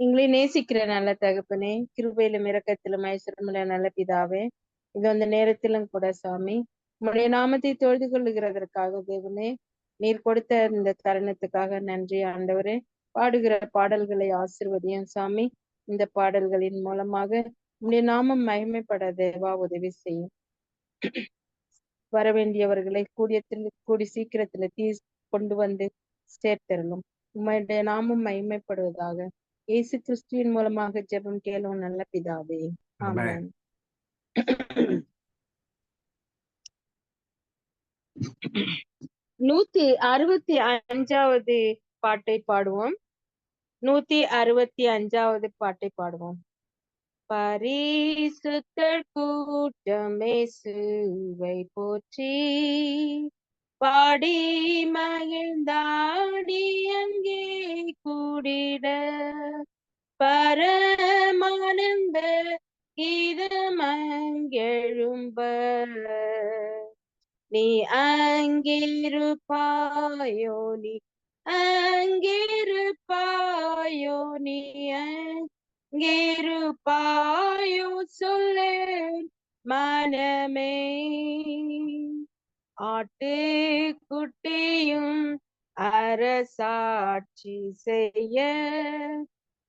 எங்களை நேசிக்கிற நல்ல தகப்பனே, கிருபையிலும் இரக்கத்திலும் ஐஸ்வர்யமுள்ள நல்ல பிதாவே, இது அந்த நேரத்திலும் கூட சாமி உம்முடைய நாமத்தை தொழுது கொள்ளுகிறதற்காக தேவனே, நீர் கொடுத்த இந்த தருணத்துக்காக நன்றி ஆண்டவரே. பாடுகிற பாடல்களை ஆசிர்வதியும் சாமி. இந்த பாடல்களின் மூலமாக உம்முடைய நாமம் மகிமைப்பட தேவா உதவி செய்யும். வர வேண்டியவர்களை கூடி சீக்கிரத்துல கொண்டு வந்து சேர்த்தரலும். உம்முடைய நாமம் மகிமைப்படுவதாக. இயேசு கிறிஸ்துவின் மூலமாக ஜெபம் கேளும் நல்ல பிதாவே, ஆமென். 165வது பாட்டை பாடுவோம். 165வது பாட்டை பாடுவோம். பரிசுத்தர் கூட்டமே இயேசுவை போற்றி, பாடி மகிழ்ந்தாடி அங்கே கூடிட, பரமானந்த கீதமங்கெழும்ப, நீ அங்கிருப்பாயோ, நீ அங்கிருப்பாயோ, நீ அங்கிருப்பாயோ சொல்லேன் மனமே. ஆட்டு குட்டியும் அரசாட்சி செய்ய,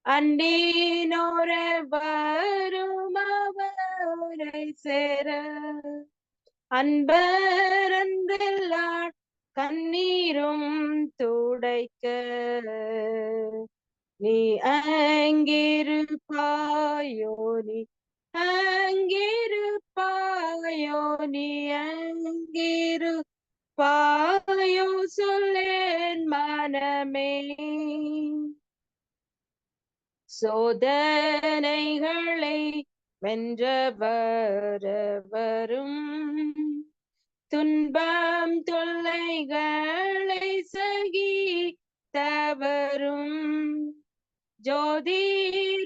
அண்டினோர வரும் அவரை சேர, அன்பரன்றெல்லாம் கண்ணீரும் துடைக்க, நீ அங்கிருப்பாயோ, நீ அங்கிருப்பாயோ, நீ அங்கிருப்பாயோ சொல்லேன் மனமே. சோதனைகளை வென்றவரும், துன்பம் தொல்லைகளை சகித்தவரும், ஜோதி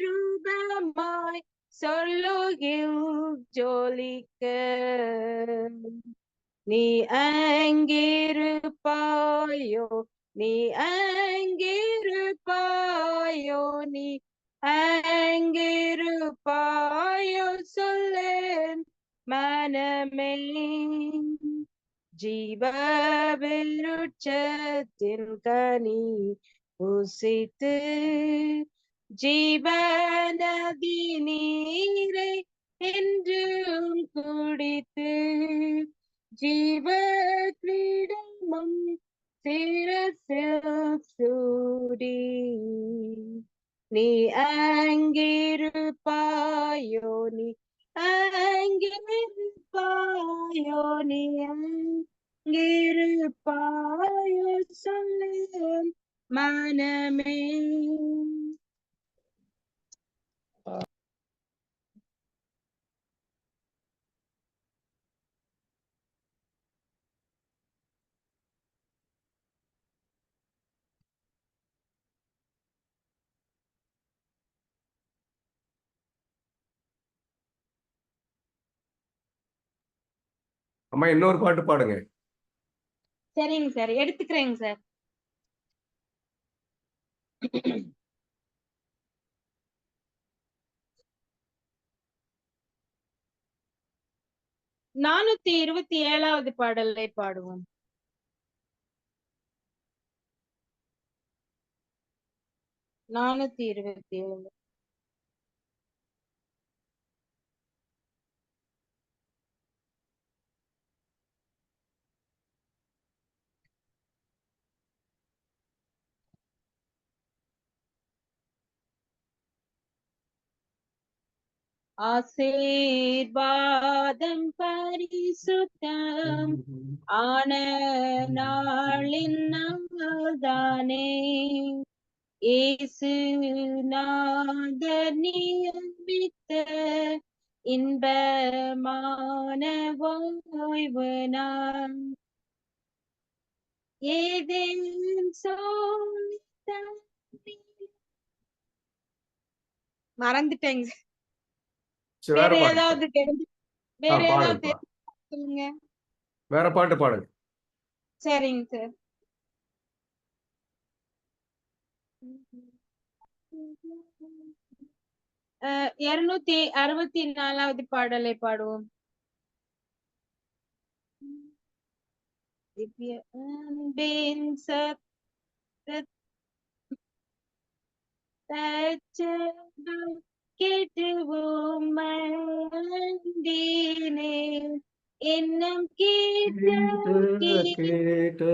ரூபமாய் சொல்லுகில் ஜோலிக்க, நீ அங்கிருப்பாயோ, நீ அங்கிருப்பாயோ, நீ அங்கிருப்பாயோ சொல்லேன் மனமே. ஜீவ விருட்சத்தின் கனி புசித்து, ஜீவநதி நீரை என்றும் குடித்து, ஜீவ கிரீடமும் சிரசில் சூடி, நீ அங்கிருப்பாயோ, நீ அங்கிருப்பாயோ, நீ அங்கிருப்பாயோ சொல்லேன் மனமே. அம்மா இன்னொரு பாட்டு பாடுங்க. சரிங்க சார், எடுத்துக்கிறேங்க சார். நானூத்தி 27வது பாடலை பாடுவோம். 427. ஆசீர்வாதம் பரிசுத்தம் ஆன நாளின் நாள்தானே, இயேசு நாதர் நியமித்த இன்பமான ஓய்வு நாள், ஏதேன் மறந்துட்டேங்க. வேற ஏதாவது சொல்லுங்க. வேற பாட்டு பாடுங்க. சரிங்க சார். 264வது பாடலை பாடுவோம். திவ்ய அன்பின் சத்தம் கேட்டு உம்மை இன்னும் கேட்டு கேட்டு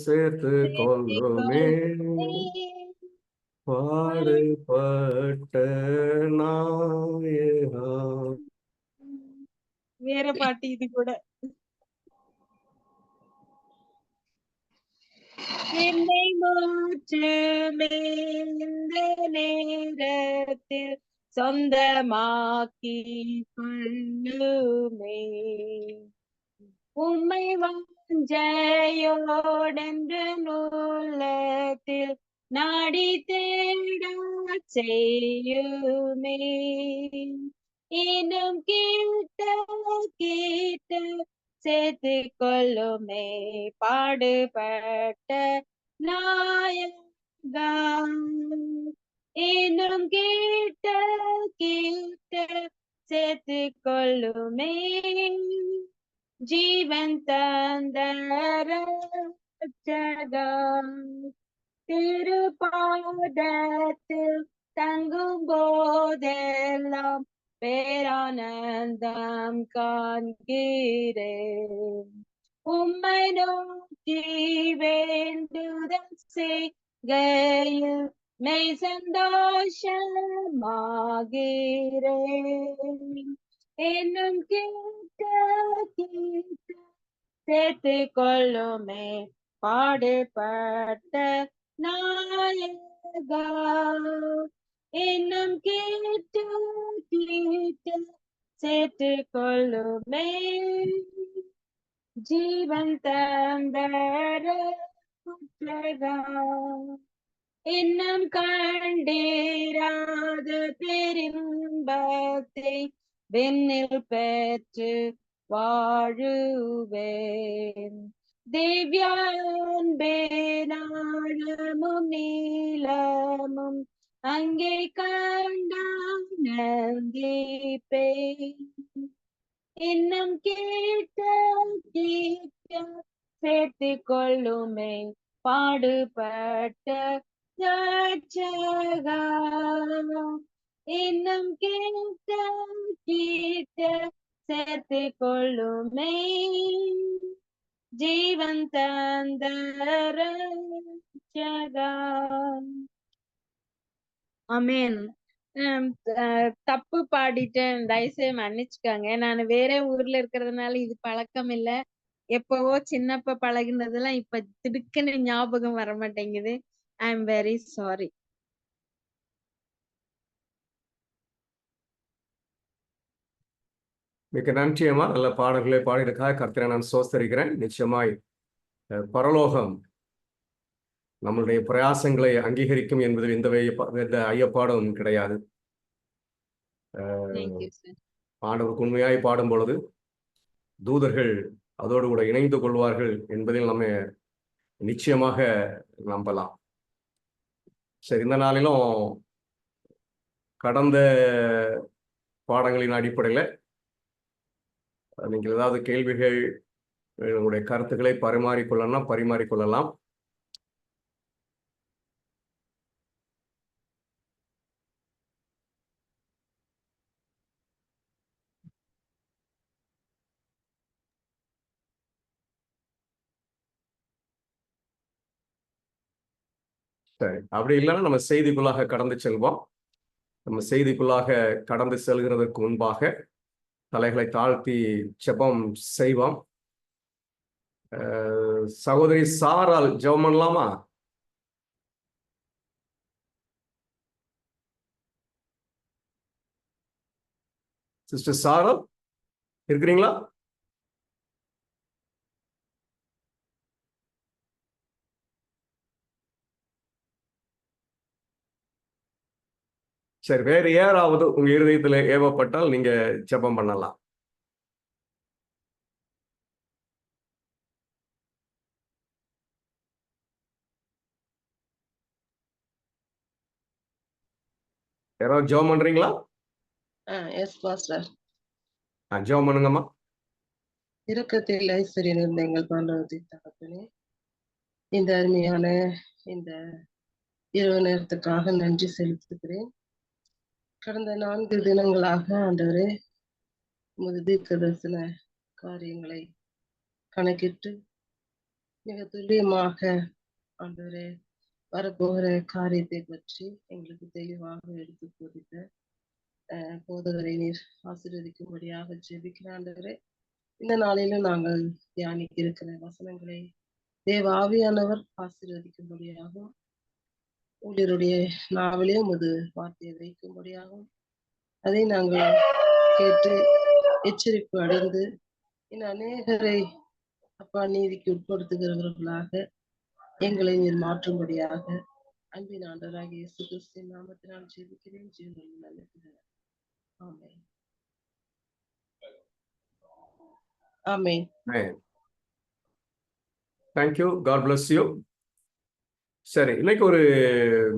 சேர்த்து கொள்ளுமே பாடுபட்ட நாயகா. வேற பாட்டு இது கூட. என்னை மாற்றுமே இந்த நேரத்தில் சொந்தமாக்கி கொள்ளுமே உம்மை வாஞ்சையோடென்று நூலத்தில் நாடி தேட செய்யுமே இன்னும் கேட்ட கேட்ட சேர்த்து கொள்ளுமே பாடுபட்ட நாயகா இன்னும் கேட்ட கேட்ட சேர்த்து கொள்ளுமே ஜீவன் தந்த ரட்சகா திருப்பாதத்தில் தங்கும் போதெல்லாம் பேரானந்தம் காண்கிறேன் உம்மை நோக்கி வேண்டுதல் செய்கையில் மெய் சந்தோஷமாகிறேன் என்னும் கேட்ட கேட்ட சேர்த்து கொள்ளுமே பாடுபட்ட நாயகா இன்னும் கேட்டு கேட்டு சேர்த்து கொள்ளுமே ஜீவன் தந்த ரட்சகா இன்னும் கண்டேராத பெரும்பத்தை வெண்ணில் பெற்று வாழுவேன் திவ்யான்பே நாளமும் நீளமும் அங்கே கண்டானந்திப்பேன் இன்னும் கேட்ட கேட்ட சேர்த்து கொள்ளுமே பாடுபட்ட ரட்சகா இன்னும் கேட்ட கேட்ட சேர்த்து கொள்ளுமே ஜீவன் தந்த ரட்சகா ஆமென். தப்பு பாடிட்டேன், தயவுசெய்து மன்னிச்சுக்கோங்க. நான் வேற ஊர்ல இருக்கிறதுனால இது பழக்கம் இல்ல. எப்பவோ சின்னப்ப பழகினதெல்லாம் இப்ப திடுக்குன்னு ஞாபகம் வர மாட்டேங்குது. ஐ எம் வெரி சாரி. மிக்க நன்றி அம்மா. நல்ல பாடல்களை பாடியிருக்காக கர்த்தரை நான் சோஸ்தரிக்கிறேன். நிச்சயமாய் பரலோகம் நம்மளுடைய பிரயாசங்களை அங்கீகரிக்கும் என்பதில் எந்த ஐயப்பாடும் கிடையாது. Thank you sir. ஆண்டவருக்கு உண்மையாய் பாடும் பொழுது தூதர்கள் அதோடு கூட இணைந்து கொள்வார்கள் என்பதில் நம்ம நிச்சயமாக நம்பலாம். சரி, இந்த நாளிலும் கடந்த பாடங்களின் அடிப்படையில் நீங்கள் ஏதாவது கேள்விகள் உங்களுடைய கருத்துக்களை பரிமாறிக்கொள்ளலாம். சரி, அப்படி இல்லைன்னா நம்ம செய்திக்குள்ளாக கடந்து செல்வோம். நம்ம செய்திக்குள்ளாக கடந்து செல்கிறதற்கு முன்பாக தலைகளை தாழ்த்தி ஜெபம் செய்வோம். சகோதரி சாரால் ஜெபம் பண்ணலாமா? சிஸ்டர் சாரால் இருக்கிறீங்களா? சரி, வேறு யாராவது உங்க இருதயத்தில் ஏவப்பட்டால் நீங்க ஜெபம் பண்ணலாம். யாராவது ஜெபம் பண்றீங்களா? S pastor. ஜெபம் பண்ணுங்கம்மா. இரக்கத்தில் ஐஸ்வர்யம் இருந்த எங்கள் பாண்டவத்தை தகப்பனே, இந்த அருமையான இந்த இரவு நேரத்துக்காக நன்றி செலுத்துகிறேன். கடந்த 4 தினங்களாக ஆண்டவரே உமது தீர்க்க தரிசன காரியங்களை கணக்கிட்டு மிக துல்லியமாக ஆண்டவரே வரப்போகிற காரியத்தை பற்றி எங்களுக்கு தெளிவாக எடுத்து போதித்த போதகரை நீர் ஆசீர்வதிக்கும்படியாக ஜெபிக்கிற ஆண்டவரே, இந்த நாளிலும் நாங்கள் தியானிக்க இருக்கிற வசனங்களை தேவ ஆவியானவர் ஆசீர்வதிக்கும்படியாகவும் ஊழியருடைய நாவிலே உமது வார்த்தையை வைக்கும்படியாகவும் அதை நாங்கள் கேட்டு எச்சரிப்பு அடைந்து இன்னும் அநேகரை அப்பா நீதிக்கு உட்படுத்துகிறவர்களாக எங்களை நீர் மாற்றும்படியாக அன்பின் ஆண்டவராக இயேசு கிறிஸ்துவின் நாமத்தினால் ஜெபிக்கிறேன். ஜீவனில் நல்ல பிதாவே. Amen. Amen. Thank you. God bless you. சரி, இன்னைக்கு ஒரு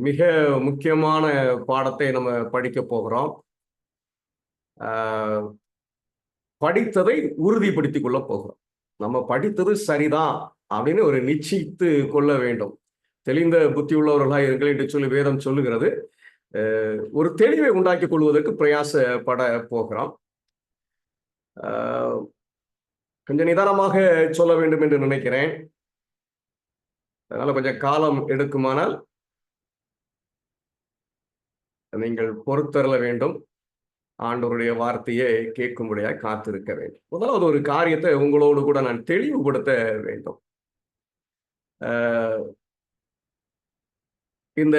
மிக முக்கியமான பாடத்தை நம்ம படிக்க போகிறோம். படித்ததை உறுதிப்படுத்திக் கொள்ள போகிறோம். நம்ம படித்தது சரிதான் அப்படின்னு ஒரு நிச்சயித்து கொள்ள வேண்டும். தெளிந்த புத்தி உள்ளவர்களாக இருங்கள் என்று சொல்லி வேதம் சொல்லுகிறது. ஒரு தெளிவை உண்டாக்கிக் கொள்வதற்கு பிரயாசப்பட போகிறோம். கொஞ்சம் நிதானமாக சொல்ல வேண்டும் என்று நினைக்கிறேன். அதனால கொஞ்சம் காலம் எடுக்குமானால் நீங்கள் பொறுத்தருள வேண்டும். ஆண்டவருடைய வார்த்தையை கேட்கும்படியாக காத்திருக்க வேண்டும். முதலாவது ஒரு காரியத்தை உங்களோடு கூட நான் தெளிவுபடுத்த வேண்டும். இந்த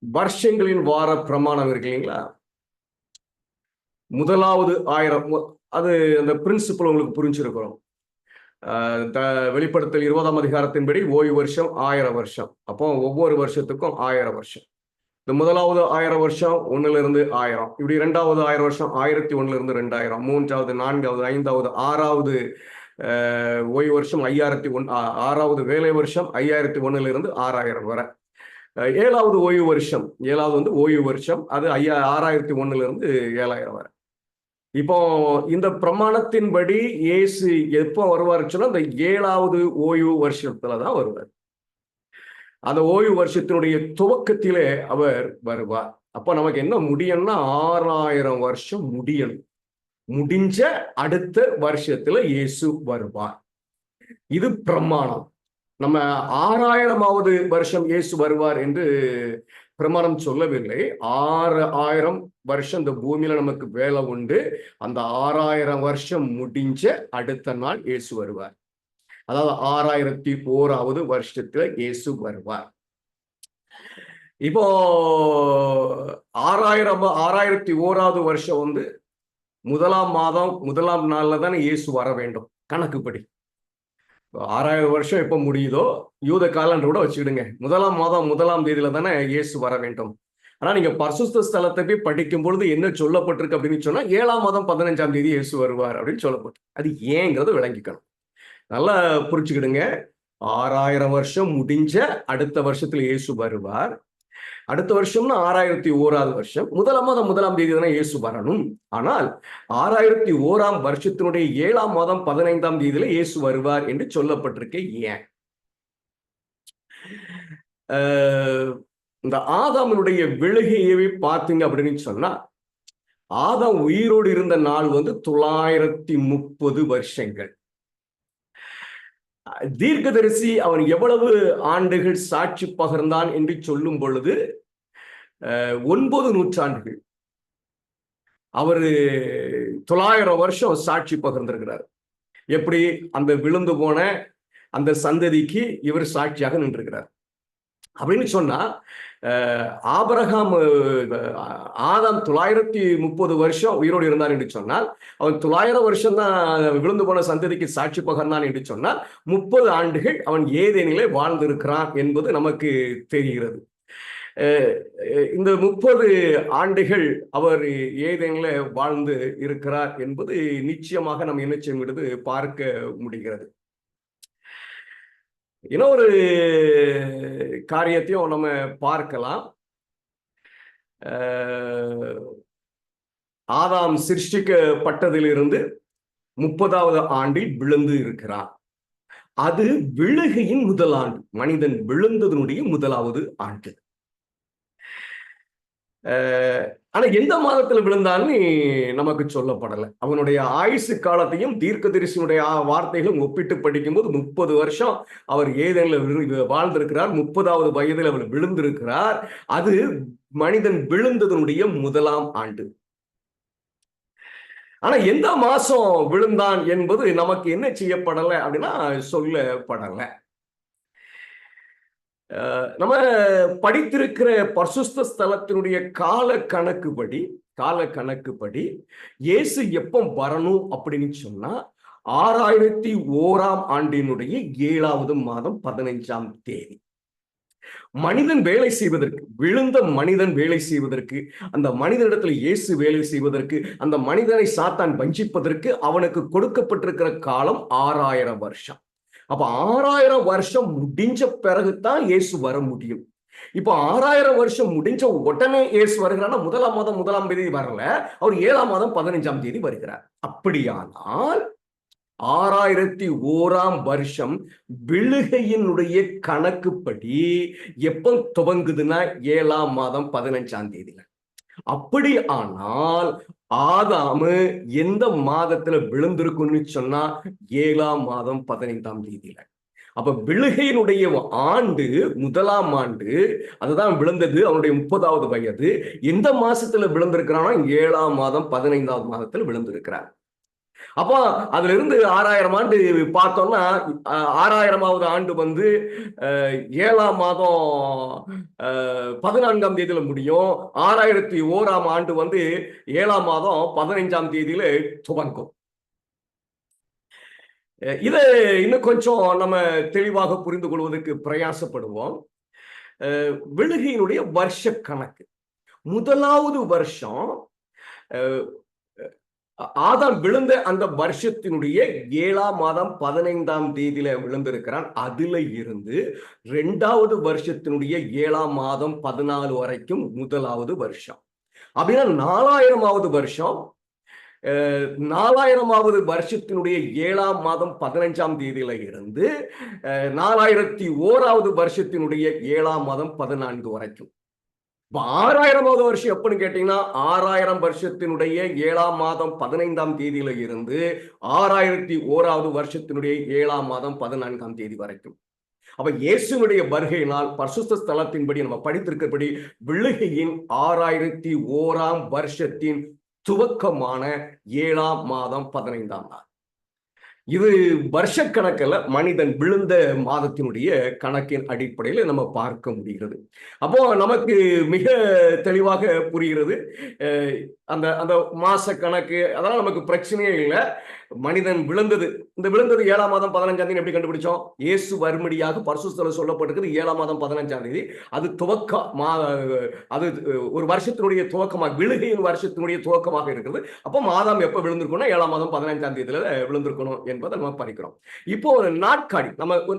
வருஷங்களின் வார பிரமாணம் இருக்கு இல்லைங்களா, முதலாவது 1000, அது அந்த பிரின்சிபல் உங்களுக்கு புரிஞ்சிருக்கிறோம். வெளிப்படுத்தல் 20ஆம் அதிகாரத்தின்படி ஓய்வு வருஷம் 1000 வருஷம். அப்போ ஒவ்வொரு வருஷத்துக்கும் 1000 வருஷம். இந்த முதலாவது 1000 வருஷம் 1லிருந்து 1000, இப்படி 2வது 1000 வருஷம் 1001லிருந்து 2000, 3வது 4வது 5வது 6வது ஓய்வு வருஷம் 5001, 6வது வேலை வருஷம் 5001லிருந்து 6000 வரை. 7வது ஓய்வு வருஷம், 7வது ஓய்வு வருஷம், அது 6001லிருந்து 7000 வரை. இப்போ இந்த பிரமாணத்தின்படி இயேசு எப்போ வருவார் சொன்னா இந்த 7வது ஓய்வு வருஷத்துலதான் வருவார். அந்த ஓய்வு வருஷத்தினுடைய துவக்கத்திலே அவர் வருவார். அப்ப நமக்கு என்ன முடியும்னா 6000 வருஷம் முடியணும். முடிஞ்ச அடுத்த வருஷத்துல இயேசு வருவார். இது பிரமாணம். நம்ம 6000வது வருஷம் இயேசு வருவார் என்று பிரமாணம் சொல்லவில்லை. 6000 வருஷம் இந்த பூமியில நமக்கு வேலை உண்டு. அந்த 6000 வருஷம் முடிஞ்ச அடுத்த நாள் இயேசு வருவார். அதாவது 6001வது வருஷத்துல இயேசு வருவார். இப்போ 6001வது வருஷம் 1ஆம் மாதம் 1ஆம் நாள்ல தானே இயேசு வர வேண்டும் கணக்குப்படி. 6000 வருஷம் எப்ப முடியுதோ யூத காலண்டர் கூட வச்சுக்கிடுங்க, 1ஆம் மாதம் 1ஆம் தேதியில தானே இயேசு வர வேண்டும். ஆனா நீங்க பரிசுத்த ஸ்தலத்தை போய் படிக்கும் பொழுது என்ன சொல்லப்பட்டிருக்கு அப்படின்னு சொன்னா 7ஆம் மாதம் 15ஆம் தேதி இயேசு வருவார் அப்படின்னு சொல்லப்பட்டிருக்கு. அது ஏங்கிறத விளங்கிக்கணும். நல்லா புரிச்சுக்கிடுங்க. 6000 வருஷம் முடிஞ்ச அடுத்த வருஷத்துல இயேசு வருவார். அடுத்த வருஷம்னா 6001வது வருஷம் 1ஆம் மாதம் 1ஆம் தேதி தானே இயேசு வரணும். ஆனால் 6001ஆம் வருஷத்தினுடைய 7ஆம் மாதம் 15ஆம் தேதியில இயேசு வருவார் என்று சொல்லப்பட்டிருக்கு. ஏன்? இந்த ஆதாமினுடைய விழுகையை பார்த்தீங்க அப்படின்னு சொன்னா, ஆதாம் உயிரோடு இருந்த நாள் 930 வருஷங்கள். தீர்க்கதரிசி அவன் எவ்வளவு ஆண்டுகள் சாட்சி பகர்ந்தான் என்று சொல்லும் பொழுது 9 நூற்றாண்டுகள். அவரு 900 வருஷம் சாட்சி பகிர்ந்திருக்கிறார். எப்படி அந்த விழுந்து போன அந்த சந்ததிக்கு இவர் சாட்சியாக நின்றிருக்கிறார் அப்படின்னு சொன்னா, ஆபிரகாம் ஆதாம் 930 வருஷம் உயிரோடு இருந்தார் என்று சொன்னால், அவன் 900 வருஷம் தான் விழுந்து போன சந்ததிக்கு சாட்சி பகர்ந்தான் என்று சொன்னால் 30 ஆண்டுகள் அவன் ஏதேனிலே வாழ்ந்திருக்கிறான் என்பது நமக்கு தெரிகிறது. இந்த 30 ஆண்டுகள் அவர் ஏதேனில வாழ்ந்து இருக்கிறார் என்பது நிச்சயமாக நம்ம என்ன செய்வது பார்க்க முடிகிறது. இன்னொரு காரியத்தையும் நம்ம பார்க்கலாம். ஆதாம் சிருஷ்டிக்கப்பட்டதிலிருந்து 30வது ஆண்டில் விழுந்து இருக்கிறார். அது விழுகையின் முதல் ஆண்டு, மனிதன் விழுந்ததனுடைய முதலாவது ஆண்டு. ஆனா எந்த மாதத்துல விழுந்தான்னு நமக்கு சொல்லப்படலை. அவனுடைய ஆயுசு காலத்தையும் தீர்க்கதரிசியினுடைய வார்த்தைகளும் ஒப்பிட்டு படிக்கும்போது 30 வருஷம் அவர் ஏதேனில் வாழ்ந்திருக்கிறார். 30வது வயதில் அவர் விழுந்திருக்கிறார். அது மனிதன் விழுந்ததனுடைய முதலாம் ஆண்டு. ஆனா எந்த மாசம் விழுந்தான் என்பது நமக்கு என்ன செய்யப்படலை அப்படின்னா சொல்லப்படலை. நம்ம படித்திருக்கிற பரிசுத்த ஸ்தலத்தினுடைய கால கணக்குப்படி இயேசு எப்போ வரணும் அப்படின்னு சொன்னா 6001ஆம் ஆண்டினுடைய 7வது மாதம் 15ஆம் தேதி. மனிதன் வேலை செய்வதற்கு, விழுந்த மனிதன் வேலை செய்வதற்கு, அந்த மனிதனிடத்தில் இயேசு வேலை செய்வதற்கு, அந்த மனிதனை சாத்தான் வஞ்சிப்பதற்கு அவனுக்கு கொடுக்கப்பட்டிருக்கிற காலம் 6000 வருஷம். அப்ப 6000 வருஷம் முடிஞ்ச பிறகுதான் இயேசு வர முடியும். இப்ப 6000 வருஷம் முடிஞ்ச உடனே இயேசு வருகிறார். முதலாம் மாதம் 1ஆம் தேதி வரல, அவர் 7ஆம் மாதம் 15ஆம் தேதி வருகிறார். அப்படியானால் 6001ஆம் வருஷம் விழுகையினுடைய கணக்குப்படி எப்ப துவங்குதுன்னா 7ஆம் மாதம் 15ஆம் தேதியில. அப்படி ஆனால் ஆதாமு எந்த மாதத்துல விழுந்திருக்குன்னு சொன்னா 7ஆம் மாதம் 15ஆம் தேதியில. அப்ப விழுகையினுடைய ஆண்டு, முதலாம் ஆண்டு, அதுதான் விழுந்தது. அவனுடைய 30வது வயது. எந்த மாசத்துல விழுந்திருக்கிறான்னா 7ஆம் மாதம் 15ஆவது மாதத்துல விழுந்திருக்கிறார். அப்போ அதுல இருந்து 6000 ஆண்டு பார்த்தோம்னா 6000வது ஆண்டு 7ஆம் மாதம் 14ஆம் தேதியில முடியும். 6001ஆம் ஆண்டு 7ஆம் மாதம் 15ஆம் தேதியில துவங்கும். இதை இன்னும் கொஞ்சம் நம்ம தெளிவாக புரிந்து கொள்வதற்கு பிரயாசப்படுவோம். விழுகையினுடைய வருஷ கணக்கு, முதலாவது வருஷம் ஆதாம் விழுந்த அந்த வருஷத்தினுடைய 7ஆம் மாதம் 15ஆம் தேதியில விழுந்திருக்கிறான். அதுல இருந்து 2வது வருஷத்தினுடைய 7ஆம் மாதம் 14 வரைக்கும் முதலாவது வருஷம். அப்படின்னா 4000வது வருஷம். 4000வது வருஷத்தினுடைய 7ஆம் மாதம் 15ஆம் தேதியில இருந்து 4001வது வருஷத்தினுடைய 7ஆம் மாதம் 14 வரைக்கும். 6000வது வருஷம் எப்பன்னு கேட்டீங்கன்னா 6000 வருஷத்தினுடைய 7ஆம் மாதம் 15ஆம் தேதியில இருந்து 6001வது வருஷத்தினுடைய 7ஆம் மாதம் 14ஆம் தேதி வரைக்கும். அப்ப இயேசுனுடைய வருகையினால் பரிசுத்த ஸ்தலத்தின்படி நம்ம படித்திருக்கிறபடி விழுகையின் 6001ஆம் வருஷத்தின் துவக்கமான 7ஆம் மாதம் 15ஆம் நாள். இது வருஷ கணக்கில் மனிதன் விழுந்த மாதத்தினுடைய கணக்கின் அடிப்படையில் நம்ம பார்க்க முடிகிறது. அப்போ நமக்கு மிக தெளிவாக புரிகிறது. அந்த அந்த மாச கணக்கு அதெல்லாம் நமக்கு பிரச்சனையே இல்லை. மனிதன் விழுந்தது, இந்த விழுந்தது 7ஆம் மாதம் 15ஆம் தேதி எப்படி கண்டுபிடிச்சோம்? இயேசு வரும்படியாக பரிசுத்தத்தில் சொல்லப்பட்டிருக்குது 7ஆம் மாதம் 15ஆம் தேதி. அது அது ஒரு வருஷத்தினுடைய துவக்கமாக, விழுகையின் வருஷத்தினுடைய துவக்கமாக இருக்கிறது. அப்போ மாதம் எப்ப விழுந்திருக்கணும்? 7ஆம் மாதம் 15ஆம் தேதியில விழுந்திருக்கணும் என்பதை நம்ம படிக்கிறோம். இப்போ ஒரு நாட்காடி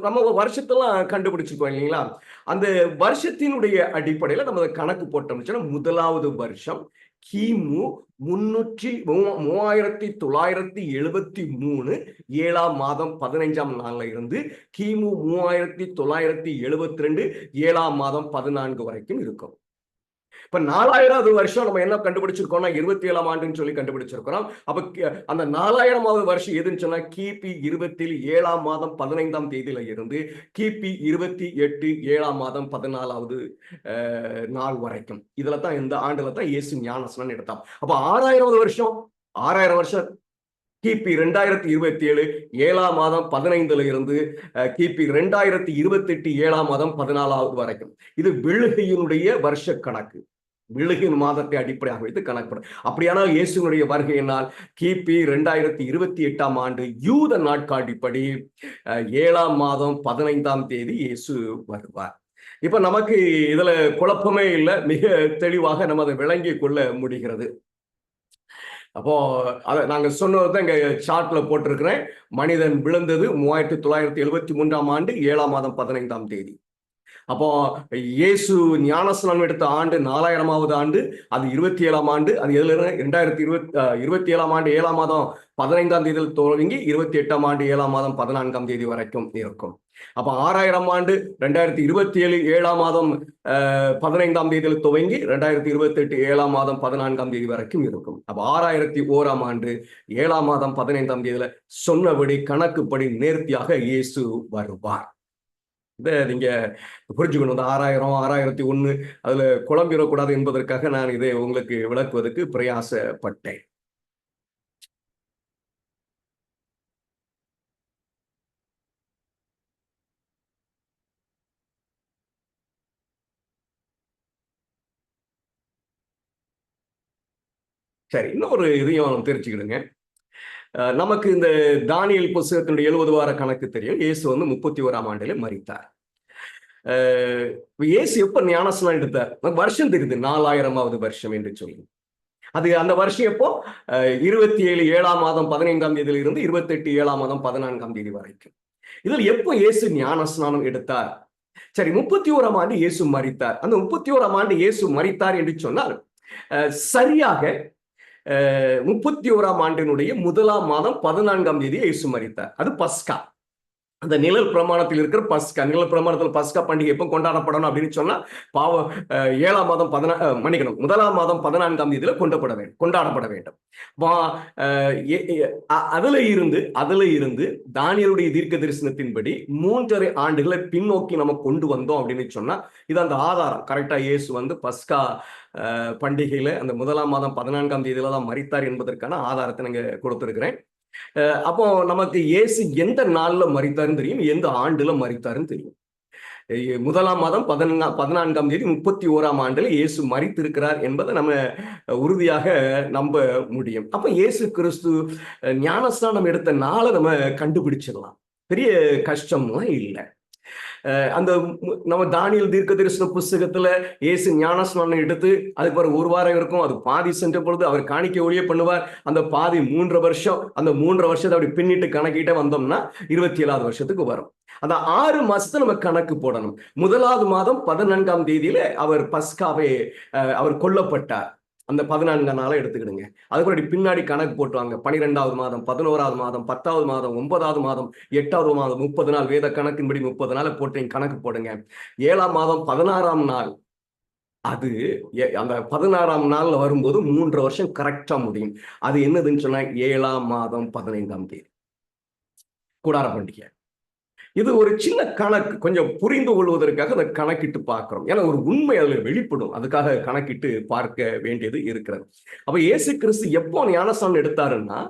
நம்ம வருஷத்தெல்லாம் கண்டுபிடிச்சிருக்கோம் இல்லைங்களா? அந்த வருஷத்தினுடைய அடிப்படையில் நம்ம கணக்கு போட்டோம்னா முதலாவது வருஷம் கிமு 3973 7ஆம் மாதம் 15ஆம் நாள்ல இருந்து கிமு 3972 7ஆம் மாதம் 14 வரைக்கும் இருக்கும். இப்ப 4000வது வருஷம் நம்ம என்ன கண்டுபிடிச்சிருக்கோம்னா 27ஆம் ஆண்டுன்னு சொல்லி கண்டுபிடிச்சிருக்கிறோம். அப்ப அந்த 4000வது வருஷம் எதுன்னு சொன்னா கிபி 27ஆம் மாதம் 15ஆம் தேதியில இருந்து கிபி 28 7ஆம் மாதம் 14வது நாள் வரைக்கும். இதுல தான் இந்த ஆண்டுல தான் இயேசு ஞானஸ்நானம் எடுத்தான். அப்ப 6000வது வருஷம், 6000 வருஷம் கிபி 2027 7ஆம் மாதம் 15ல இருந்து கிபி 2028 7ஆம் மாதம் 14வது வரைக்கும். இது விழுகையினுடைய வருஷ கணக்கு, விழுகின் மாதத்தை அடிப்படையாக வைத்து கணக்கப்படும். அப்படியானால் இயேசுனுடைய வருகையினால் கிபி 2028ஆம் ஆண்டு யூத நாட்காட்டிப்படி 7ஆம் மாதம் 15ஆம் தேதி இயேசு வருவார். இப்ப நமக்கு இதுல குழப்பமே இல்லை, மிக தெளிவாக நம்ம அதை விளங்கி கொள்ள முடிகிறது. அப்போ அதை நாங்க சொன்னதுதான் இங்க சார்ட்ல போட்டிருக்கிறேன். மனிதன் விழுந்தது 3973ஆம் ஆண்டு 7ஆம் மாதம் 15ஆம் தேதி. அப்போ இயேசு ஞானஸ்நானம் எடுத்த ஆண்டு 4000வது ஆண்டு, அது 27ஆம் ஆண்டு. அது எதுல 2027ஆம் ஆண்டு 7ஆம் மாதம் 15ஆம் தேதியில் துவங்கி 28ஆம் ஆண்டு 7ஆம் மாதம் 14ஆம் தேதி வரைக்கும் இருக்கும். அப்ப 6000 ஆண்டு 2027 7ஆம் மாதம் 15ஆம் தேதியில் துவங்கி 2028 7ஆம் மாதம் 14ஆம் தேதி வரைக்கும் இருக்கும். அப்ப 6001ஆம் ஆண்டு 7ஆம் மாதம் 15ஆம் தேதியில சொன்னபடி கணக்குப்படி நேர்த்தியாக இயேசு வருவார். இதை நீங்க புரிஞ்சுக்கணும். இந்த 6000 6001 அதுல குழம்பிடக்கூடாது என்பதற்காக நான் இதை உங்களுக்கு விளக்குவதற்கு பிரயாசப்பட்டேன். சரி, இன்னொரு இதையும் தெரிஞ்சுக்கிடுங்க. நமக்கு இந்த தானியேல் புத்தகத்தினுடைய 70 வார கணக்கு தெரியும். இயேசு வந்து 31ஆம் ஆண்டிலே மரித்தார். இயேசு எப்ப ஞானஸ்நானம் எடுத்தார்? வருஷம் தெரியுது, 4000வது வருஷம் என்று சொல்லி. அது அந்த வருஷம் எப்போ? 27 7ஆம் மாதம் 15ஆம் தேதியில இருந்து 28 7ஆம் மாதம் 14ஆம் தேதி வரைக்கும். இதில் எப்போ இயேசு ஞானஸ்நானம் எடுத்தார்? சரி, 31ஆம் ஆண்டு இயேசு மரித்தார். அந்த 31ஆம் ஆண்டு இயேசு மரித்தார் என்று சொன்னால் சரியாக 31ஆம் ஆண்டினுடைய 1ஆம் மாதம் 14ஆம் தேதி இயேசு மரித்தார். அது பஸ்கா. அந்த நிழல் பிரமாணத்தில் இருக்கிற பஸ்கா. நிழல் பிரமாணத்தில் பஸ்கா பண்டிகை எப்போ கொண்டாடப்படணும் அப்படின்னு சொன்னா 7ஆம் மாதம் 1ஆம் மாதம் 14ஆம் தேதியில கொண்டாடப்பட வேண்டும். அதுல இருந்து தானியேலுடைய தீர்க்க தரிசனத்தின்படி 3.5 ஆண்டுகளை பின்னோக்கி நம்ம கொண்டு வந்தோம் அப்படின்னு சொன்னா இது அந்த ஆதாரம். கரெக்டா இயேசு வந்து பஸ்கா பண்டிகையில அந்த 1ஆம் மாதம் 14ஆம் தேதியில தான் மரித்தார் என்பதற்கான ஆதாரத்தை நாங்க கொடுத்திருக்கிறேன். அப்போ நமக்கு இயேசு எந்த நாள்ல மரித்தாருன்னு தெரியும், எந்த ஆண்டுல மரித்தாருன்னு தெரியும். 1ஆம் மாதம் 14ஆம் தேதி 31ஆம் ஆண்டுல இயேசு மரித்திருக்கிறார் என்பதை நம்ம உறுதியாக நம்ப முடியும். அப்ப இயேசு கிறிஸ்து ஞானஸ்நானம் எடுத்த நாளை நம்ம கண்டுபிடிச்சிடலாம். பெரிய கஷ்டம்லாம் இல்லை. அந்த நம்ம தானியேல் தீர்க்க தரிசன புஸ்தகத்துல இயேசு ஞானஸ்நானம் எடுத்து அதுக்கு பிறகு 1 வாரம் இருக்கும். அது பாதி சென்ற பொழுது அவர் காணிக்கை ஒழிய பண்ணுவார். அந்த பாதி 3 வருஷம். அந்த 3 வருஷத்தை அப்படி பின்னிட்டு கணக்கிட்டே வந்தோம்னா 27வது வருஷத்துக்கு வரும். அந்த 6 மாசத்தை நம்ம கணக்கு போடணும். 1ஆவது மாதம் 14ஆம் தேதியில அவர் பஸ்காவை அவர் கொல்லப்பட்டார். அந்த 14ஆம் நாளை எடுத்துக்கிடுங்க. அதுக்கு பின்னாடி கணக்கு போட்டுவாங்க. 12ஆவது மாதம், 11ஆவது மாதம், 10ஆவது மாதம், 9ஆவது மாதம், 8ஆவது மாதம், 30 நாள் வேத கணக்கின்படி 30 நாளை போட்டு கணக்கு போடுங்க. 7ஆம் மாதம் 16ஆம் நாள், அது அந்த 16ஆம் நாள்ல வரும்போது 3 வருஷம் கரெக்டா முடியும். அது என்னதுன்னு சொன்னா 7ஆம் மாதம் 15ஆம் தேதி கூடார பண்டிகை. இது ஒரு சின்ன கணக்கு, கொஞ்சம் புரிந்து கொள்வதற்காக அதை கணக்கிட்டு பார்க்கிறோம். ஏன்னா ஒரு உண்மை அதில் வெளிப்படும், அதுக்காக கணக்கிட்டு பார்க்க வேண்டியது இருக்கிறது. அப்ப இயேசு கிறிஸ்து எப்போ ஞானஸ்நானம் எடுத்தாருன்னா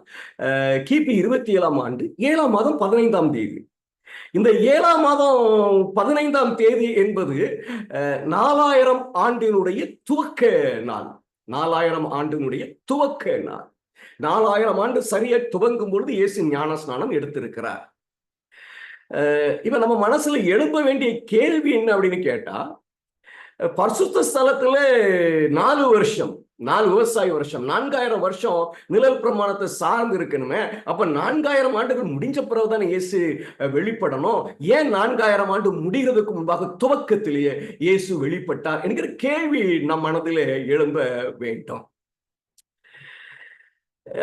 கிபி 27ஆம் ஆண்டு 7ஆம் மாதம் 15ஆம் தேதி. இந்த 7ஆம் மாதம் 15ஆம் தேதி என்பது 4000 ஆண்டினுடைய துவக்க நாள். 4000 ஆண்டினுடைய துவக்க நாள். 4000 ஆண்டு சரியா துவங்கும் பொழுது இயேசு ஞானஸ்நானம் எடுத்திருக்கிறார். இப்ப நம்ம மனசுல எழுப்ப வேண்டிய கேள்வி என்ன அப்படின்னு கேட்டா, பரிசுத்த ஸ்தலத்துல 4 வருஷம், 4 விவசாய வருஷம், 4000 வருஷம் நிழல் பிரமாணத்தை சார்ந்து இருக்கணுமே. அப்ப 4000 ஆண்டுகள் முடிஞ்ச பிறகுதான் இயேசு வெளிப்படணும். ஏன் 4000 ஆண்டு முடிகிறதுக்கு முன்பாக துவக்கத்திலேயே இயேசு வெளிப்பட்டார் என்கிற கேள்வி நம் மனதிலே எழும்ப வேண்டும்.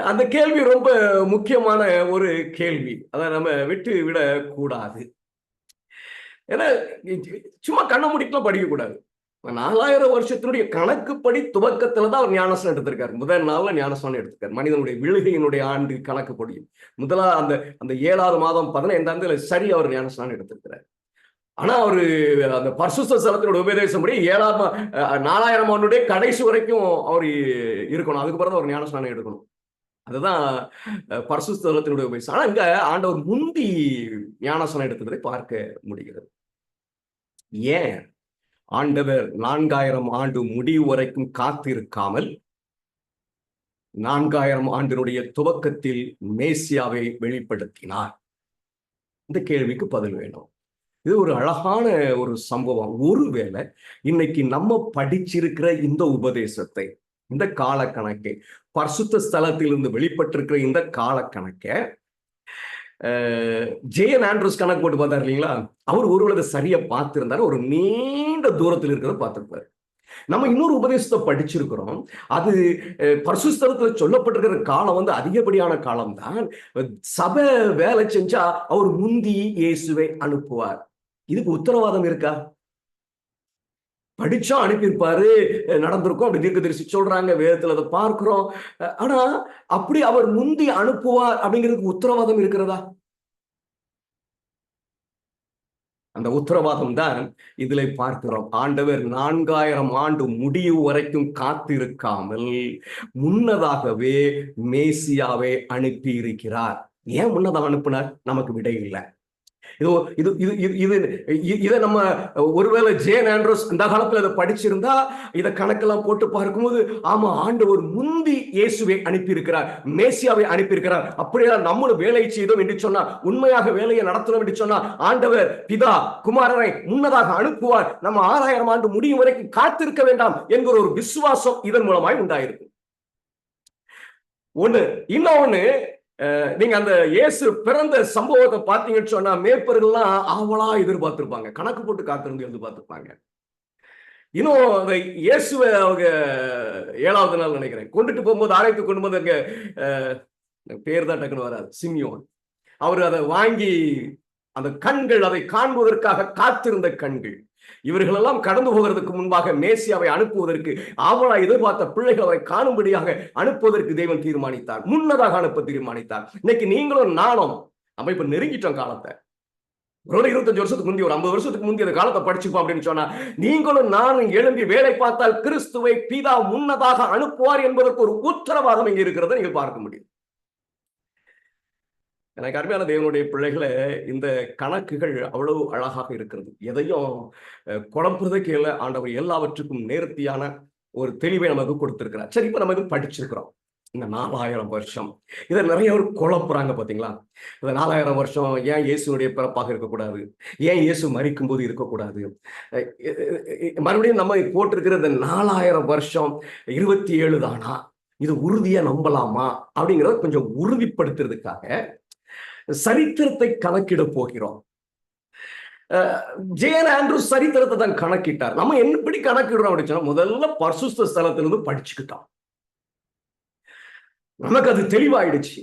அந்த கேள்வி ரொம்ப முக்கியமான ஒரு கேள்வி. அதை நம்ம விட்டு விட கூடாது. ஏன்னா சும்மா கண்ண முடிக்கலாம் படிக்க கூடாது. 4000 வருஷத்தினுடைய கணக்குப்படி துவக்கத்துலதான் அவர் ஞானஸ்நானம் எடுத்திருக்காரு. முதல் நாள்ல ஞானஸ்நானம் எடுத்திருக்காரு. மனிதனுடைய விழுகையினுடைய ஆண்டு கணக்குப்படி அந்த 7ஆவது மாதம் 15ஆம் தேதி சரி அவர் ஞானஸ்நானம் எடுத்திருக்கிறார். ஆனா அவரு அந்த பரிசுத்த ஸ்தலத்தினுடைய உபதேசம் படி 4000 ஆண்டுடைய கடைசி வரைக்கும் அவர் இருக்கணும். அதுக்கு பிறகு அவர் ஞானஸ்நானம் எடுக்கணும். அதுதான் பரிசுத்த ஸ்தலத்தினுடைய உபதேசம். ஆனா இங்க ஆண்டவர் முந்தி ஞானஸ்நானம் எடுத்ததை பார்க்க முடிகிறது. ஏன் ஆண்டவர் 4000 ஆண்டு முடிவு வரைக்கும் காத்திருக்காமல் 4000 ஆண்டினுடைய துவக்கத்தில் மேசியாவை வெளிப்படுத்தினார்? இந்த கேள்விக்கு பதில் வேணும். இது ஒரு அழகான ஒரு சம்பவம். ஒருவேளை இன்னைக்கு நம்ம படிச்சிருக்கிற இந்த உபதேசத்தை, இந்த கால கணக்கை, பரிசுத்த ஸ்தலத்திலிருந்து வெளிப்பட்டிருக்கிற இந்த கால கணக்கை ஜேஎன் ஆண்ட்ரூஸ் கணக்கு போட்டு பார்த்தாரு இல்லைங்களா, அவர் ஒருவேளை சரியா பார்த்திருந்தாரு, ஒரு நீண்ட தூரத்தில் இருக்கிறத பார்த்திருப்பாரு. நம்ம இன்னொரு உபதேசத்தை படிச்சிருக்கிறோம். அது பரிசுத்தலத்துல சொல்லப்பட்டிருக்கிற காலம் அதிகப்படியான காலம் தான். சபை வேலை செஞ்சா அவர் முந்தி இயேசுவை அனுப்புவார். இதுக்கு உத்தரவாதம் இருக்கா? படிச்சா அனுப்பியிருப்பாரு, நடந்திருக்கும், அப்படி தீர்க்கதரிசி சொல்றாங்க, வேதத்துல அதை பார்க்கிறோம். ஆனா அப்படி அவர் முந்தி அனுப்புவார் அப்படிங்கிறதுக்கு உத்தரவாதம் இருக்கிறதா? அந்த உத்தரவாதம் தான் இதுல பார்க்கிறோம். ஆண்டவர் 4000 ஆண்டு முடிவு வரைக்கும் காத்திருக்காமல் முன்னதாகவே மேசியாவை அனுப்பி இருக்கிறார். ஏன் முன்னதாக அனுப்பினார்? நமக்கு விடை இல்லை. இதை நம்ம ஒருவேளை ஜேன் ஆண்ட்ரூஸ் இந்த காலத்துல அதை படிச்சிருந்தா இதை கணக்கெல்லாம் போட்டு பார்க்கும்போது, ஆமா, ஆண்டவர் முந்தி இயேசுவை அனுப்பியிருக்கிறார், மேசியாவை அனுப்பியிருக்கிறார். அப்படியே நம்மளும் வேலை செய்தோம் என்று சொன்னா, உண்மையாக வேலையை நடத்தணும் என்று சொன்னா, ஆண்டவர் பிதா குமாரனை முன்னதாக அனுப்புவார், நம்ம 6000 ஆண்டு முடியும் வரைக்கும் காத்திருக்க வேண்டாம் என்கிற ஒரு விசுவாசம் இதன் மூலமாய் உண்டாயிருக்கும். ஒண்ணு. இன்னொன்னு, நீங்க அந்த இயேசு பிறந்த சம்பவத்தை பார்த்தீங்கன்னு சொன்னா, மேய்ப்பர்கள்லாம் ஆவலா எதிர்பார்த்திருப்பாங்க, கணக்கு போட்டு காத்திருந்து எதிர்பார்த்திருப்பாங்க. இன்னும் அந்த இயேசுவை அவங்க 7வது நாள் நினைக்கிறேன் கொண்டுட்டு போகும்போது, ஆலயத்துக்கு கொண்டு போது, அங்க பேர் தான் டக்குன்னு வராது, சிமியோன், அவர் அதை வாங்கி அந்த கண்கள் அதை காண்பதற்காக காத்திருந்த கண்கள், இவர்களெல்லாம் கடந்து போகிறதுக்கு முன்பாக மேசியாவை அனுப்புவதற்கு ஆவலா எதிர்பார்த்த பிள்ளைகள் அவரை காணும்படியாக அனுப்புவதற்கு தேவன் தீர்மானித்தார், முன்னதாக அனுப்ப தீர்மானித்தார். இன்னைக்கு நீங்களும் நானும் நம்ம இப்ப நெருங்கிட்டோம் காலத்தை. ஒரு 25 வருஷத்துக்கு முந்தைய, ஒரு 50 வருஷத்துக்கு முந்தைய அந்த காலத்தை படிச்சுப்போம் அப்படின்னு சொன்னா, நீங்களும் நானும் எழும்பி வேலை பார்த்தால் கிறிஸ்துவை பிதா முன்னதாக அனுப்புவார் என்பதற்கு ஒரு உத்தரவாதம் இங்க இருக்கிறத நீங்கள் பார்க்க முடியும். எனக்கு அருமையான தேவனுடைய பிள்ளைகளை, இந்த கணக்குகள் அவ்வளவு அழகாக இருக்கிறது. எதையும் குழப்பறதுக்கு இல்லை, ஆண்டவர் எல்லாவற்றுக்கும் நேர்த்தியான ஒரு தெளிவை நமக்கு கொடுத்திருக்கிறார். சரி, இப்ப நம்ம இது படிச்சிருக்கிறோம். இந்த 4000 வருஷம் இதை நிறைய பேர் குழப்புறாங்க பாத்தீங்களா? இந்த 4000 வருஷம் ஏன் இயேசுடைய பிறப்பாக இருக்கக்கூடாது, ஏன் இயேசு மரிக்கும் போது இருக்கக்கூடாது, மறுபடியும் நம்ம போட்டிருக்கிற இந்த 4000 வருஷம் 27 தானா, இது உறுதியா நம்பலாமா அப்படிங்கிறத கொஞ்சம் உறுதிப்படுத்துறதுக்காக சரித்திரத்தை கணக்கிட போகிறோம். ஜேன் ஆண்ட்ரூஸ் சரித்திரத்தை தான் கணக்கிட்டார். நம்ம எப்படி கணக்கிடுறோம் அப்படின்னு சொன்னா, முதல்ல பரிசுத்த ஸ்தலத்திலிருந்து படிச்சுக்கிட்டோம், நமக்கு அது தெளிவாயிடுச்சு.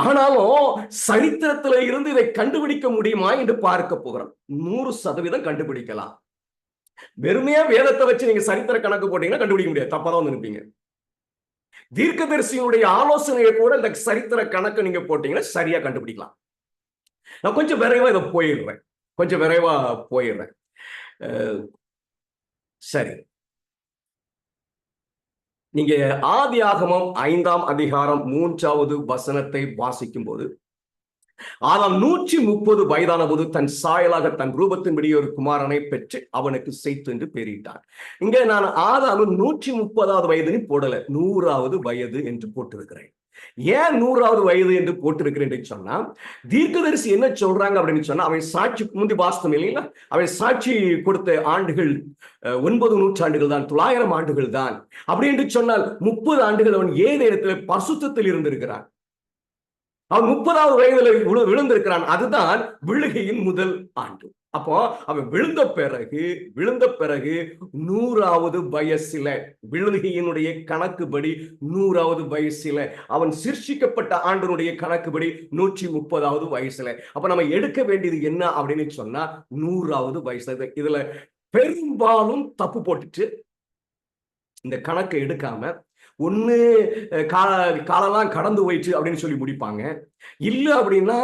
ஆனாலும் சரித்திரத்தில இருந்து இதை கண்டுபிடிக்க முடியுமா என்று பார்க்க போகிறோம். 100% கண்டுபிடிக்கலாம். வெறுமையா வேதத்தை வச்சு நீங்க சரித்திர கணக்கு போட்டீங்கன்னா கண்டுபிடிக்க முடியாது, தப்பாதான் வந்து நிற்பீங்க. தீர்க்கதரிசியினுடைய ஆலோசனையை கூட இந்த சரித்திர கணக்கு நீங்க போட்டீங்கன்னா சரியா கண்டுபிடிக்கலாம். நான் கொஞ்சம் விரைவா இதை போயிடுறேன். சரி, நீங்க ஆதியாகமம் 5ஆம் அதிகாரம் 3வது வசனத்தை வாசிக்கும் போது, ஆதாம் 130 வயதான போது தன் சாயலாக தன் ரூபத்தின்படி ஒரு குமாரனை பெற்று அவனுக்கு சேத்து என்று பெயரிட்டான். இங்க நான் ஆதாம் 130வது வயதுன்னு போடல, 100வது வயது என்று போட்டிருக்கிறேன். ஏன் 100வது வயது என்று போட்டிருக்கிறேன் சொன்னா, தீர்க்கதரிசி என்ன சொல்றாங்க அப்படின்னு சொன்னா, அவன் சாட்சி முந்தி வாஸ்தம் இல்லைங்களா, அவன் சாட்சி கொடுத்த ஆண்டுகள் 9 நூற்றாண்டுகள் தான், 900 ஆண்டுகள் தான். அப்படி என்று சொன்னால் 30 ஆண்டுகள் அவன் ஏதேனத்தில் பரிசுத்தத்தில் இருந்திருக்கிறான். அவன் 30வது வயதுல விழுந்திருக்கிறான். அதுதான் விழுகையின் முதல் ஆண்டு. அப்போ அவன் விழுந்த பிறகு 100வது வயசுல, விழுகையினுடைய கணக்குப்படி 100வது வயசுல, அவன் சிருஷ்டிக்கப்பட்ட ஆண்டினுடைய கணக்குப்படி 130வது வயசுல. அப்ப நம்ம எடுக்க வேண்டியது என்ன அப்படின்னு சொன்னா, 100வது வயசுல. இதுல பெரும்பாலும் தப்பு போட்டுட்டு இந்த கணக்கை எடுக்காம ஒண்ணு காலெல்லாம் கடந்து போயிடுச்சு அப்படின்னு சொல்லி முடிப்பாங்க. இல்ல அப்படின்னா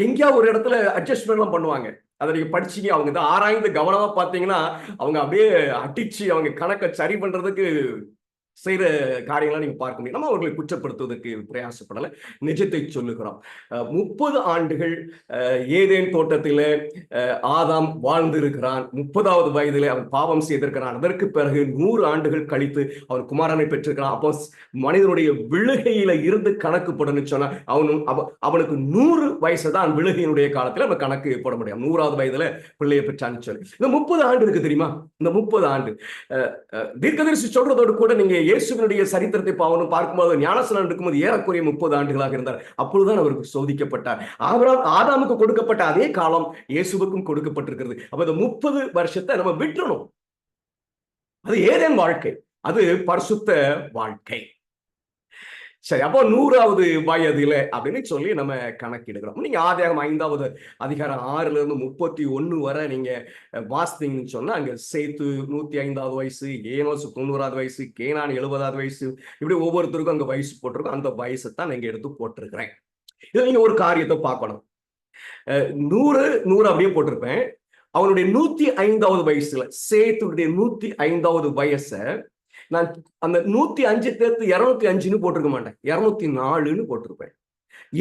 எங்கேயா ஒரு இடத்துல அட்ஜஸ்ட்மெண்ட் எல்லாம் பண்ணுவாங்க. அதை நீங்க படிச்சீங்க, அவங்க தான் ஆராய்ந்து கவனமா பார்த்தீங்கன்னா, அவங்க அப்படியே அடிச்சு அவங்க கணக்கை சரி பண்றதுக்கு செய்யற காரியங்களாம் நீங்க பார்க்க முடியும். நம்ம அவர்களை குற்றப்படுத்துவதற்கு பிரயாசப்படல, நிஜத்தை சொல்லுகிறோம். 30 ஆண்டுகள் ஏதேன் தோட்டத்தில ஆதாம் வாழ்ந்திருக்கிறான். 30வது வயதிலே அவன் பாவம் செய்திருக்கிறான். அதற்கு பிறகு 100 ஆண்டுகள் கழித்து அவன் குமாரனை பெற்றிருக்கிறான். அப்போ மனிதனுடைய விழுகையில இருந்து கணக்கு போடணும்னு சொன்னா, அவனுக்கு 100 வயசு தான் விழுகையினுடைய காலத்துல நம்ம கணக்கு போட முடியும். 100வது வயதுல பிள்ளையை பெற்றான்னு சொல்லி இந்த 30 ஆண்டு இருக்கு தெரியுமா? இந்த 30 ஆண்டு தீர்க்கதரிசி சொல்றதோடு கூட நீங்க இயேசுவினுடைய சரித்திரத்தை பார்க்கும்போது ஞானஸ்நானம் எடுக்கும்போது ஏறக்குறைய 30 ஆண்டுகளாக இருந்தார். அப்பொழுதுதான் அவருக்கு சோதிக்கப்பட்டார். ஆதாமுக்கு கொடுக்கப்பட்ட அதே காலம் இயேசுவுக்கும் கொடுக்கப்பட்டிருக்கிறது. அப்ப இந்த 30 வருஷத்தை நம்ம விட்டுறணும். அது ஏதேன் வாழ்க்கை, அது பரிசுத்த வாழ்க்கை. சரி, அப்போ 100வது வயதில அப்படின்னு சொல்லி நம்ம கணக்கிடுகிறோம். நீங்க ஆதியாகமம் 5வது அதிகாரம் 6ல இருந்து 31 வரை நீங்க வாசித்தீங்கன்னு சொன்னா அங்க சேத்து 105வது வயசு, ஏனோசு 90வது வயசு, கேனான் 70வது வயசு, இப்படி ஒவ்வொருத்தருக்கும் அங்க வயசு போட்டிருக்கும். அந்த வயசை தான் நீங்க எடுத்து போட்டிருக்கிறேன். இதுல நீங்க ஒரு காரியத்தை பார்க்கணும். 100 அப்படியே போட்டிருப்பேன். அவனுடைய 105வது வயசுல, சேத்துடைய 105வது வயசை நான் அந்த 105 சேர்த்து 205ன்னு போட்டிருக்க மாட்டேன், 204ன்னு போட்டிருப்பேன்.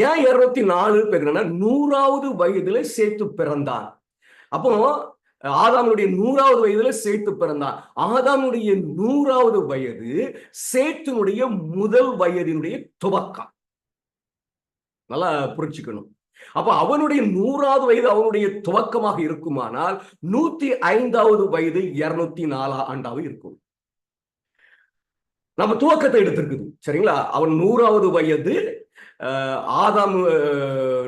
ஏன் 204 பேருன்னா 100வது வயதுல சேத்து பிறந்தான். அப்போ ஆதாமுடைய 100வது வயதுல சேத்து பிறந்தான். ஆதாமுடைய 100வது வயது சேத்துனுடைய முதல் வயதினுடைய துவக்கம். நல்லா புரிச்சுக்கணும். அப்ப அவனுடைய 100வது வயது அவனுடைய துவக்கமாக இருக்குமானால் 105வது வயது 204 ஆண்டாக இருக்கும். நம்ம துவக்கத்தை எடுத்திருக்குது. சரிங்களா? அவன் 100வது வயது, ஆதாம்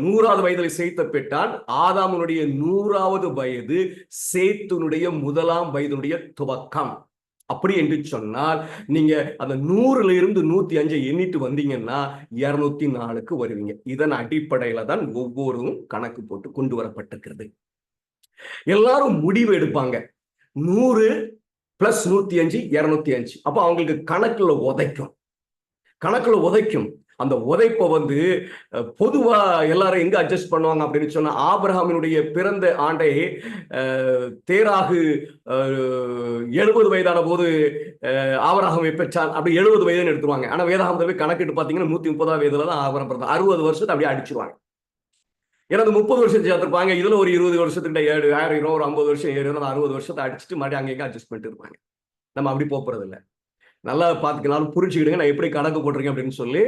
100வது வயதில் சேத்த பெற்றான். ஆதாமுடைய 100வது வயது சேத்துனுடைய முதலாம் வயதுடைய துவக்கம். அப்படி என்று சொன்னால் நீங்க அந்த 100ல இருந்து 105 எண்ணிட்டு வந்தீங்கன்னா 204க்கு வருவீங்க. இதன் அடிப்படையில தான் ஒவ்வொருவரும் கணக்கு போட்டு கொண்டு வரப்பட்டிருக்கிறது. எல்லாரும் முடிவு எடுப்பாங்க, 100 பிளஸ் 105 205. அப்ப அவங்களுக்கு கணக்குல உதைக்கும். அந்த உதைப்பை பொதுவா எல்லாரும் எங்க அட்ஜஸ்ட் பண்ணுவாங்க அப்படின்னு சொன்னா, ஆபிரகாமினுடைய பிறந்த ஆண்டை தேராகு 70 வயதான போது ஆபிரகாமை பெற்றான், அப்படி 70 வயதுன்னு எடுத்துருவாங்க. ஆனா வேதாகமத்துல போய் கணக்கிட்டு பாத்தீங்கன்னா 130வது வயதுல தான் ஆபிரகாம் பிறந்தார். 60 வருஷத்தை அப்படியே அடிச்சிருவாங்க. ஏன்னா 30 வருஷத்தை சேர்த்திருப்பாங்க, இதுல ஒரு 20 வருஷத்துக்கிட்ட ஏறிடும், ஒரு 50 வருஷம் ஏறிடும், 60 வருஷத்தை அடிச்சுட்டு மறுபடியும் அங்கே அட்ஜஸ்ட் பண்ணிட்டு இருப்பாங்க. நம்ம அப்படி போறது இல்லை. நல்லா பார்த்துக்கலாம், புரிஞ்சுக்கிடுங்க நான் எப்படி கணக்கு போட்டிருக்கேன் அப்படின்னு சொல்லி.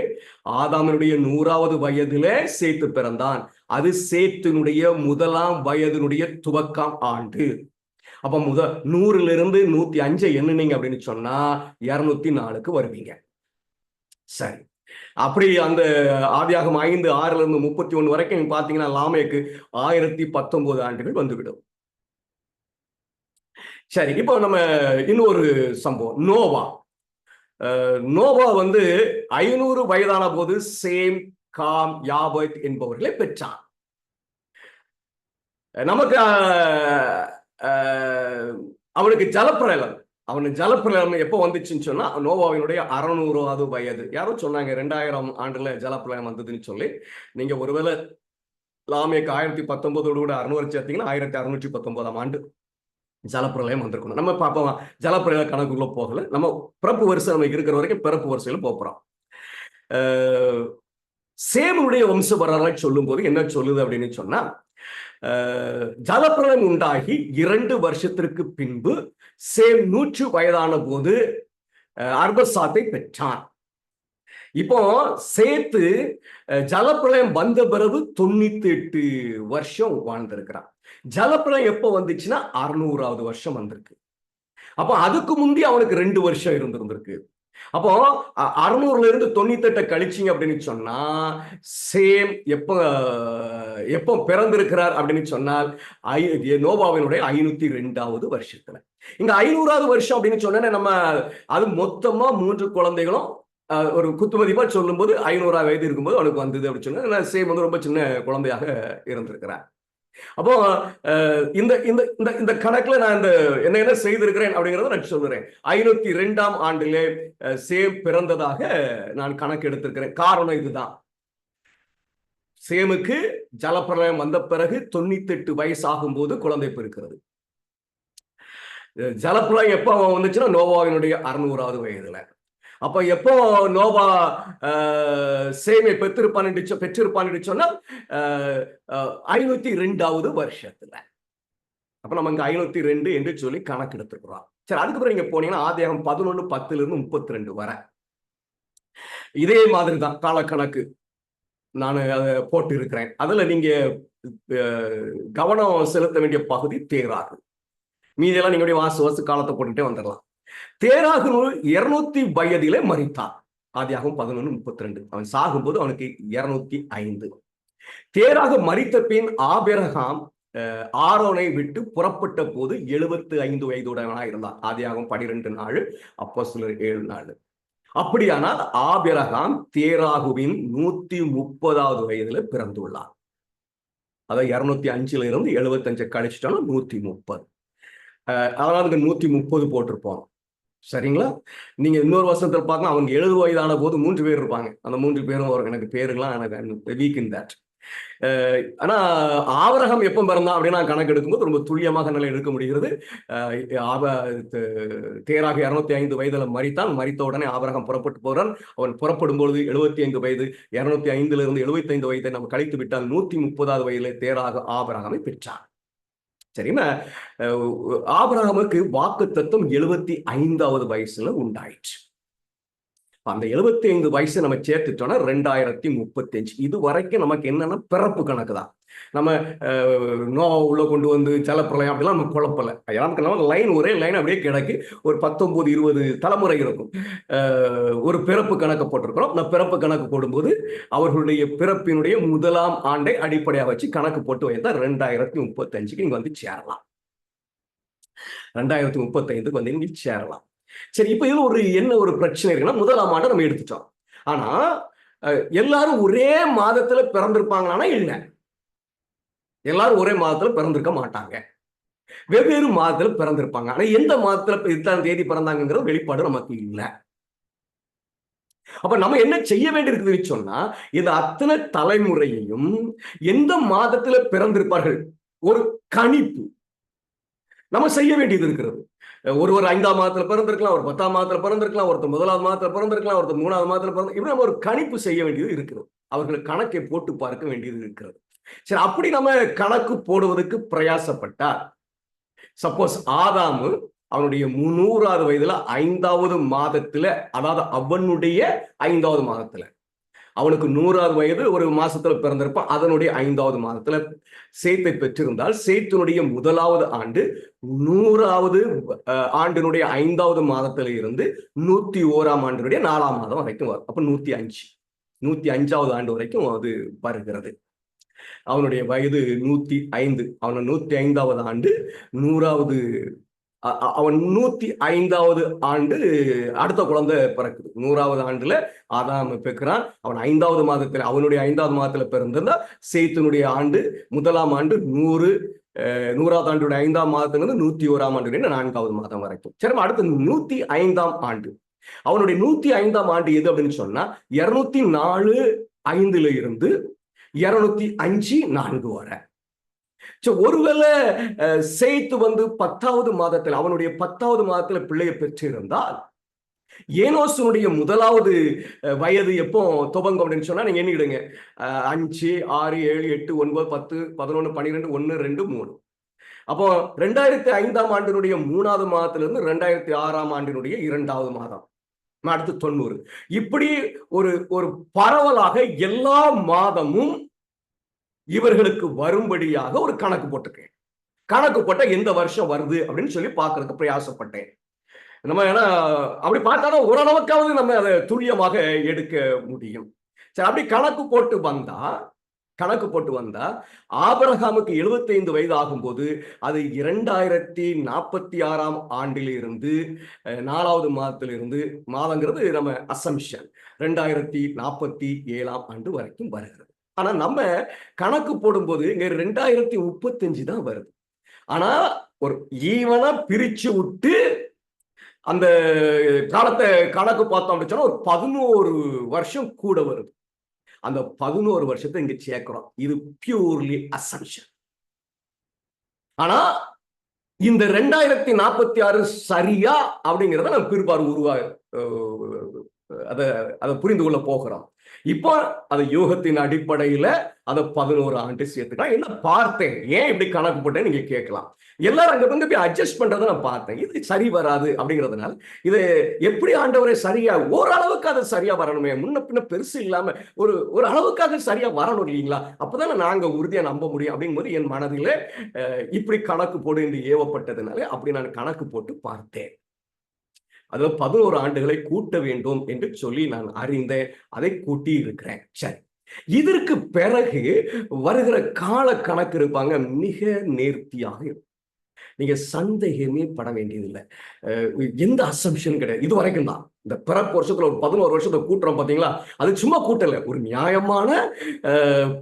ஆதாமனுடைய 100வது வயதுல சேத்து பிறந்தான். அது சேத்தினுடைய முதலாம் வயதினுடைய துவக்கம் ஆண்டு. அப்ப 100ல இருந்து 105 எண்ணுனீங்க அப்படின்னு சொன்னா 204க்கு வருவீங்க. சரி, அப்படி அந்த ஆதியாகமம் 5:6ல இருந்து 31 வரைக்கும் பாத்தீங்கன்னா லாமேக்கு 1019 ஆண்டுகள் வந்துவிடும். சரி, இப்போ நம்ம இன்னொரு சம்பவம், நோவா 500 வயதான போது சேம், காம், யாபேத் என்பவர்களை பெற்றான். நமக்கு அவனுக்கு ஜலப்பிரளயம் எப்போ வந்துச்சுன்னு சொன்னா நோவாவினுடைய 600வது வயது. யாரும் சொன்னாங்க 2000 ஆண்டுல ஜலப்பிரளயம் வந்ததுன்னு சொல்லி. நீங்க ஒருவேளை லாமேக்கு 1019 கூட 600 சேர்த்தீங்கன்னா 1619 ஆண்டு ஜலப்பிரளயம் வந்திருக்கணும். நம்ம பார்ப்போம், ஜலப்பிரளய கணக்குள்ள போகல. நம்ம பிறப்பு வருஷம் நமக்கு இருக்கிற வரைக்கும் பிறப்பு வருஷத்துல போறோம். சேமுடைய வம்ச வரலாறு சொல்லும் போது என்ன சொல்லுது அப்படின்னு சொன்னா, ஜலப்பிரளயம் உண்டாகி 2 வருஷத்திற்கு பின்பு சேம் 100 வயதான போது அர்பசாத்தை பெற்றான். இப்போ சேத்து ஜலப்பிரளயம் வந்த பிறகு 98 வருஷம் வாழ்ந்திருக்கிறான். ஜலப்பிரளயம் எப்போ வந்துச்சுன்னா 600வது வருஷம் வந்திருக்கு. அப்போ அதுக்கு முந்தி அவனுக்கு 2 வருஷம் இருந்திருக்கு. அப்போ 600ல இருந்து 98 கழிச்சிங்க அப்படின்னு சொன்னா சேம் எப்போ பிறந்திருக்கிறார் அப்படின்னு சொன்னால் நோவாவினுடைய 502வது வருஷத்துல. இங்க 500வது வருஷம் அப்படின்னு சொன்னா நம்ம அது மொத்தமா 3 குழந்தைகளும் ஒரு குத்துமதிப்பா சொல்லும் போது 500 வயது இருக்கும்போது அவனுக்கு வந்தது அப்படின்னு சொன்னா சேம் ரொம்ப சின்ன குழந்தையாக இருந்திருக்கிறார். அப்போ இந்த கணக்குல நான் என்ன செய்திருக்கிறேன் அப்படிங்கறத நான் சொல்றேன். 502ஆம் ஆண்டிலே சேம் பிறந்ததாக நான் கணக்கு எடுத்திருக்கிறேன். காரணம் இதுதான், சேமுக்கு ஜலப்பிரளயம் வந்த பிறகு 98 வயசாகும் போது குழந்தை பிறக்கிறது. ஜலப்பிரளயம் எப்போ வந்துச்சுன்னா நோவாவினுடைய 600வது வயதுல. அப்ப எப்போ நோவா சேமை பெற்றிருப்பான்னு சொன்னா 502வது வருஷத்துல. அப்ப நம்ம இங்க 502 என்று சொல்லி கணக்கு எடுத்துக்கிறோம். சரி, அதுக்கப்புறம் நீங்க போனீங்கன்னா ஆதியாகமம் 11:10ல இருந்து 32 வரை இதே மாதிரிதான் காலக்கணக்கு நான் அதை போட்டு இருக்கிறேன். அதுல நீங்க கவனம் செலுத்த வேண்டிய பகுதி தேராகும். மீதியெல்லாம் நீங்க வாசு காலத்தை போட்டுட்டே வந்துடலாம். தேராகு 200 வயதிலே மரித்தான். ஆதியாகமம் 11:32. அவன் சாகும்போது அவனுக்கு 205. தேராக மரித்த பின் ஆபிரகாம் ஆரோனை விட்டு புறப்பட்ட போது 75 வயதுடையவனாக இருந்தான். ஆதியாகமம் 12:4, அப்போஸ்தலர் 7:4. அப்படியானால் ஆபிரகாம் தேராகுவின் 130வது வயதுல பிறந்துள்ளார். அதாவது 205 இருந்து 75 கழிச்சிட்டோம்னா 130. அதனால 130 போட்டிருப்போம். சரிங்களா? நீங்க இன்னொரு வருஷத்துல பார்க்கலாம், அவங்க 70 வயதான போது 3 பேர் இருப்பாங்க. அந்த 3 பேரும் எனக்கு பேருலாம் எனக்கு வீக் இன் தட். ஆனா ஆபிரகாம் எப்ப பிறந்தான் அப்படின்னா கணக்கு எடுக்கும்போது ரொம்ப துல்லியமாக நிலை எடுக்க முடிகிறது. தேராக 205 வயதுல மரித்தான். மரித்த உடனே ஆபிரகாம் புறப்பட்டு போறான். அவன் புறப்படும் பொழுது 75 வயது. 205 இருந்து 75 வயதை நம்ம கழித்து விட்டால் 130வது வயதிலே தேராக ஆபிரகாமை பெற்றான். சரிங்களா? ஆபிரகாமுக்கு வாக்குத்தத்தம் 75வது வயசுல உண்டாயிற்று. அந்த 75 வயசு நம்ம சேர்த்துட்டோம்னா 2035. இது வரைக்கும் நமக்கு என்னன்னா பிறப்பு கணக்கு தான். நம்ம நோவா உள்ள கொண்டு வந்து ஜலப்பிரளயம் அப்படிலாம் நம்ம குழப்பல. நமக்கு லைன் ஒரே லைன் அப்படியே கிடக்கு. ஒரு 19-20 தலைமுறை இருக்கும். ஒரு பிறப்பு கணக்கு போட்டிருக்கிறோம். அந்த பிறப்பு கணக்கு போடும்போது அவர்களுடைய பிறப்பினுடைய 1ஆம் ஆண்டை அடிப்படையாக வச்சு கணக்கு போட்டு வைத்தா 2035க்கு நீங்க வந்து சேரலாம். 2035க்கு வந்து நீங்க சேரலாம். சரி, இப்ப இதுல என்ன ஒரு பிரச்சனை இருக்குன்னா, 1ஆம் ஆண்டை நம்ம எடுத்துட்டோம். ஆனா எல்லாரும் ஒரே மாதத்துல பிறந்திருப்பாங்கன்னா இல்ல. எல்லாரும் ஒரே மாதத்துல பிறந்திருக்க மாட்டாங்க. வெவ்வேறு மாதத்துல பிறந்திருப்பாங்க. ஆனா எந்த மாதத்துல இத்தனை தேதி பிறந்தாங்கிற வெளிப்பாடு நமக்கு இல்ல. அப்ப நம்ம என்ன செய்ய வேண்டியிருக்குதுன்னு சொன்னா, இந்த அத்தனை தலைமுறையையும் எந்த மாதத்துல பிறந்திருப்பார்கள் ஒரு கணிப்பு நம்ம செய்ய வேண்டியது இருக்கிறது. ஒருவர் 5ஆம் மாதத்துல பிறந்திருக்கலாம், ஒரு 10ஆம் மாதத்துல பிறந்திருக்கலாம், ஒருத்தர் 1வது மாதத்துல பிறந்திருக்கலாம், ஒருத்தர் 3வது மாதத்துல பிறந்த, இப்படி நம்ம ஒரு கணிப்பு செய்ய வேண்டியது இருக்கிறது. அவர்களுக்கு கணக்கை போட்டு பார்க்க வேண்டியது இருக்கிறது. சரி, அப்படி நம்ம கணக்கு போடுவதற்கு பிரயாசப்பட்டால், சப்போஸ் ஆதாமு அவனுடைய 100வது வயதுல 5வது மாதத்துல, அதாவது அவனுடைய 5வது மாதத்துல, அவனுக்கு 100வது வயது ஒரு மாசத்துல பிறந்திருப்பான். அதனுடைய 5வது மாதத்துல சேத்தை பெற்றிருந்தால் சேத்தினுடைய 1வது ஆண்டு 100வது ஆண்டினுடைய 5வது மாதத்துல இருந்து 101ஆம் ஆண்டினுடைய 4ஆம் மாதம் வரைக்கும் வரும். அப்ப 105வது ஆண்டு வரைக்கும் அது வருகிறது. அவனுடைய வயது 105. அவன் 105வது ஆண்டு 100வது, அவன் 105வது ஆண்டு அடுத்த குழந்தை பிறக்குது. 100வது ஆண்டுல ஆதாம் பிறக்கிறான். அவன் 5வது மாதத்துல, அவனுடைய 5வது மாதத்துல பிறந்திருந்தா சேத்தினுடைய ஆண்டு 1ஆம் ஆண்டு 100வது ஆண்டுடைய 5ஆம் மாதத்துல 101ஆம் ஆண்டுடைய 4வது மாதம் வரைக்கும். சரி, அடுத்து 105ஆம் ஆண்டு. அவனுடைய 105ஆம் ஆண்டு எது அப்படின்னு சொன்னா 204:5 இருந்து 205:4 வரை. ஒருவேளை சேத்து வந்து 10வது மாதத்தில், அவனுடைய 10வது மாதத்துல பிள்ளையை பெற்றிருந்தால் ஏனோசனுடைய 1வது வயது எப்போ துவங்கும் அப்படின்னு சொன்னா நீங்க எண்ணிடுங்க. 5, 6, 7, 8, 9, 10, 11, 12, 1, 2, 3. அப்போ 2005ஆம் ஆண்டினுடைய 3வது மாதத்திலிருந்து 2006ஆம் ஆண்டினுடைய 2வது மாதம், அடுத்து 90. இப்படி ஒரு பரவலாக எல்லா மாதமும் இவர்களுக்கு வரும்படியாக ஒரு கணக்கு போட்டிருக்கேன். கணக்கு போட்ட எந்த வருஷம் வருது அப்படின்னு சொல்லி பார்க்கறதுக்கு பிரயாசப்பட்டேன். நம்ம ஏன்னா அப்படி பார்த்தாலும் ஓரளவுக்காவது நம்ம அதை துல்லியமாக எடுக்க முடியும். சரி, அப்படி கணக்கு போட்டு வந்தா ஆபிரகாமுக்கு 75 வயது ஆகும்போது அது 2046ஆம் ஆண்டிலிருந்து 4வது மாதத்திலிருந்து, மாதங்கிறது நம்ம அசம்ஷன், 2047ஆம் ஆண்டு வரைக்கும் வருகிறது. ஆனா நம்ம கணக்கு போடும்போது இங்க 2035 தான் வருது. ஆனா ஒரு ஈவனா பிரிச்சு விட்டு அந்த காலத்தை கணக்கு பார்த்தோம் அப்படின்னு சொன்னா ஒரு 11 வருஷம் கூட வருது. அந்த 11 வருஷத்தை இங்க சேர்க்கிறோம். இது பியூர்லி அசம்ஷன். ஆனா இந்த 2046 சரியா அப்படிங்கிறத நம்ம பிற்பாடு அதை புரிந்து கொள்ள போகிறோம். இப்போ அது யூகத்தின் அடிப்படையில அதை 11 ஆண்டு சேர்த்துக்கலாம். என்ன பார்த்தேன், ஏன் இப்படி கணக்கு போட்டேன் நீங்க கேட்கலாம். எல்லாரும் அங்க வந்து போய் அட்ஜஸ்ட் பண்றதை நான் பார்த்தேன். இது சரி வராது அப்படிங்கிறதுனால இது எப்படி ஆண்டவரே சரியா, ஓரளவுக்கு அது சரியா வரணுமே, முன்ன பின்ன பெருசு இல்லாம ஒரு அளவுக்கு அது சரியா வரணும் இல்லைங்களா, அப்பதானே நாங்க உறுதியா நம்ப முடியும். அப்படிங்கும்போது என் மனதிலே இப்படி கணக்கு போடு என்று ஏவப்பட்டதுனால அப்படி நான் கணக்கு போட்டு பார்த்தேன். அதாவது 11 ஆண்டுகளை கூட்ட வேண்டும் என்று சொல்லி நான் அறிந்தேன். அதை கூட்டி இருக்கிறேன். சரி, இதற்கு பிறகு வருகிற கால கணக்கு இருப்பாங்க, மிக நேர்த்தியாக இருக்கும். நீங்க சந்தேகமே பட வேண்டியதில்லை. எந்த அசம்ஷன் கிடையாது. இது வரைக்கும் தான் இந்த பிறப்பு வருஷத்துல ஒரு 11 வருஷத்தை கூட்டுறோம் பாத்தீங்களா, அது சும்மா கூட்டல, ஒரு நியாயமான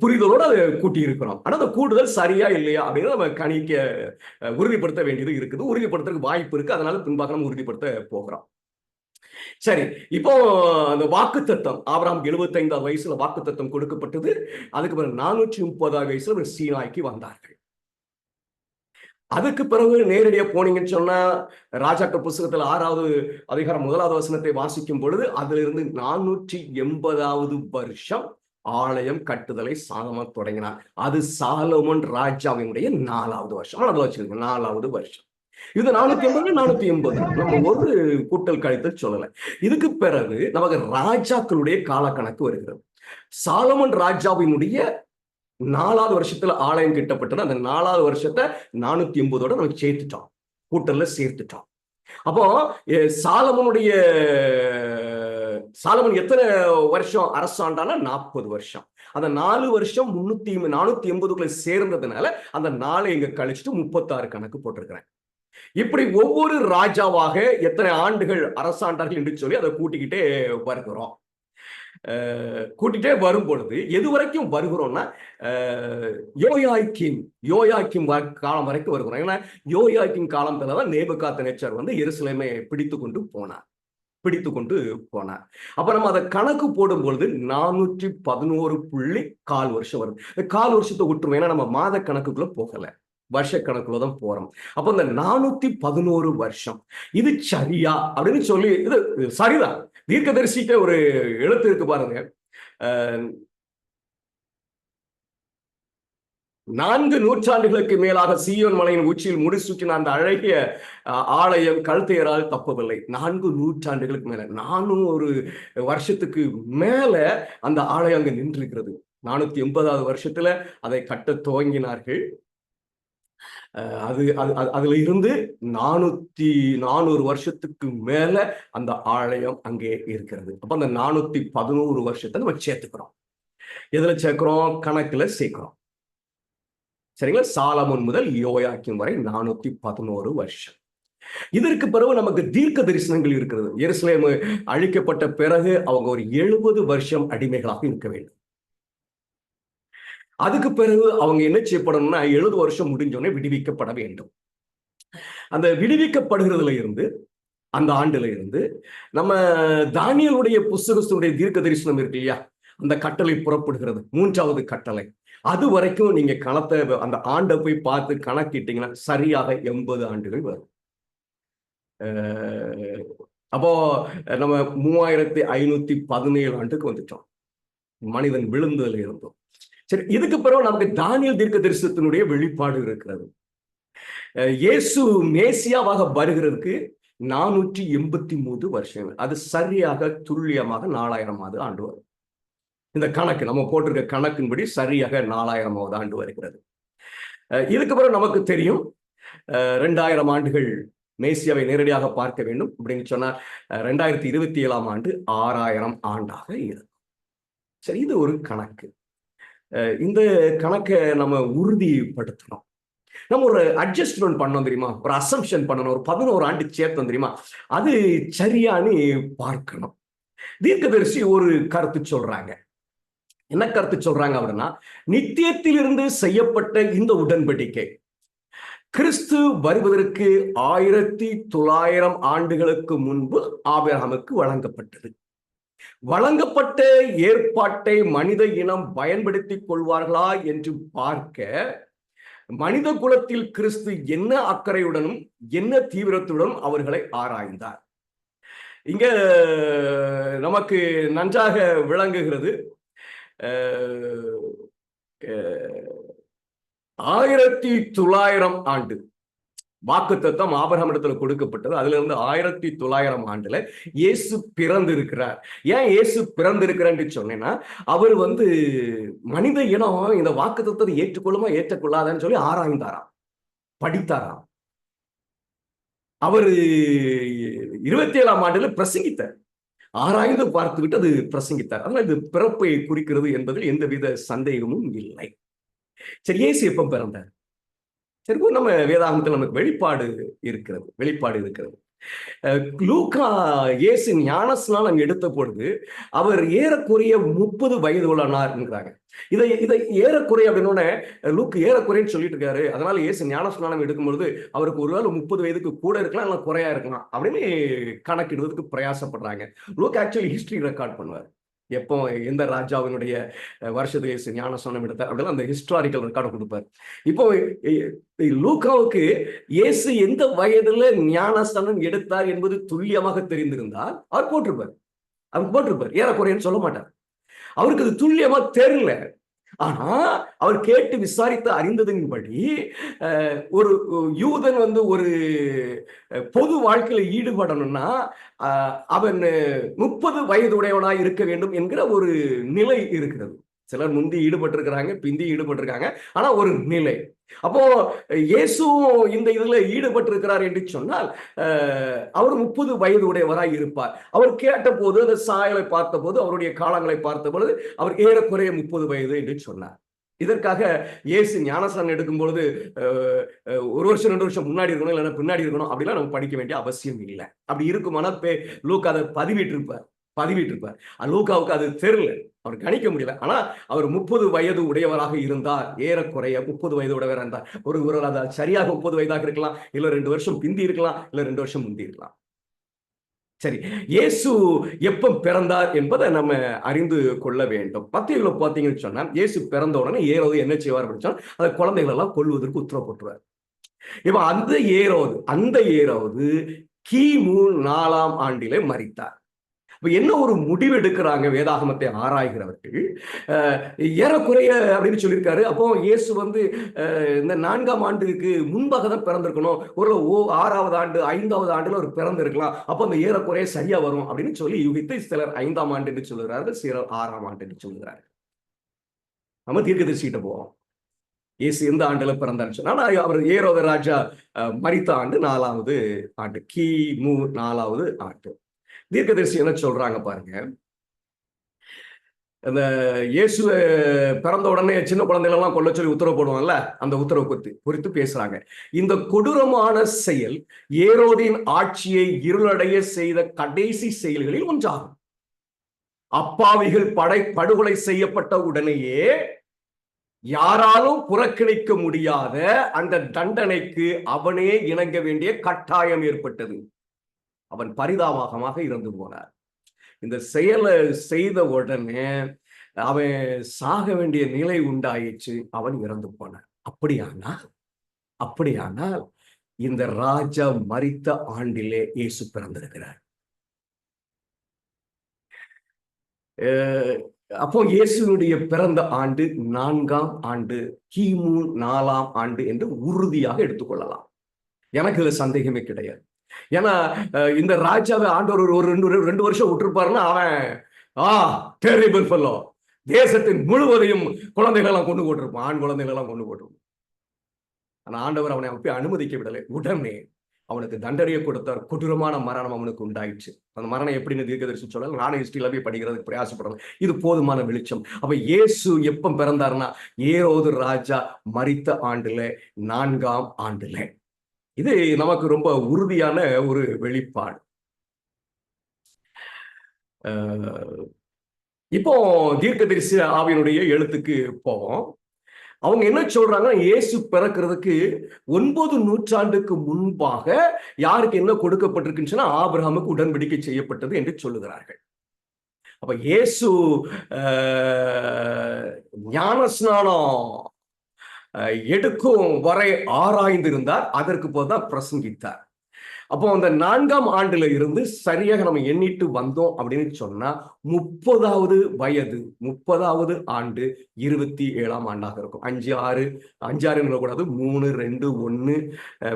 புரிதலோட அதை கூட்டி இருக்கிறோம். ஆனா அந்த கூடுதல் சரியா இல்லையா அப்படின்னு நம்ம கணிக்க உறுதிப்படுத்த வேண்டியது இருக்குது. உறுதிப்படுத்துறதுக்கு வாய்ப்பு இருக்கு. அதனால பின்பாக நம்ம உறுதிப்படுத்த போகிறோம். சரி, இப்போ அந்த வாக்குத்தத்தம் ஆபிரகாம் 75வது வயசுல வாக்குத்தத்தம் கொடுக்கப்பட்டது. அதுக்கு பிறகு 430வது வயசுல சீனாய்க்கு வந்தார்கள். அதுக்கு பிறகு நேரடியா போனீங்கன்னு சொன்னா ராஜாக்கள் புஸ்தகத்துல 6வது அதிகாரம் 1வது வசனத்தை வாசிக்கும் பொழுது அதுல இருந்து 480வது வருஷம் ஆலயம் கட்டுதலை சாலமோன் தொடங்கினார். அது சாலமோன் ராஜாவினுடைய 4வது வருஷம். அதை வச்சிருக்கோம், 4வது வருஷம். இது 480 480 நம்ம ஒரு கூட்டல் கழித்தல் சொல்லல. இதுக்கு பிறகு நமக்கு ராஜாக்களுடைய காலக்கணக்கு வருகிறது. சாலமோன் ராஜாவினுடைய 4வது வருஷத்துல ஆலயம் கட்டப்பட்டது. அந்த 4வது வருஷத்தை 480ஓட நம்ம சேர்த்துட்டோம், கூட்டல்ல சேர்த்துட்டோம். அப்போ சாலமோன் எத்தனை வருஷம் அரசாண்டானா 40 வருஷம். அந்த 4 வருஷம் 480க்குள்ள சேர்ந்ததுனால அந்த 4 இங்க கழிச்சுட்டு 36 கணக்கு போட்டிருக்கிறேன். இப்படி ஒவ்வொரு ராஜாவாக எத்தனை ஆண்டுகள் அரசாண்டார்கள் என்று சொல்லி அதை கூட்டிக்கிட்டே வருகிறோம். கூட்டிகிட்டே வரும் பொழுது எது வரைக்கும் வருகிறோம்னா யோயாக்கிம் காலம் வரைக்கும் வருகிறோம். ஏன்னா யோயாக்கிம் காலத்துலதான் நேபுகாத்நேச்சர் வந்து எருசலேமை பிடித்து கொண்டு போனார். அப்ப நம்ம அதை கணக்கு போடும் பொழுது 411.4 வருஷம் வருது. 4 வருஷத்தை விட்டுருவோம், ஏன்னா நம்ம மாத கணக்குக்குள்ள போகல, வருஷ கணக்குல தான் போறோம். அப்ப இந்த 411 வருஷம் இது சரியா அப்படின்னு சொல்லி, இது சரிதான். தீர்க்கதரிசிக்க ஒரு எழுத்து இருக்கு பாருங்க, 4 நூற்றாண்டுகளுக்கு மேலாக சீயோன் மலையின் உச்சியில் முடிசூட்டின அந்த அழகிய ஆலயம் கல்தேயரால் தப்பவில்லை. 4 நூற்றாண்டுகளுக்கு மேல, 400 வருஷத்துக்கு மேல அந்த ஆலயம் அங்க நின்றிருக்கிறது. 480வது வருஷத்துல அதை கட்ட துவங்கினார்கள். அதுல இருந்து 400 வருஷத்துக்கு மேல அந்த ஆலயம் அங்கே இருக்கிறது. அப்ப அந்த 411 வருஷத்தை நம்ம சேர்த்துக்கிறோம். எதுல சேர்க்கிறோம்? கணக்குல சேர்க்கிறோம். சரிங்களா? சாலமோன் முதல் யோயாக்கிம் வரை 411 வருஷம். இதற்கு பிறகு நமக்கு தீர்க்க தரிசனங்கள் இருக்கிறது. எருசலேம் அழிக்கப்பட்ட பிறகு அவங்க ஒரு 70 வருஷம் அடிமைகளாக இருக்க வேண்டும். அதுக்கு பிறகு அவங்க என்ன செய்யப்படணும்னா 70 வருஷம் முடிஞ்சோடனே விடுவிக்கப்பட வேண்டும். அந்த விடுவிக்கப்படுகிறதுல இருந்து, அந்த ஆண்டுல இருந்து நம்ம தானியேலுடைய புஸ்தகத்தினுடைய தீர்க்க தரிசனம் இருக்கு இல்லையா, அந்த கட்டளை புறப்படுகிறது, 3வது கட்டளை. அது வரைக்கும் நீங்க கணத்தை அந்த ஆண்டை போய் பார்த்து கணக்கிட்டீங்கன்னா சரியாக 80 ஆண்டுகள் வரும். அப்போ நம்ம 3517 ஆண்டுக்கு வந்துட்டோம், மனிதன் விழுந்ததுல இருந்தோம். சரி, இதுக்கு பிறகு நமக்கு தானியேல் தீர்க்க தரிசனத்தினுடைய வெளிப்பாடு இருக்கிறது. இயேசு மேசியாவாக வருகிறதுக்கு 483 வருஷங்கள். அது சரியாக துல்லியமாக 4000வது ஆண்டு வரும். இந்த கணக்கு நம்ம போட்டிருக்க கணக்கின்படி சரியாக 4000வது ஆண்டு வருகிறது. இதுக்கு பிறகு நமக்கு தெரியும் 2000 ஆண்டுகள் மேசியாவை நேரடியாக பார்க்க வேண்டும் அப்படின்னு சொன்னா 2027ஆம் ஆண்டு 6000 ஆண்டாக இருக்கும். சரி, இது ஒரு கணக்கு. இந்த கணக்கை நம்ம உறுதிப்படுத்தணும். நம்ம ஒரு அட்ஜஸ்ட்மெண்ட் பண்ணோம் தெரியுமா, ஒரு அசம்ஷன் பண்ணணும், ஒரு 11 ஆண்டு சேர்த்தோம் தெரியுமா, அது சரியானு பார்க்கணும். தீர்க்கதரிசி ஒரு கருத்து சொல்றாங்க. என்ன கருத்து சொல்றாங்க அப்படின்னா, நித்தியத்திலிருந்து செய்யப்பட்ட இந்த உடன்படிக்கை கிறிஸ்து வருவதற்கு 1900 ஆண்டுகளுக்கு முன்பு ஆபிரகாமுக்கு வழங்கப்பட்டது. வழங்கப்பட்ட ஏற்பாட்டை மனித இனம் பயன்படுத்திக் கொள்வார்களா என்று பார்க்க மனித குலத்தில் கிறிஸ்து என்ன அக்கறையுடனும் என்ன தீவிரத்துடனும் அவர்களை ஆராய்ந்தார். இங்க நமக்கு நன்றாக விளங்குகிறது 1900 ஆண்டு வாக்குத்தத்தம் ஆபிரகாமிடத்துல கொடுக்கப்பட்டது. அதுல இருந்து 1900 ஆண்டுல இயேசு பிறந்து இருக்கிறார். ஏன் இயேசு பிறந்து இருக்கிறான்னு சொன்னேன்னா, அவர் மனித இனம் இந்த வாக்குத்தத்தத்தை ஏற்றுக்கொள்ளுமா ஏற்றுக்கொள்ளாதான்னு சொல்லி ஆராய்ந்தாராம், படித்தாராம். அவர் 27ஆம் ஆண்டுல பிரசங்கித்தார். ஆராய்ந்து பார்த்துவிட்டு அது பிரசங்கித்தார். அதனால இது பிறப்பை குறிக்கிறது என்பதில் எந்தவித சந்தேகமும் இல்லை. சரி, இயேசு எப்ப பிறந்தார்? சரி, நம்ம வேதாகமத்தில் நமக்கு வெளிப்பாடு இருக்கிறது. லூக்கா இயேசு ஞானஸ்நானம் எடுத்த பொழுது அவர் ஏறக்குறைய 30 வயது உள்ளனார் என்கிறாங்க. இதை ஏறக்குறைய அப்படின்னு லூக்கு ஏறக்குறைன்னு சொல்லிட்டு இருக்காரு. அதனால இயேசு ஞானஸ்நானம் எடுக்கும் பொழுது அவருக்கு ஒருவேளை 30 வயதுக்கு கூட இருக்கலாம், இல்லை குறையா இருக்கலாம் அப்படின்னு கணக்கிடுவதற்கு பிரயாசப்படுறாங்க. லூக் ஆக்சுவலி ஹிஸ்டரி ரெக்கார்ட் பண்ணுவார். எப்போ எந்த ராஜாவினுடைய வருஷத்துல இயேசு ஞானஸ்நானம் எடுத்தார் அப்படின்னா அந்த ஹிஸ்டாரிக்கல் ரெக்கார்டு கொடுப்பார். இப்போ லூக்காவுக்கு இயேசு எந்த வயதுல ஞானஸ்நானம் எடுத்தார் என்பது துல்லியமாக தெரிந்திருந்தால் அவர் போட்டிருப்பார். ஏறக்குறையன்னு சொல்ல மாட்டார். அவருக்கு அது துல்லியமா தெரியல. ஆனா அவர் கேட்டு விசாரித்து அறிந்ததின்படி ஒரு யூதன் ஒரு பொது வாழ்க்கையில ஈடுபடணும்னா அவன் 30 வயது உடையவனாய் இருக்க வேண்டும் என்கிற ஒரு நிலை இருக்கிறது. சிலர் முந்தி ஈடுபட்டிருக்கிறாங்க, பிந்தி ஈடுபட்டிருக்காங்க. ஆனா ஒரு நிலை. அப்போ இயேசுவும் இந்த இதுல ஈடுபட்டிருக்கிறார் என்று சொன்னால் அவர் 30 வயது உடையவராய் இருப்பார். அவர் கேட்ட போது அந்த சாயலை பார்த்த போது அவருடைய காலங்களை பார்த்த பொழுது அவர் ஏறக்குறைய 30 வயது என்று சொன்னார். இதற்காக இயேசு ஞானஸ்நானம் எடுக்கும் பொழுது 1 வருஷம் 2 வருஷம் முன்னாடி இருக்கணும், இல்லைன்னா பின்னாடி இருக்கணும் அப்படிலாம் நம்ம படிக்க வேண்டிய அவசியம் இல்லை. அப்படி இருக்குமானா லூக்கா அதை பதிவிட்டிருப்பார். லூக்காவுக்கு அது தெரியல, அவர் கணிக்க முடியல. ஆனா அவர் 30 வயது உடையவராக இருந்தார். ஏறக்குறைய 30 வயது உடையவராக இருந்தார். ஒரு அது சரியாக 30 வயதாக இருக்கலாம், இல்ல 2 வருஷம் பிந்தி இருக்கலாம், இல்ல 2 வருஷம் முந்தி இருக்கலாம். சரி, இயேசு எப்ப பிறந்தார் என்பதை நம்ம அறிந்து கொள்ள வேண்டும். மத்தேயுல பாத்தீங்கன்னு சொன்னா இயேசு பிறந்த உடனே ஏரோது என்ன செய்வார் அப்படின்னு சொன்னா அந்த குழந்தைகள் எல்லாம் கொல்வதற்கு உத்தரவு போட்டுருவார். இப்ப அந்த ஏரோது கிமு 4ஆம் ஆண்டிலே மரித்தார். என்ன ஒரு முடிவு எடுக்கிறாங்க வேதாகமத்தை ஆராய்கிறவர்கள்? ஏறக்குறைய அப்படின்னு சொல்லியிருக்காரு. அப்போ இயேசு இந்த 4ஆம் ஆண்டுக்கு முன்பாக தான் பிறந்திருக்கணும். ஒரு 6வது ஆண்டு 5வது ஆண்டுல ஒரு பிறந்திருக்கலாம். அப்போ அந்த ஏறக்குறைய சரியா வரும் அப்படின்னு சொல்லி யூகித்து சிலர் 5ஆம் ஆண்டு என்று சொல்லுகிறார்கள், சிலர் 6ஆம் ஆண்டு என்று சொல்லுகிறார்கள். நம்ம தீர்க்கதரிசிகிட்ட போவோம். இயேசு எந்த ஆண்டுல பிறந்தான்னு சொன்னா அவர் ஏரோது ராஜா மரித்த ஆண்டு 4வது ஆண்டு, கிமு 4வது ஆண்டு. தீர்க்கதரிசி என்ன சொல்றாங்க பாருங்க. அந்த இயேசு பிறந்த உடனே சின்ன குழந்தைகள் எல்லாம் கொல்ல சொல்லி உத்தரவு போடுவாங்கல்ல, அந்த உத்தரவு குறித்து பேசுறாங்க. இந்த கொடூரமான செயல் ஏரோதின் ஆட்சியை இருளடைய செய்த கடைசி செயல்களில் ஒன்றாகும். அப்பாவிகள் படுகொலை செய்யப்பட்ட உடனேயே யாராலும் புறக்கணிக்க முடியாத அந்த தண்டனைக்கு அவனே இணங்க வேண்டிய கட்டாயம் ஏற்பட்டது. அவன் பரிதாபமாக இறந்து போனார். இந்த செயலை செய்த உடனே அவன் சாக வேண்டிய நிலை உண்டாயிடுச்சு, அவன் இறந்து போனான். அப்படியானால் இந்த ராஜா மரித்த ஆண்டிலே இயேசு பிறந்திருக்கிறார். அப்போ இயேசுனுடைய பிறந்த ஆண்டு 4ஆம் ஆண்டு, கிமு 4ஆம் ஆண்டு என்று உறுதியாக எடுத்துக்கொள்ளலாம். எனக்கு இதுல சந்தேகமே கிடையாது. ஏன்னா இந்த ராஜாவை ஆண்டவர் ஒரு 2 வருஷம் விட்டுருப்பாருன்னா அவன் டெரிபிள் ஃபெல்லோ, தேசத்தின் முழுவதையும் குழந்தைகளெல்லாம் கொண்டு போட்டிருப்பான், ஆண் குழந்தைகளெல்லாம் கொண்டு போட்டிருப்பான். ஆனா ஆண்டவர் அவனை அப்படி அனுமதிக்க விடலை. உடனே அவனுக்கு தண்டனையை கொடுத்தார். கொடூரமான மரணம் அவனுக்கு உண்டாயிடுச்சு. அந்த மரணம் எப்படின்னு தீர்க்கதரிசி சொல்லல, நானே ஹிஸ்டரியில போய் படிக்கிறதுக்கு பிரயாசப்படுறேன். இது போதுமான வெளிச்சம். அப்ப இயேசு எப்ப பிறந்தாருன்னா ஏரோது ராஜா மரித்த ஆண்டுல 4ஆம் ஆண்டுல. இது நமக்கு ரொம்ப உறுதியான ஒரு வெளிப்பாடு. இப்போ தீர்க்கதரிசி ஆவியினுடைய எழுத்துக்கு போவோம். அவங்க என்ன சொல்றாங்க, இயேசு பிறக்கிறதுக்கு 9 நூற்றாண்டுக்கு முன்பாக யாருக்கு என்ன கொடுக்கப்பட்டிருக்குன்னு சொன்னா ஆபிரகாமுக்கு உடன்படிக்கை செய்யப்பட்டது என்று சொல்லுகிறார்கள். அப்ப இயேசு ஞானஸ்நானம் எடுக்கும் வரை ஆராய்ந்திருந்தார். அதற்கு போதுதான் பிரசங்கித்தார். அப்போ அந்த 4ஆம் ஆண்டுல இருந்து சரியாக நம்ம எண்ணிட்டு வந்தோம் அப்படின்னு சொன்னா 30வது வயது, 30வது ஆண்டு 27ஆம் ஆண்டாக இருக்கும். 5 கூடாது, 3 2 1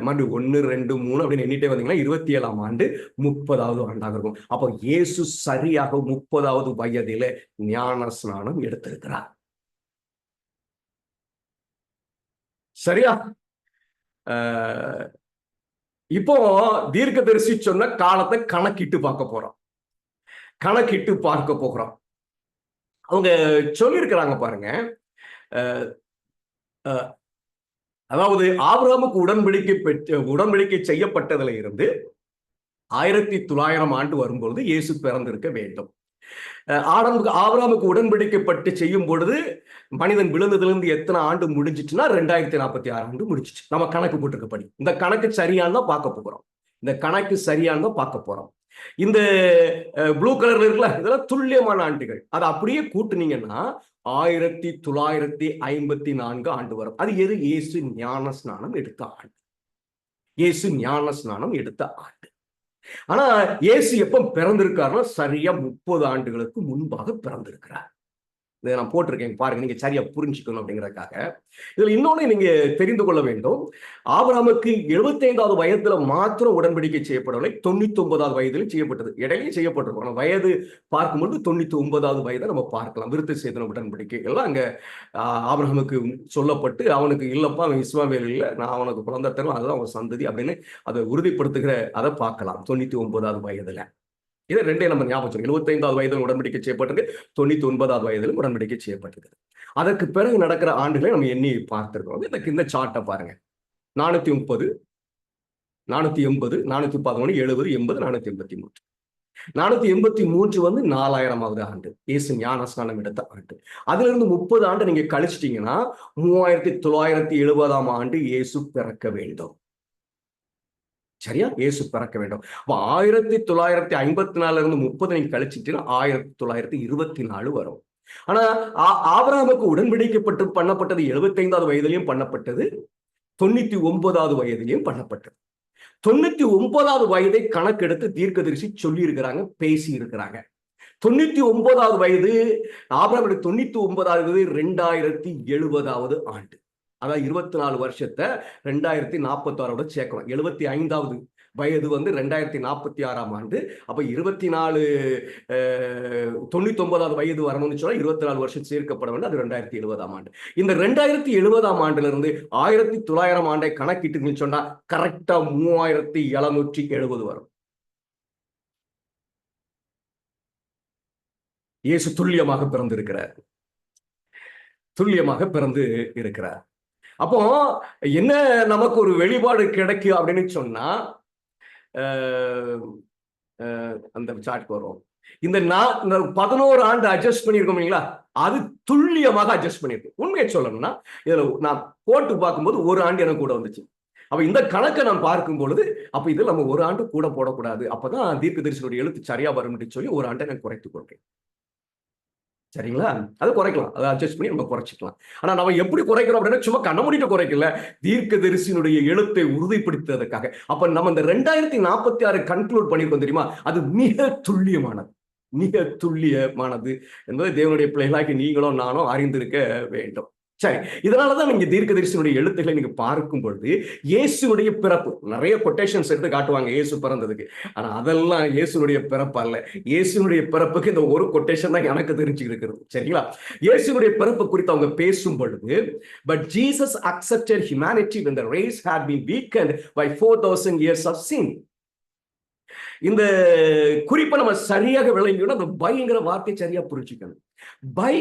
மறுபடியும் 1 2 3 அப்படின்னு எண்ணிட்டே வந்தீங்கன்னா 27ஆம் ஆண்டு 30வது ஆண்டாக இருக்கும். அப்போ இயேசு சரியாக 30வது வயதில ஞான ஸ்நானம் எடுத்திருக்கிறார். சரியா? இப்போ தீர்க்கதரிசி சொன்ன காலத்தை கணக்கிட்டு பார்க்க போறோம். கணக்கிட்டு பார்க்க போகிறோம். அவங்க சொல்லியிருக்கிறாங்க பாருங்க. அதாவது ஆபிரகாமுக்கு உடன்படிக்கை செய்யப்பட்டதுல இருந்து 1900 ஆண்டு வரும்பொழுது இயேசு பிறந்திருக்க வேண்டும். ஆபிரகாமுக்கு உடன்படிக்கைப்பட்டு செய்யும் பொழுது மனிதன் விழுந்ததிலிருந்து எத்தனை ஆண்டு முடிஞ்சிச்சுன்னா 2046 ஆண்டு முடிஞ்சிச்சு. நம்ம கணக்கு போட்டிருக்கப்படி இந்த கணக்கு சரியானதான் பார்க்க போகிறோம். இந்த கணக்கு சரியானதான் பார்க்க போறோம். இந்த ப்ளூ கலர்ல இருக்குல்ல, இதெல்லாம் துல்லியமான ஆண்டுகள். அதை அப்படியே கூட்டுனீங்கன்னா 1954 ஆண்டு வரும். அது எது? இயேசு ஞான ஸ்நானம் எடுத்த ஆண்டு. இயேசு ஞான ஸ்நானம் எடுத்த ஆண்டு. ஆனா இயேசு எப்ப பிறந்திருக்காருன்னா சரியா 30 ஆண்டுகளுக்கு முன்பாக பிறந்திருக்கிறார். இதை நான் போட்டிருக்கேன் பாருங்க, நீங்க சரியா புரிஞ்சுக்கணும் அப்படிங்கிறதுக்காக. இதுல இன்னொன்னு நீங்க தெரிந்து கொள்ள வேண்டும். ஆபிரகாமுக்கு 75வது வயதுல மாத்திரம் உடன்படிக்கை செய்யப்படவில்லை, 99வது வயதிலும் செய்யப்பட்டது. இடையிலேயே செய்யப்பட்டிருக்கோம். வயது பார்க்கும்போது 99வது வயதை நம்ம பார்க்கலாம். விருத்த சேதன உடன்படிக்கை எல்லாம் அங்க ஆபிரகாமுக்கு சொல்லப்பட்டு, அவனுக்கு இல்லப்பா அவன் இஸ்மாவேல் இல்லை, நான் அவனுக்கு பிறந்த தரும், அதுதான் அவன் சந்ததி அப்படின்னு அதை உறுதிப்படுத்துகிற அதை பார்க்கலாம் 99வது வயதுல. இதை ரெண்டே நம்ம ஞாபகம். 75வது வயதில் உடன்படிக்கை செய்யப்பட்டிருக்கு, 99வது வயதிலும் உடன்படிக்கை செய்யப்பட்டிருக்கு. அதற்கு பிறகு நடக்கிற ஆண்டுகளை நம்ம எண்ணி பார்த்திருக்கோம். இந்த சார்ட்டை பாருங்க. 430, 480, 411, 70, 80, 483. 483 வந்து 4000வது ஆண்டு, இயேசு ஞானஸ்நானம் எடுத்த ஆண்டு. அதுல இருந்து 30 ஆண்டு நீங்க கழிச்சிட்டீங்கன்னா 3970ஆம் ஆண்டு இயேசு பிறக்க வேண்டும். சரியா? இயேசு பிறக்க வேண்டும். அப்ப 1954 இருந்து 30 நீங்க கழிச்சிட்டீங்கன்னா 1924 வரும். ஆனா ஆபிரகாமுக்கு உடன்படிக்கப்பட்டு பண்ணப்பட்டது 75வது வயதிலையும் பண்ணப்பட்டது, 99வது வயதிலையும் பண்ணப்பட்டது. 99வது வயதை கணக்கெடுத்து தீர்க்கதரிசி சொல்லி இருக்கிறாங்க, பேசி இருக்கிறாங்க. 99வது வயது ஆபிரகாமுடைய 99வது 2070வது ஆண்டு. அதாவது 24 வருஷத்தை 2046 சேர்க்கணும். 75வது வயது வந்து 2046ஆம் ஆண்டு. அப்ப 99வது வயது வரணும்னு சொன்னா 24 வருஷம் சேர்க்கப்பட வேண்டும். அது 2070ஆம் ஆண்டு. இந்த 2070ஆம் ஆண்டுல இருந்து 1900 ஆண்டை கணக்கிட்டு சொன்னா கரெக்டா 3770 வரும். இயேசு துல்லியமாக பிறந்திருக்கிறார். துல்லியமாக பிறந்து இருக்கிறார். அப்போ என்ன நமக்கு ஒரு வெளிப்பாடு கிடைக்கும் அப்படின்னு சொன்னா அந்த சார்ட் வரும். இந்த 11 ஆண்டு அட்ஜஸ்ட் பண்ணிருக்கோம் இல்லைங்களா, அது துல்லியமாக அட்ஜஸ்ட் பண்ணிருக்கு. உண்மையை சொல்லணும்னா இதுல நான் போட்டு பார்க்கும்போது ஒரு ஆண்டு எனக்கு கூட வந்துச்சு. அப்ப இந்த கணக்கை நான் பார்க்கும் பொழுது அப்ப இதுல நம்ம ஒரு ஆண்டு கூட போடக்கூடாது, அப்பதான் தீர்க்கதரிசியுடைய எழுத்து சரியா வரும்னு சொல்லி ஒரு ஆண்டை நான் குறைத்துக் கொள்றேன். சரிங்களா? அது குறைக்கலாம், அதை அட்ஜஸ்ட் பண்ணி நம்ம குறைச்சிக்கலாம். ஆனா நம்ம எப்படி குறைக்கிறோம் அப்படின்னா சும்மா கண்ண மூடிட்டு குறைக்கல, தீர்க்கதரிசியினுடைய எழுத்தை உறுதிப்படுத்துவதற்காக. அப்ப நம்ம இந்த 2046 கன்க்ளூட் பண்ணிருக்கோம் தெரியுமா, அது மிக துல்லியமானது, மிக துல்லியமானது என்பதை தேவனுடைய பிள்ளைகளாக்கி நீங்களும் நானும் அறிந்திருக்க வேண்டும். சரி, இதனாலதான் நீங்க தீர்க்கதரிசியினுடைய எழுத்துக்களை நீங்க பார்க்கும் பொழுது இயேசுடைய பிறப்பு நிறைய கொட்டேஷன்ஸ் எடுத்து காட்டுவாங்க இயேசு பிறந்ததுக்கு. ஆனா அதெல்லாம் இயேசுடைய பிறப்பு அல்ல. இயேசுடைய பிறப்புக்கு இந்த ஒரு கொட்டேஷன் தான் எனக்கு தெரிஞ்சு இருக்கிறது. சரிங்களா? இயேசுடைய பிறப்பு குறித்து அவங்க பேசும் பொழுது, but Jesus accepted humanity when the race had been weakened by 4000 years of sin. இந்த குறிப்பை நம்ம சரியாக விளங்கினா அந்த பைங்கிற வார்த்தை சரியா புரிஞ்சுக்கணும். By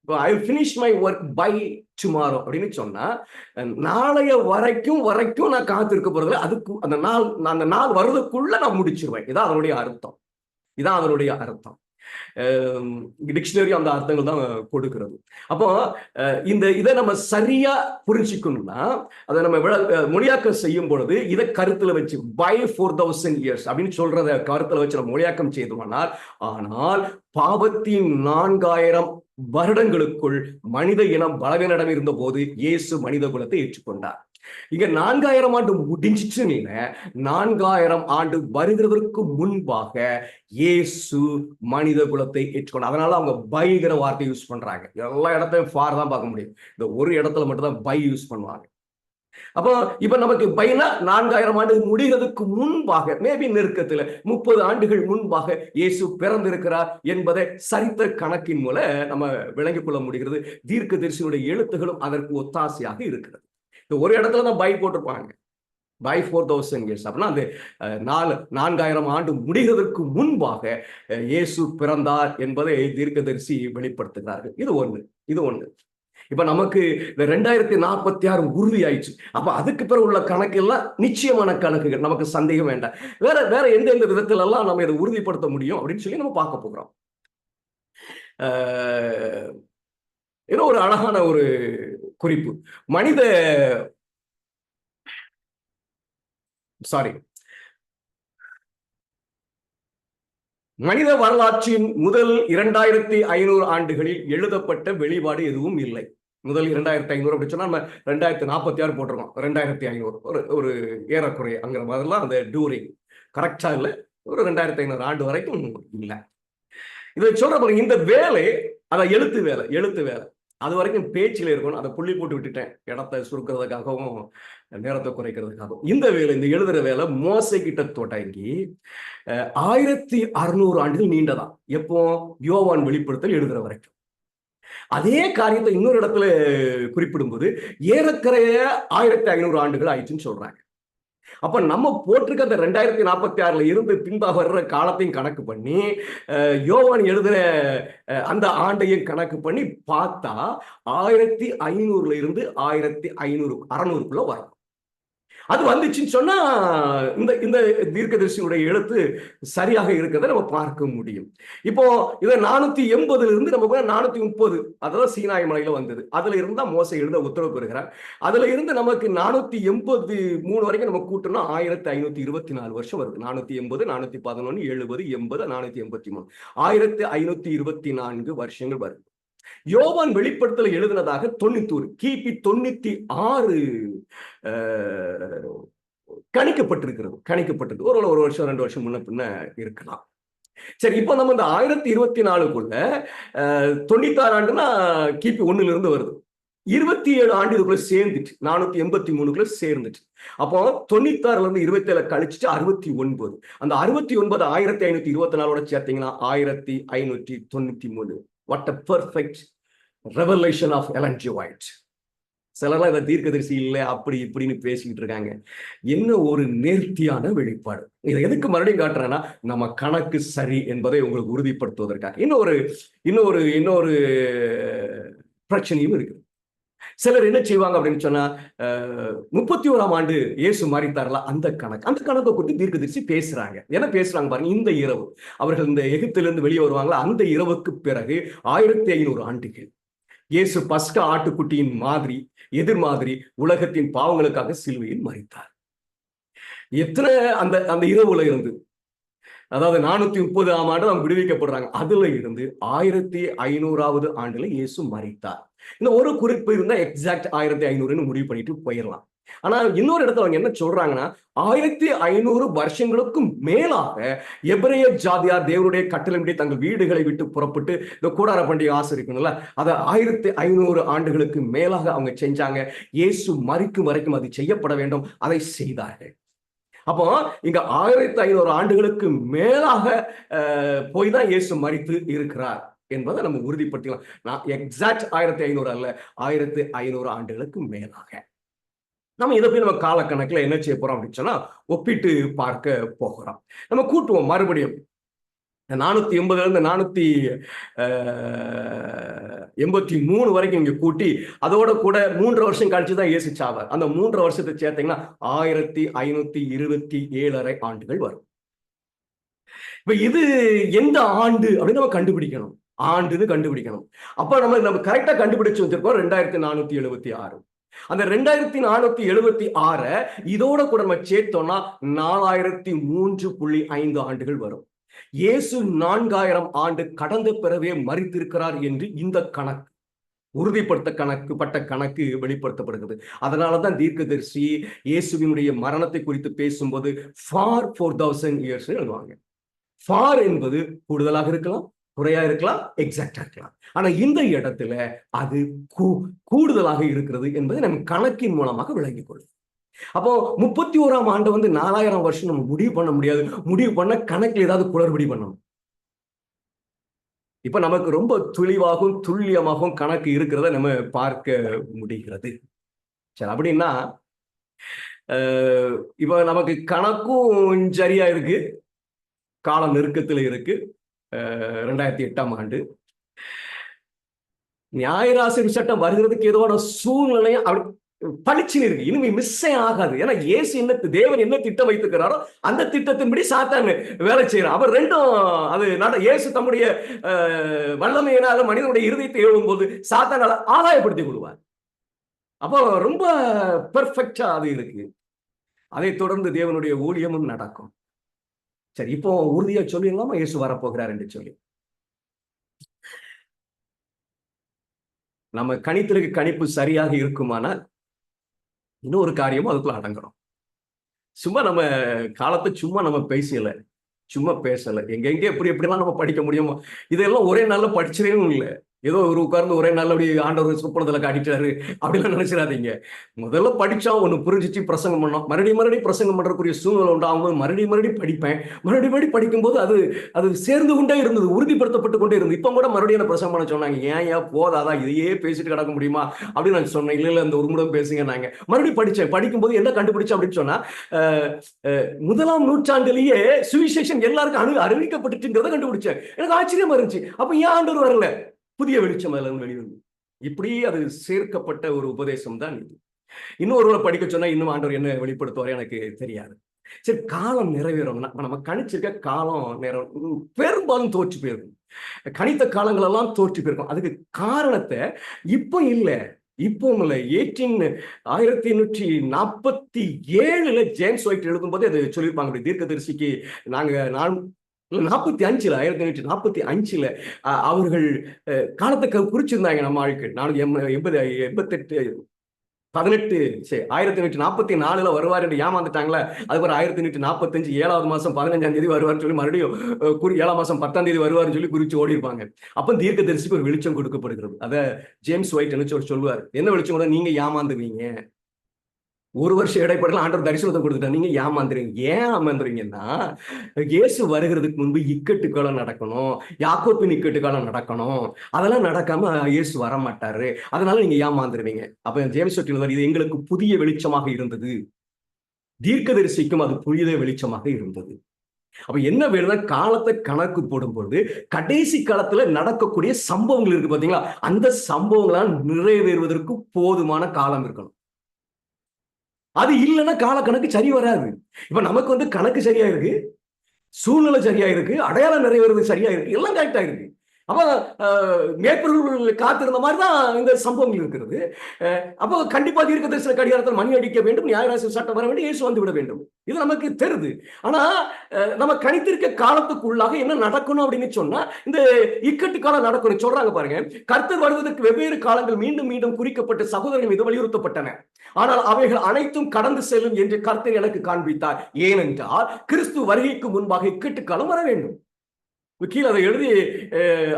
I will finish my work by tomorrow அப்படின்னு சொன்னா நாளைய வரைக்கும் நான் காத்திருக்க போறது, அதுக்கு அந்த நாள் வர்றதுக்குள்ள நான் முடிச்சிருவேன். இதான் அதனுடைய அர்த்தம். இதான் அதனுடைய அர்த்தம். டிக்ஷனரி அந்த அர்த்தங்கள் தான் கொடுக்கிறது. அப்போ இதை நம்ம சரியா புரிஞ்சுக்கணும்னா அதை நம்ம மொழியாக்கம் செய்யும் பொழுது இதை கருத்துல வச்சு by 4000 years அப்படின்னு சொல்றத கருத்துல வச்சு நம்ம மொழியாக்கம் செய்தோம்னால், ஆனால் பாவத்தின் 4000 வருடங்களுக்குள் மனித இனம் பலவீனம் இருந்த போது இயேசு மனித குலத்தை ஏற்றுக்கொண்டார். இங்க 4000 ஆண்டு முடிஞ்சிச்சு. நீங்க 4000 ஆண்டு வருகிறதற்கு முன்பாக இயேசு மனித குலத்தை ஏற்றுக்கொண்டார். அதனால அவங்க பைங்கிற வார்த்தை யூஸ் பண்றாங்க. எல்லா இடத்தையும் ஃபார் தான் பார்க்க முடியும், இந்த ஒரு இடத்துல மட்டும் தான் பை யூஸ் பண்ணுவாங்க. அப்போ இப்ப நமக்கு பைனா 4000 ஆண்டு முடிகிறதுக்கு முன்பாக, மேபி நெருக்கத்துல 30 ஆண்டுகள் முன்பாக இயேசு பிறந்திருக்கிறார் என்பதை சரித்திர கணக்கின் மூலம் நம்ம விளங்கிக் கொள்ள முடிகிறது. தீர்க்கதரிசியுடைய எழுத்துகளும் அதற்கு ஒத்தாசையாக இருக்கிறது. இந்த ஒரு இடத்துல தான் பை போட்டிருப்பாங்க. by 4000 years. அப்படின்னா அந்த 4000 ஆண்டு முடிகிறதற்கு முன்பாக இயேசு பிறந்தார் என்பதை தீர்க்கதரிசி வெளிப்படுத்துகிறார்கள். இது ஒண்ணு. இப்ப நமக்கு இந்த 2046 உறுதி ஆயிடுச்சு. அப்ப அதுக்கு பிறகு உள்ள கணக்கு எல்லாம் நிச்சயமான கணக்குகள், நமக்கு சந்தேகம் வேண்டாம். வேற எந்தெந்த விதத்துல எல்லாம் நம்ம இதை உறுதிப்படுத்த முடியும் அப்படின்னு சொல்லி நம்ம பார்க்க போகிறோம். ஏதோ ஒரு அழகான ஒரு குறிப்பு. மனித வரலாற்றின் முதல் 2500 ஆண்டுகளில் எழுதப்பட்ட வெளிப்பாடு எதுவும் இல்லை. முதல் 2500 அப்படி சொன்னா நம்ம 2046 போட்டிருக்கோம். 2500 ஒரு ஏறக்குறைய அங்கிற மாதிரிலாம் அந்த டூரிங் கரெக்டா இல்லை. ஒரு 2500 ஆண்டு வரைக்கும் இல்லை. இதை சொல்ற இந்த வேலை, அதான் எழுத்து வேலை அது வரைக்கும் பேச்சில் இருக்கணும். அதை புள்ளி போட்டு விட்டுட்டேன், இடத்தை சுருக்கிறதுக்காகவும் நேரத்தை குறைக்கிறதுக்காகவும். இந்த எழுதுற வேலை மோசே கிட்ட தொடங்கி 1600 ஆண்டுகள் நீண்டதான். எப்போ? யோவான் வெளிப்படுத்தல் எழுதுற வரைக்கும். அதே காரியத்தை இன்னொரு இடத்துல குறிப்பிடும்போது ஏறக்குறைய 1500 ஆண்டுகள் ஆயிடுச்சுன்னு சொல்றாங்க. அப்ப நம்ம போட்டிருக்க அந்த 2046 இருந்து பின்பாக வர்ற காலத்தையும் கணக்கு பண்ணி யோவான் எழுதுற அந்த ஆண்டையும் கணக்கு பண்ணி பார்த்தா 1500 இருந்து 600 வரும். அது வந்துச்சுன்னு சொன்னா இந்த தீர்க்கதரிசியுடைய எழுத்து சரியாக இருக்கிறத நம்ம பார்க்க முடியும். இப்போ இதை 480 இருந்து நம்ம 430, அதாவது சீனாய் மலையில வந்தது. அதுல இருந்தா மோசே எழுத உத்தரவு பெறுகிறார். அதுல இருந்து நமக்கு 483 வரைக்கும் நம்ம கூட்டணும் 1524 வருஷம் வருது. 480, 411, 70, 80, 483, 1524 வருஷங்கள் வருது. யோவான் வெளிப்படுத்தல எழுதினதாக 90, கிபி 96 கணிக்கப்பட்டிருக்கு. ஒரு வருஷம் 2 வருஷம் முன்ன பின்ன இருக்கலாம். சரி, இப்போ நம்ம இந்த 1024க்குள்ள 96 ஆண்டுனா கிபி 1 இருந்து வருது. 27 ஆண்டு இதுக்குள்ள சேர்ந்துட்டு 483க்குள்ள சேர்ந்துட்டு. அப்போ 96ல இருந்து 27 கழிச்சுட்டு 69. அந்த 69 1524 சேர்த்தீங்கன்னா 1593. What a perfect revelation of Ellen G. White. சிலர்லாம் இதை தீர்க்கதரிசி இல்லை அப்படி இப்படின்னு பேசிக்கிட்டு இருக்காங்க. என்ன ஒரு நேர்த்தியான வெளிப்பாடு. இதை எதுக்கு மறுபடியும் காட்டுறேன்னா, நம்ம கணக்கு சரி என்பதை உங்களுக்கு உறுதிப்படுத்துவதற்காக. இன்னொரு பிரச்சனையும் இருக்கு. சிலர் என்ன செய்வாங்க அப்படின்னு சொன்னா, 31ஆம் ஆண்டு இயேசு மரித்தார்ல அந்த கணக்கை குறித்து தீர்க்கதரிசி பேசுறாங்க. என்ன பேசுறாங்க பாருங்க. இந்த இரவு அவர்கள் இந்த எகிப்திலிருந்து வெளியே வருவாங்களா, அந்த இரவுக்கு பிறகு 1500 ஆண்டுகள் இயேசு பஸ்கா ஆட்டுக்குட்டியின் எதிர்மாதிரி உலகத்தின் பாவங்களுக்காக சிலுவையில் மரித்தார். எத்தனை அந்த இரவுல இருந்து, அதாவது 430ஆம் ஆண்டு அவங்க விடுவிக்கப்படுறாங்க. அதுல இருந்து 1500வது ஆண்டுல இயேசு மரித்தார். இந்த ஒரு குறிப்பு இருந்தா எக்ஸாக்ட் 1500 முடிவு பண்ணிட்டு போயிடலாம். ஆனா இன்னொரு இடத்துல அவங்க என்ன சொல்றாங்கன்னா, 1500 வருஷங்களுக்கும் மேலாக எபிரேய ஜாதியார் தேவனுடைய கட்டளைப்படி தங்கள் வீடுகளை விட்டு புறப்பட்டு இந்த கூடார பண்டிகை ஆசரிக்கணும்ல, அதை 1500 ஆண்டுகளுக்கு மேலாக அவங்க செஞ்சாங்க. இயேசு மரிக்கும் வரைக்கும் அது செய்யப்பட வேண்டும், அதை செய்தார்கள். அப்போ இங்க 1500 ஆண்டுகளுக்கு மேலாக போய் தான் இயேசு மரித்து இருக்கிறார் என்பதை நம்ம உறுதிப்படுத்திக்கலாம். நான் எக்ஸாக்ட் 1500 அல்ல, 1500 ஆண்டுகளுக்கு மேலாக. நம்ம இதை போய் நம்ம காலக்கணக்கில் என்ன செய்ய போறோம் அப்படின்னு சொன்னா, ஒப்பிட்டு பார்க்க போகிறோம். நம்ம கூட்டுவோம் மறுபடியும் 480 இருந்து 483 வரைக்கும் இங்க கூட்டி, அதோட கூட 3 வருஷம் கழிச்சுதான் இயேசு சாவார். அந்த 3 வருஷத்தை சேர்த்தீங்கன்னா 1527 ஆண்டுகள் வரும். இப்ப இது எந்த ஆண்டு அப்படின்னு நம்ம கண்டுபிடிக்கணும். அப்ப நம்ம கரெக்டா கண்டுபிடிச்சு வச்சிருக்கோம் 2476. அந்த 2476 இதோட கூட நம்ம சேர்த்தோம்னா 4003.5 ஆண்டுகள் வரும். இயேசு 4000 ஆண்டு கடந்த பிறவே மரித்திருக்கிறார் என்று இந்த கணக்கு உறுதிப்படுத்தப்பட்ட கணக்கு வெளிப்படுத்தப்படுகிறது. அதனாலதான் தீர்க்கதரிசி இயேசுவினுடைய மரணத்தை குறித்து பேசும்போது ஃபார் 4000 இயர்ஸ் எழுதுவாங்க. ஃபார் என்பது கூடுதலாக இருக்கலாம், குறையா இருக்கலாம், எக்ஸாக்டா இருக்கலாம். ஆனா இந்த இடத்துல அது கூடுதலாக இருக்கிறது என்பதை நம்ம கணக்கின் மூலமாக விளங்கிக் கொள்ளும். அப்போ 31ஆம் ஆண்டு 4000 வருஷம் நம்ம முடிவு பண்ண முடியாது. முடிவு பண்ண கணக்கில் ஏதாவது குளறுபடி பண்ணணும். இப்ப நமக்கு ரொம்ப துளிவாகவும் துல்லியமாகவும் கணக்கு இருக்கிறத நம்ம பார்க்க முடிகிறது. சரி, அப்படின்னா இப்ப நமக்கு கணக்கும் சரியா இருக்கு, கால நெருக்கத்துல இருக்கு. 2008ஆம் ஆண்டு நியாயராசிரியர் சட்டம் வருகிறதுக்கு ஏதோ சூழ்நிலையும் அப்படி பளிச்சுன்னு இருக்கு. இனிமே மிஸ்ஸே ஆகாது. ஏன்னா இயேசு என்ன, தேவன் என்ன திட்டம் வைத்திருக்கிறாரோ அந்த திட்டத்தின்படி சாத்தான் வேலை செய்யறான். அவர் ரெண்டும் அது இயேசு தம்முடைய வல்லமையினால மனிதனுடைய இருதயத்தை எழுதும் போது சாத்தானால ஆதாயப்படுத்திக் கொள்வார். அப்போ ரொம்ப பெர்ஃபெக்டா அது இருக்கு. அதை தொடர்ந்து தேவனுடைய ஊழியமும் நடக்கும். சரி, இப்போ உறுதியா சொல்லிடலாமா இயேசு வரப்போகிறார் என்று சொல்லி? நம்ம கணித்திற்கு கணிப்பு சரியாக இருக்குமானால் இன்னொரு காரியமும் அதுக்குள்ள அடங்குறோம். சும்மா நம்ம காலத்தை சும்மா நம்ம பேசல, சும்மா பேசல. எங்க எப்படி எப்படிலாம் நம்ம படிக்க முடியுமோ இதெல்லாம் ஒரே நாள்ல படிச்சிடவும் இல்லை. ஏதோ ஒரு உட்கார்ந்து ஒரே நாள் அப்படி ஆண்டவர் சொப்பனத்துல காட்டிட்டாரு அப்படிலாம் நினைச்சிடாதீங்க. முதல்ல படிச்சா ஒண்ணு புரிஞ்சிச்சு, பிரசங்கம் பண்ணோம், மறுபடியும் பிரசங்கம் பண்றக்கூடிய சூழ்நிலை உண்டாகும். மறுபடியும் படிப்பேன். மறுபடியும் படிக்கும்போது அது சேர்ந்து கொண்டே இருந்தது, உறுதிப்படுத்தப்பட்டு கொண்டே இருந்தது. இப்ப கூட மறுபடியும் பிரசங்கம் பண்ண சொன்னாங்க. ஏன் போதாதான் இதையே பேசிட்டு கிடக்க முடியுமா அப்படின்னு நான் சொன்னேன். இல்ல அந்த ஒரு முறை பேசுங்க. நாங்க மறுபடியும் படிச்சேன். படிக்கும்போது என்ன கண்டுபிடிச்சேன் அப்படின்னு சொன்னா, 1ஆம் நூற்றாண்டிலேயே சுவிசேஷம் எல்லாருக்கும் அறிவிக்கப்பட்டுங்கிறத கண்டுபிடிச்சேன். எனக்கு ஆச்சரியமா இருந்துச்சு. அப்ப ஏன் ஆண்டவர் வரல? புதிய வெளிச்சம் அதுல வெளிவந்து இப்படி அது சேர்க்கப்பட்ட ஒரு உபதேசம் தான் இது. இன்னொரு படிக்க சொன்னா இன்னும் ஆண்டவர் என்ன வெளிப்படுத்துவார் எனக்கு தெரியாது. சரி, காலம் நிறைவேறும். நம்ம கணிச்சிருக்க காலம் நேரம் பெரும்பாலும் தோற்று போயிருக்கும். கணித்த காலங்கள் எல்லாம் தோற்று போயிருக்கும். அதுக்கு காரணத்தை இப்போ இல்லை, இப்பவும் இல்லை, 1847 ஜேம்ஸ் ஒயிட் எழுதும் போது அது சொல்லியிருப்பாங்க. தீர்க்கதரிசிக்கு நான் 1845 அவர்கள் காலத்தை குறிச்சிருந்தாங்க. நம்ம ஆட்கள் 1844 வருவார் என்று ஏமாந்துட்டாங்களா? அதுக்கு 1845 7ஆவது மாசம் 15ஆம் தேதி வருவார்னு சொல்லி மறுபடியும் 7ஆம் மாசம் 10ஆம் தேதி வருவார்னு சொல்லி குறிச்சு ஓடி இருப்பாங்க. அப்ப தீர்க்கதரிசிக்கு ஒரு வெளிச்சம் கொடுக்கப்படுகிறது. அத ஜேம்ஸ் ஒயிட் என்ன சொல்லுவார்? என்ன வெளிச்சம்? நீங்க ஏமாந்துவீங்க. ஒரு வருஷம் இடைப்படல ஆண்டவர் தரிசனத்தை கொடுத்துட்டா, நீங்க ஏமாந்துறீங்க. ஏன் ஏமாந்துறீங்கன்னா, இயேசு வருகிறதுக்கு முன்பு இக்கட்டு காலம் நடக்கணும், யாக்கோபின் இக்கட்டு காலம் நடக்கணும். அதெல்லாம் நடக்காம இயேசு வரமாட்டாரு. அதனால நீங்க ஏமாந்துருவீங்க. அப்ப ஜேம்ஸ் சொல்லுவார், இது எங்களுக்கு புதிய வெளிச்சமாக இருந்தது, தீர்க்கதரிசிக்கும் அது புதிய வெளிச்சமாக இருந்தது. அப்ப என்ன வேணும்னா, காலத்தை கணக்கு போடும்போது கடைசி காலத்துல நடக்கக்கூடிய சம்பவங்கள் இருக்கு பாத்தீங்களா, அந்த சம்பவங்களால் நிறைவேறுவதற்கு போதுமான காலம் இருக்கணும். அது இல்லைன்னா கால கணக்கு சரி வராது. இப்ப நமக்கு கணக்கு சரியா இருக்கு, சூழ்நிலை சரியா இருக்கு, அடையாளம் நிறைவேறது சரியா இருக்கு, எல்லாம் கரெக்டா இருக்கு. அப்ப மேற்பொருள் காத்திருந்த மாதிரிதான் இந்த சம்பவங்கள் இருக்கிறது. அப்போ கண்டிப்பா தீர்க்க தரிசன கடிகாரத்தில் மணி அடிக்க வேண்டும், நியாயராசி சட்டம் வர வேண்டும், இயேசு வந்து விட வேண்டும். இது நமக்கு தெரியுது. ஆனா நம்ம கணித்திருக்க காலத்துக்குள்ளாக என்ன நடக்கணும் அப்படின்னு சொன்னா, இந்த இக்கட்டு காலம் நடக்கணும் சொல்றாங்க பாருங்க. கர்த்தர் வருவதற்கு வெவ்வேறு காலங்கள் மீண்டும் மீண்டும் குறிக்கப்பட்ட சகோதரர்கள் மீது வலியுறுத்தப்பட்டன. ஆனால் அவைகள் அனைத்தும் கடந்து செல்லும் என்று கர்த்தர் எனக்கு காண்பித்தார். ஏனென்றால் கிறிஸ்து வருகைக்கு முன்பாக இக்கட்டு காலம் வர வேண்டும். கீழே அதை எழுதி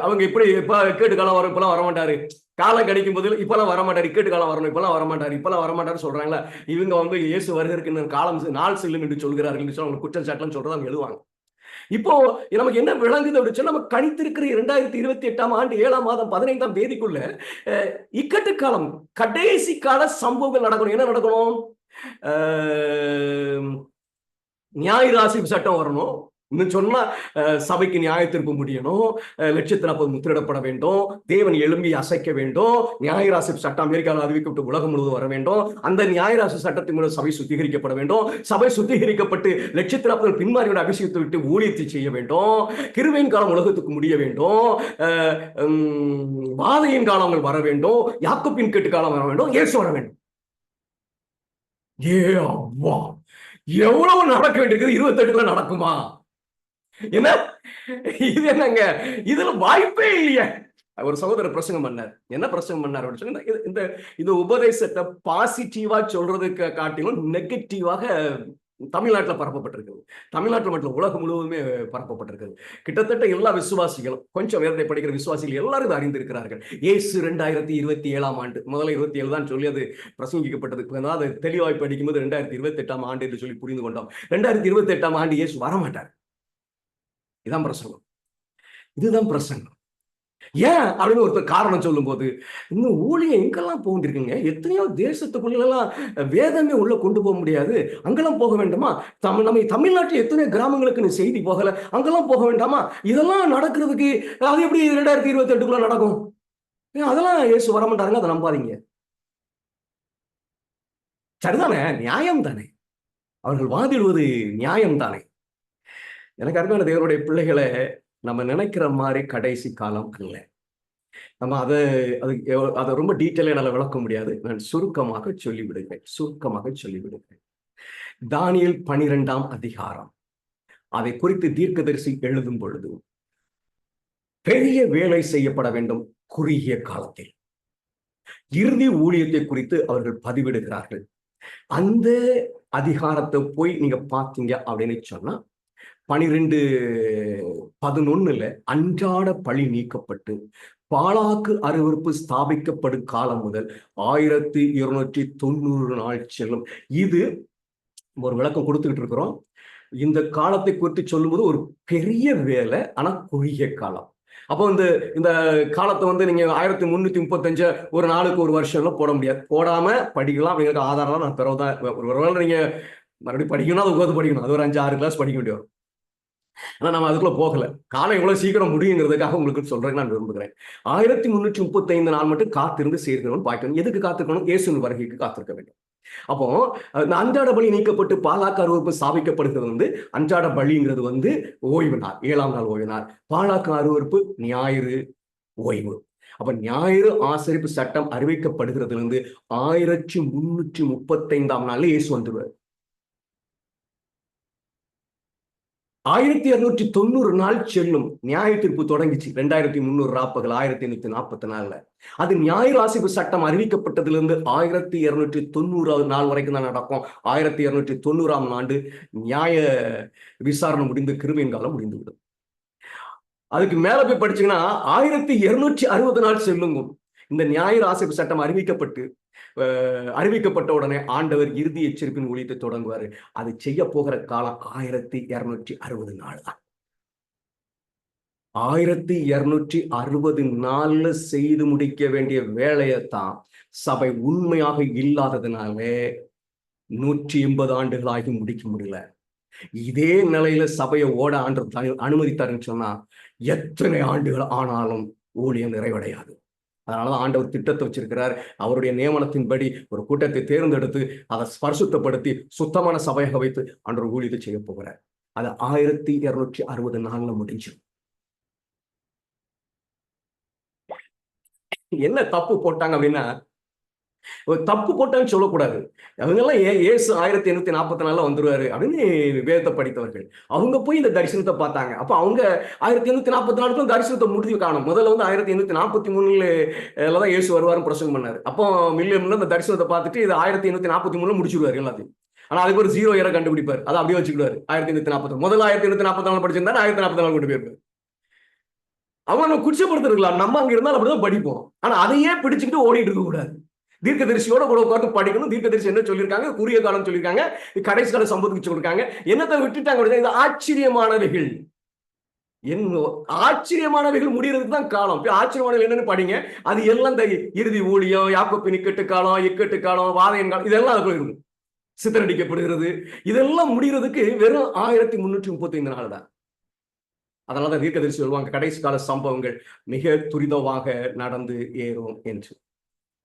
அவங்க இப்படி இப்ப இக்கட்டு காலம் வரும், இப்பெல்லாம் வரமாட்டாரு, காலம் கிடைக்கும் போது இப்பெல்லாம் வரமாட்டாரு, இக்கட்டு காலம் வரணும், இப்பெல்லாம் வரமாட்டாரு சொல்றாங்களா? இவங்க இயேசு வருகிறதுக்கு காலம் நாள் செல்லும் என்று சொல்கிறார்கள் என்று சொல்லி அவங்க குற்றச்சாட்டுலாம் சொல்றதை அவங்க எழுதுவாங்க. இப்போ நமக்கு என்ன விளங்குது அப்படின்னு சொல்லி, நம்ம கணித்திருக்கிற 2028ஆம் ஆண்டு 7ஆம் மாதம் 15ஆம் தேதிக்குள்ள இக்கட்டு காலம், கடைசி கால சம்பவங்கள் நடக்கணும். என்ன நடக்கணும்? நியாயராசி சட்டம் வரணும். இன்னும் சொன்னா சபைக்கு நியாய தீர்ப்பு முடியணும், 140 முத்திரிடப்பட வேண்டும், தேவன் எழும்பி அசைக்க வேண்டும், நியாயராசி சட்டம் அமெரிக்காவில் அறிவிக்கப்பட்டு உலகம் முழுவதும் வர வேண்டும். அந்த நியாயராசி சட்டத்தின் மூலம் சபை சுத்திகரிக்கப்பட வேண்டும். சபை சுத்திகரிக்கப்பட்டு 140 பின்மாரியோட அபிஷேகத்தை விட்டு ஊழியத்தை செய்ய வேண்டும். கிருபையின் காலம் உலகத்துக்கு முடிய வேண்டும். வாதையின் காலங்கள் வர வேண்டும். யாக்கோபின் கேட்டு காலம் வர வேண்டும். இயேசு வர வேண்டும். எவ்வளவு நடக்க வேண்டியது? 28 நடக்குமா? என்ன இது? என்னங்க இதுல வாய்ப்பே இல்லையே. ஒரு சகோதரர் பிரசங்கம் பண்ணார். என்ன பிரசங்கம் பண்ணார் அப்படின்னு சொன்னா, இந்த உபதேசத்தை பாசிட்டிவா சொல்றதுக்கு காட்டிலும் நெகட்டிவாக தமிழ்நாட்டில் பரப்பப்பட்டிருக்கிறது. தமிழ்நாட்டில் மட்டும் உலகம் முழுவதுமே பரப்பப்பட்டிருக்கிறது. கிட்டத்தட்ட எல்லா விசுவாசிகளும், கொஞ்சம் வேதத்தை படிக்கிற விசுவாசிகள் எல்லாரும் இதை அறிந்திருக்கிறார்கள். இயேசு 2027ஆம் ஆண்டு, முதல்ல 27 தான் சொல்லி அது பிரசங்கிக்கப்பட்டது. அது தெளிவாய் படிக்கும்போது 2028ஆம் ஆண்டு என்று சொல்லி புரிந்து கொண்டோம். 2028ஆம் ஆண்டு இயேசு வரமாட்டார். இதுதான் பிரசங்கம். ஏன் அப்படின்னு ஒருத்தர் காரணம் சொல்லும் போது, இன்னும் ஊழியம் எங்கெல்லாம் போகிருக்குங்க, எத்தனையோ தேசத்துக்குள்ளெல்லாம் வேதமே உள்ள கொண்டு போக முடியாது, அங்கெல்லாம் போக வேண்டாமா? நம்ம தமிழ்நாட்டில் எத்தனையோ கிராமங்களுக்கு நீ செய்தி போகல, அங்கெல்லாம் போக வேண்டாமா? இதெல்லாம் நடக்கிறதுக்கு அது எப்படி 2028 நடக்கும்? அதெல்லாம் இயேசு வரமாட்டாருங்க, அதை நம்பாதீங்க. சரிதானே? நியாயம் தானே? அவர்கள் வாதிடுவது நியாயம் தானே? எனக்கு அருமையான தேவனுடைய பிள்ளைகளை, நம்ம நினைக்கிற மாதிரி கடைசி காலம் அல்ல. நம்ம அதை ரொம்ப டீட்டெயிலாக என்னால் விளக்க முடியாது. நான் சுருக்கமாக சொல்லிவிடுகிறேன். தானியேல் 12ஆம் அதிகாரம், அதை குறித்து தீர்க்கதரிசி எழுதும் பொழுது, பெரிய வேலை செய்யப்பட வேண்டும் குறுகிய காலத்தில், இறுதி ஊழியத்தை குறித்து அவர்கள் பதிவிடுகிறார்கள். அந்த அதிகாரத்தை போய் நீங்க பார்த்தீங்க அப்படின்னு சொன்னா, 12:11 அன்றாட பழி நீக்கப்பட்டு பாலாக்கு அருவருப்பு ஸ்தாபிக்கப்படும் காலம் முதல் 1290 நாள் செல்லும். இது ஒரு விளக்கம் கொடுத்துக்கிட்டு இருக்கிறோம். இந்த காலத்தை குறித்து சொல்லும்போது ஒரு பெரிய வேலை, ஆனா குறுகிய காலம். அப்போ இந்த காலத்தை நீங்க 1335 ஒரு நாளுக்கு ஒரு வருஷம்லாம் போட முடியாது. போடாம படிக்கலாம் அப்படிங்கிற ஆதாரம் நான் பிறகுதான். ஒருவேளை நீங்க மறுபடியும் படிக்கணும், அது உட்காந்து படிக்கணும், அது ஒரு 5-6 கிளாஸ் படிக்க வேண்டிய வரும். ஆனா நம்ம அதுக்குள்ள போகல. காலம் எவ்வளவு சீக்கிரம் முடியுங்கிறதுக்காக உங்களுக்கு சொல்றேன், நான் விரும்புகிறேன். 1335 நாள் மட்டும் காத்திருந்து சேர்க்கணும் பார்க்கணும். எதுக்கு காத்திருக்கணும்? இயேசுவின் வருகைக்கு காத்திருக்க வேண்டும். அப்போ இந்த அன்றாட பலி நீக்கப்பட்டு பாலாக்கு அருவருப்பு ஸ்தாபிக்கப்படுகிறது அன்றாட பலிங்கிறது ஓய்வு நாள், 7ஆம் நாள் ஓய்வு நாள். பாலாக்கு அருவருப்பு ஞாயிறு ஓய்வு. அப்ப ஞாயிறு ஆசரிப்பு சட்டம் அறிவிக்கப்படுகிறதுல 1335ஆம் நாள்ல இயேசு வந்துடுவார். 1290 நாள் செல்லும். நியாய தீர்ப்பு தொடங்கிச்சு 2300 ராப்பகல் 1844. அது ஞாயிறு ஆசரிப்பு சட்டம் அறிவிக்கப்பட்டதிலிருந்து 1290 நாள் வரைக்கும் தான் நடக்கும். 1290ஆம் ஆண்டு நியாய விசாரணை முடிந்து கிருபையின் காலம் முடிந்துவிடும். அதுக்கு மேல போய் படிச்சீங்கன்னா 1260 நாள் செல்லுங்க. இந்த ஞாயிறு ஆசரிப்பு சட்டம் அறிவிக்கப்பட்ட உடனே ஆண்டவர் இறுதி எச்சரிப்பின் ஊழியத்தை தொடங்குவாரு. அது செய்ய போகிற காலம் 1260 நாள் தான். 1260 நாள்ல செய்து முடிக்க வேண்டிய வேலையைத்தான் சபை உண்மையாக இல்லாததுனாலே 180 ஆண்டுகளாகி முடிக்க முடியல. இதே நிலையில சபையை ஓட ஆண்டவர் அனுமதித்தாருன்னு சொன்னா எத்தனை ஆண்டுகள் ஆனாலும் ஊழியம் நிறைவடையாது. அதனாலதான் ஆண்டவர் திட்டத்தை வச்சிருக்கிறார். அவருடைய நியமனத்தின்படி ஒரு கூட்டத்தை தேர்ந்தெடுத்து அதை பரிசுத்தப்படுத்தி சுத்தமான சபையாக வைத்து ஆண்டவர் ஊழியத்தை செய்ய போகிறார். அது 1260 நாள்ல முடிஞ்சிடும். என்ன தப்பு போட்டாங்க அப்படின்னா, தப்பு போட்டான்னு சொல்லக்கூடாது. அவங்கெல்லாம் இயேசு 1844 வந்துருவாரு அப்படின்னு வேதத்தை படித்தவர்கள். அவங்க போய் இந்த தரிசனத்தை பார்த்தாங்க. அப்ப அவங்க 1844 தரிசனத்தை முடிவு காணும். முதல்ல 1843 தான் இயேசு வருவாருன்னு பிரசங்கம் பண்ணாரு. அப்போ மில்லியம் இந்த தரிசனத்தை பார்த்துட்டு இது 1843 முடிச்சிருவாரு எல்லாத்தையும். ஆனா அதுக்கு ஒரு 0 ஏற கண்டுபிடிப்பாரு. அதை அப்படியே வச்சுக்கிடுவாரு. 1844 முதல்ல 1844 படிச்சிருந்தா 1844 கொண்டு போயிருப்பாரு. அவங்க குச்சப்படுத்திருக்கலாம். நம்ம அங்க இருந்தாலும் அப்படிதான் படிப்போம். ஆனா அதையே பிடிச்சுக்கிட்டு ஓடிட்டு இருக்க கூடாது. தீர்க்கதரிசியோட கூட உட்கார்ந்து படிக்கணும். தீர்க்கதரிசி என்ன சொல்லியிருக்காங்க, குறுகிய காலம் சொல்லியிருக்காங்க, கடைசி கால சம்பவத்துக்கு சொல்லியிருக்காங்க, என்னத்தை விட்டுட்டாங்க. இது ஆச்சரியமானவைகள். ஆச்சரியமானவைகள் முடியறதுக்கு தான் காலம். ஆச்சரியமானவைகள் என்னன்னு படிங்க. அது எல்லாம் இந்த இறுதி ஊழியம், யாக்கோபின் இக்கட்டு காலம், வாதையன் காலம், இதெல்லாம் அதுக்குள்ள இருக்கும். சித்தரடிக்கப்படுகிறது, இதெல்லாம் முடிகிறதுக்கு வெறும் 1335 நாள் தான். அதனாலதான் தீர்க்கதரிசி சொல்லுவாங்க கடைசி கால சம்பவங்கள் மிக துரிதமாக நடந்து ஏறும் என்று.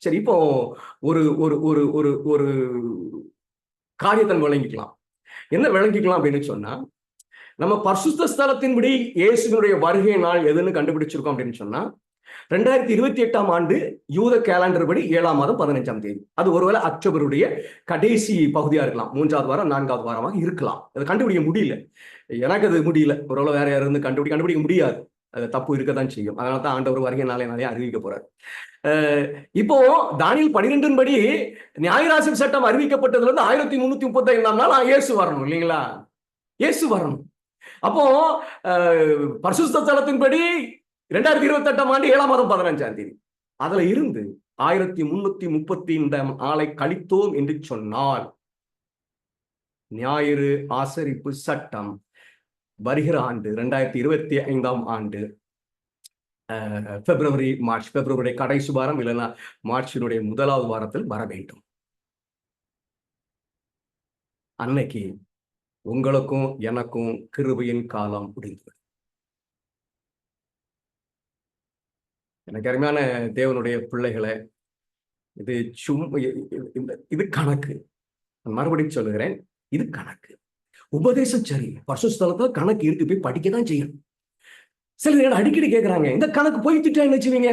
சரி, இப்போ ஒரு ஒரு ஒரு ஒரு ஒரு காரியத்தை விளங்கிக்கலாம். என்ன விளங்கிக்கலாம் அப்படின்னு சொன்னா, நம்ம பரிசுத்த ஸ்தலத்தின்படி இயேசுவினுடைய வருகை நாள் எதுன்னு கண்டுபிடிச்சிருக்கோம் அப்படின்னு சொன்னா, 2028ஆம் ஆண்டு யூத கேலண்டர் படி 7ஆம் மாதம் 15ஆம் தேதி. அது ஒருவேளை அக்டோபருடைய கடைசி பகுதியா இருக்கலாம், 3ஆவது வாரம் 4ஆவது வாரமாக இருக்கலாம். அதை கண்டுபிடிக்க முடியல. எனக்கு அது முடியல. ஒருவேளை வேற யாரும் கண்டுபிடிக்க முடியாது. அது தப்பு இருக்கத்தான் செய்யும். அதனால தான் ஆண்டவர் வருகை நாளே அறிவிக்க போறாரு. இப்போ தானியேல் 12 படி ஞாயிறு சட்டம் அறிவிக்கப்பட்டதுல இருந்து 1335ஆம் நாள் இயேசு வரணும் இல்லைங்களா? இயேசு வரணும். அப்போ பரிசுத்த ஸ்தலத்தின்படி 2028ஆம் ஆண்டு 7ஆம் மாதம் 15ஆம் தேதி. அதுல இருந்து 1335ஆம் நாளை கழித்தோம் என்று சொன்னால் ஞாயிறு ஆசரிப்பு சட்டம் வருகிற ஆண்டு 2025ஆம் ஆண்டு பிப்ரவரி கடைசி வாரம் இல்லைன்னா மார்ச்சினுடைய முதலாவது வாரத்தில் வர வேண்டும். அன்னைக்கு உங்களுக்கும் எனக்கும் கிருபையின் காலம் முடிந்தது. எனக்கு அருமையான தேவனுடைய பிள்ளைகளை, இது இது கணக்கு. மறுபடியும் சொல்லுகிறேன், இது கணக்கு. உபதேசம் சரி, பரிசுத்தலத்துல கணக்கு இருக்கு, போய் படிக்கதான் செய்யணும். சில நேரம் அடிக்கடி கேட்கறாங்க, இந்த கணக்கு போய்த்துட்டா என்ன செய்வீங்க?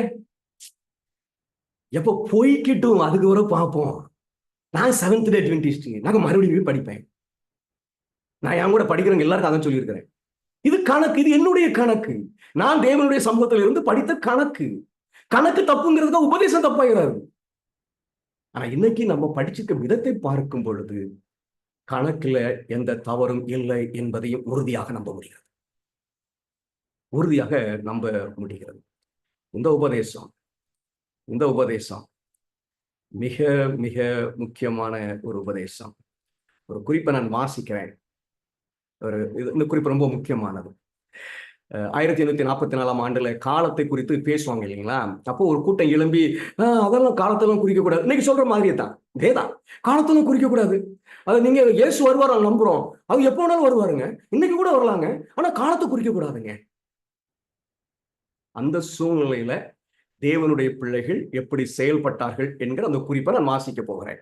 எப்ப போய்கிட்டும், அதுக்கு வர பார்ப்போம். நான் 7th day Adventist, நாங்க மறுபடியும் படிப்பேன். நான் என் கூட படிக்கிறவங்க எல்லாருக்கும் அதான் சொல்லியிருக்கிறேன். இது கணக்கு, இது என்னுடைய கணக்கு. நான் தேவனுடைய சமூகத்தில் இருந்து படித்த கணக்கு. கணக்கு தப்புங்கிறதுக்கு உபதேசம் தப்பாகிறாரு. ஆனா இன்னைக்கு நம்ம படிச்சிருக்க விதத்தை பார்க்கும் பொழுது கணக்குல எந்த தவறும் இல்லை என்பதையும் உறுதியாக நம்ப முடிகிறது. இந்த உபதேசம் மிக மிக முக்கியமான ஒரு உபதேசம். ஒரு குறிப்பை நான் வாசிக்கிறேன். இந்த குறிப்பு ரொம்ப முக்கியமானது. 1844 ஆண்டுல காலத்தை குறித்து பேசுவாங்க இல்லைங்களா? அப்போ ஒரு கூட்டம் எழும்பி, அதெல்லாம் காலத்தெல்லாம் குறிக்க கூடாது. இன்னைக்கு சொல்ற மாதிரியே தான், இதேதான், காலத்தெல்லாம் குறிக்க கூடாது. அதை நீங்க இயேசு வருவார் நம்புறோம், அது எப்போ வேணாலும் வருவாருங்க, இன்னைக்கு கூட வரலாங்க, ஆனா காலத்தை குறிக்க கூடாதுங்க. அந்த சூழ்நிலையில தேவனுடைய பிள்ளைகள் எப்படி செயல்பட்டார்கள் என்கிற அந்த குறிப்பை நான் வாசிக்க போகிறேன்.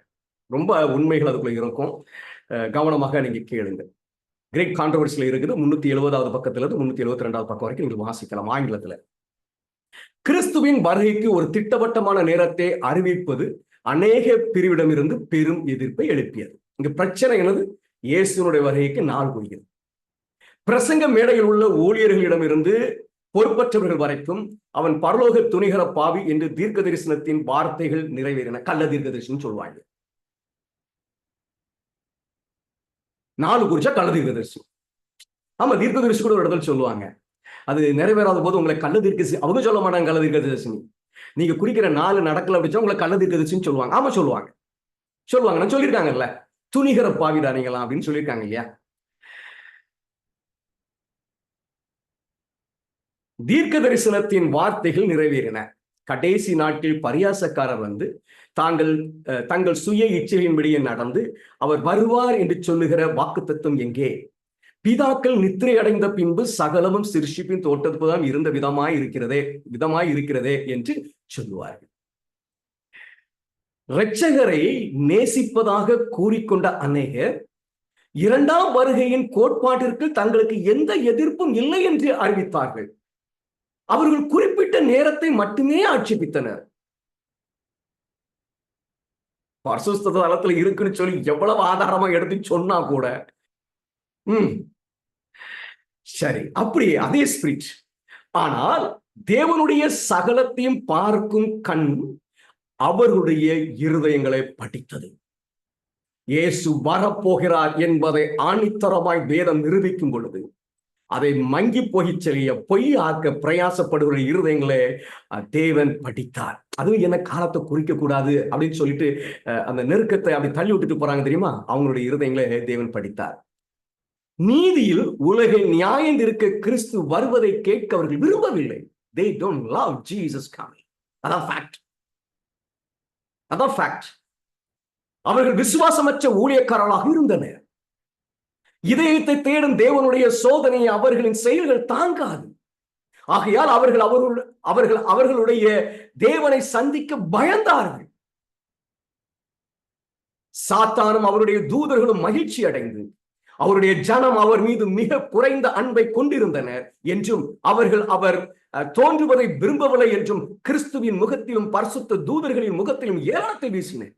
ரொம்ப உண்மைகள் அதுக்குள்ள இருக்கும், கவனமாக நீங்க கேளுங்க. கிரேட் கான்ட்ரோவர்சில இருக்குது, 370வது பக்கத்துல இருந்து 372வது பக்கம் வரைக்கும் நீங்க வாசிக்கலாம் ஆங்கிலத்துல. கிறிஸ்துவின் வருகைக்கு ஒரு திட்டவட்டமான நேரத்தை அறிவிப்பது அநேக பிரிவிடமிருந்து பெரும் எதிர்ப்பை எழுப்பியது. இங்க பிரச்சனை என்னது? இயேசுனுடைய வருகைக்கு நாள் குறிக்கிறது. பிரசங்க மேடையில் உள்ள ஊழியர்களிடமிருந்து பொறுப்பற்றவர்கள் வரைக்கும் அவன் பரலோக துணிகர பாவி என்று தீர்க்க தரிசனத்தின் வார்த்தைகள் நிறைவேறின. கள்ள தீர்க்க தரிசனம் சொல்லுவாங்க. நாலு குறிச்சா கள்ள தீர்க்க தரிசனம். ஆமா, தீர்க்க தரிசி கூட ஒரு இடத்துல சொல்லுவாங்க, அது நிறைவேறாத போது உங்களை கள்ள தீர்க்க, அவங்க சொல்ல மாட்டாங்க கள்ள தீர்க்க தரிசனி. நீங்க குறிக்கிற 4 நடக்கல அப்படிச்சா உங்களை கள்ள தீர்க்க தரிசின்னு சொல்லுவாங்க. ஆமா சொல்லுவாங்க. நான் சொல்லியிருக்காங்கல்ல, துணிகர பாவிதானீங்களா அப்படின்னு சொல்லியிருக்காங்க இல்லையா? தீர்க்க தரிசனத்தின் வார்த்தைகள் நிறைவேறின. கடைசி நாட்டில் பரியாசக்காரர் வந்து தங்கள் சுய இச்சையின்படியே நடந்து அவர் வருவார் என்று சொல்லுகிற வாக்குத்தத்தம் எங்கே? பிதாக்கள் நித்திரை அடைந்த பின்பு சகலமும் சிருஷ்டிப்பின் தோட்டத்துதான் இருந்த விதமாய் இருக்கிறதே என்று சொல்லுவார்கள். இரட்சகரை நேசிப்பதாக கூறிக்கொண்ட அநேகர் 2ஆம் வருகையின் கோட்பாட்டிற்கு தங்களுக்கு எந்த எதிர்ப்பும் இல்லை என்று அறிவித்தார்கள். அவர்கள் குறிப்பிட்ட நேரத்தை மட்டுமே ஆட்சேபித்தனர். பரிசுத்த தலத்துல இருக்குன்னு சொல்லி எவ்வளவு ஆதாரமா எடுத்து சொன்னா கூட சரி, அப்படி அதே ஸ்பிரிட். ஆனால் தேவனுடைய சகலத்தையும் பார்க்கும் கண் அவர்களுடைய இருதயங்களை படித்தது. இயேசு வரப்போகிறார் என்பதை ஆணித்தரமாய் வேதம் நிரூபிக்கும் பொழுது அதை மங்கி போய் செல்லிய பொய் ஆக்க பிரயாசப்படுகிற இருதயங்களே தேவன் படித்தார். அதுவும் என்ன காலத்தை குறிக்க கூடாது அப்படின்னு சொல்லிட்டு அந்த நெருக்கத்தை அப்படி தள்ளி விட்டுட்டு போறாங்க தெரியுமா? அவங்களுடைய இருதயங்களே தேவன் படித்தார். நீதியில் உலகை நியாயம் இருக்க கிறிஸ்து வருவதை கேட்க அவர்கள் விரும்பவில்லை. They don't love Jesus coming. அதான் ஃபேக்ட். அவர்கள் விசுவாசமற்ற ஊழியக்காரர்களாக இருந்தனர். இதயத்தை தேடும் தேவனுடைய சோதனையை அவர்களின் செயல்கள் தாங்காது. ஆகையால் அவர்களுடைய தேவனை சந்திக்க பயந்தார்கள். சாத்தானும் அவருடைய தூதர்களும் மகிழ்ச்சி அடைந்து அவருடைய ஜனம் அவர் மீது மிக குறைந்த அன்பை கொண்டிருந்தனர் என்றும் அவர் தோன்றுவதை விரும்பவில்லை என்றும் கிறிஸ்துவின் முகத்திலும் பரிசுத்த தூதர்களின் முகத்திலும் ஏளனத்தை வீசினர்.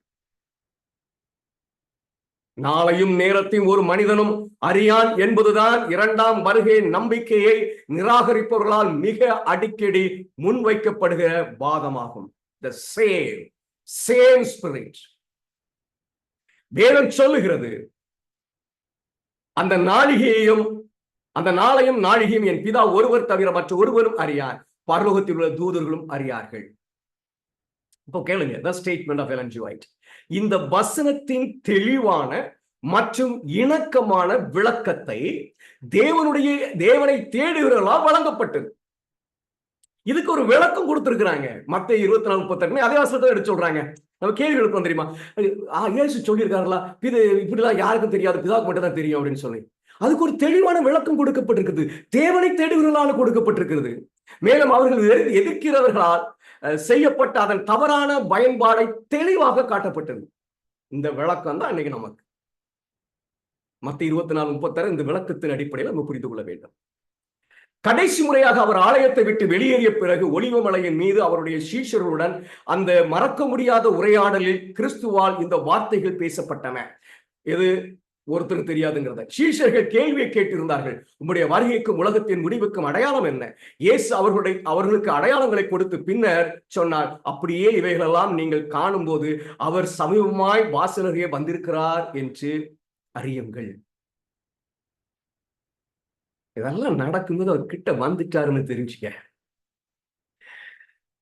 நாளையும் நேரத்தையும் ஒரு மனிதனும் அறியான் என்பதுதான் 2ஆம் வருகை நம்பிக்கையை நிராகரிப்பவர்களால் மிக அடிக்கடி முன்வைக்கப்படுகிற வாதமாகும். The same spirit. வேதம் சொல்லுகிறது, அந்த நாளையும் நாழிகையும் என் பிதா ஒருவர் தவிர மற்ற ஒருவரும் அறியார், பரலோகத்தில் உள்ள தூதர்களும் அறியார்கள். இப்போ கேளுங்க, the statement of Ellen G. White. இந்த வசனத்தின் தெளிவான மற்றும் இணக்கமான விளக்கத்தை தேவனை தேடுகிறவர்களால் வழங்கப்பட்டது. இதுக்கு ஒரு விளக்கம் கொடுத்திருக்கிறாங்க. மத்தேயு 24:38 அதே வசனத்தை எடுத்து சொல்றாங்க. நம்ம கேள்வி எழுப்போம் தெரியுமா? இயேசு சொல்லியிருக்காங்களா இது இப்படிலாம் யாருக்கும் தெரியாது, பிதாவுக்கு மட்டும் தான் தெரியும் அப்படின்னு சொல்லி. அதுக்கு ஒரு தெளிவான விளக்கம் கொடுக்கப்பட்டிருக்கிறது. தேவனை தேடுகிறவர்களால் கொடுக்கப்பட்டிருக்கிறது. மேலும் அவர்கள் எதிர்க்கிறவர்களால் செய்யப்பட்ட அதன் தவறான பயன்பாடை தெளிவாக காட்டப்பட்டது. இந்த விளக்கம் தான் இன்னைக்கு நமக்கு மத்தேயு 24:36 இந்த விளக்கத்தின் அடிப்படையில் நம்ம புரிந்து கொள்ள வேண்டும். கடைசி முறையாக அவர் ஆலயத்தை விட்டு வெளியேறிய பிறகு ஒலிவமலையின் மீது அவருடைய சீஷர்களுடன் அந்த மறக்க முடியாத உரையாடலில் கிறிஸ்துவால் இந்த வார்த்தைகள் பேசப்பட்டன. இது ஒருத்தருக்கு தெரியாதுங்கிறத சீஷர்கள் கேள்வியை கேட்டிருந்தார்கள். உம்முடைய வருகைக்கும் உலகத்தின் முடிவுக்கும் அடையாளம் என்ன? இயேசு அவர்களுக்கு அடையாளங்களை கொடுத்து பின்னர் சொன்னார், அப்படியே இவைகளெல்லாம் நீங்கள் காணும் போது அவர் சமீபமாய் வாசலருகே வந்திருக்கிறார் என்று அறியுங்கள். இதெல்லாம் நடக்கும்போது அவர் கிட்ட வந்துட்டாருன்னு தெரிஞ்சுக்க.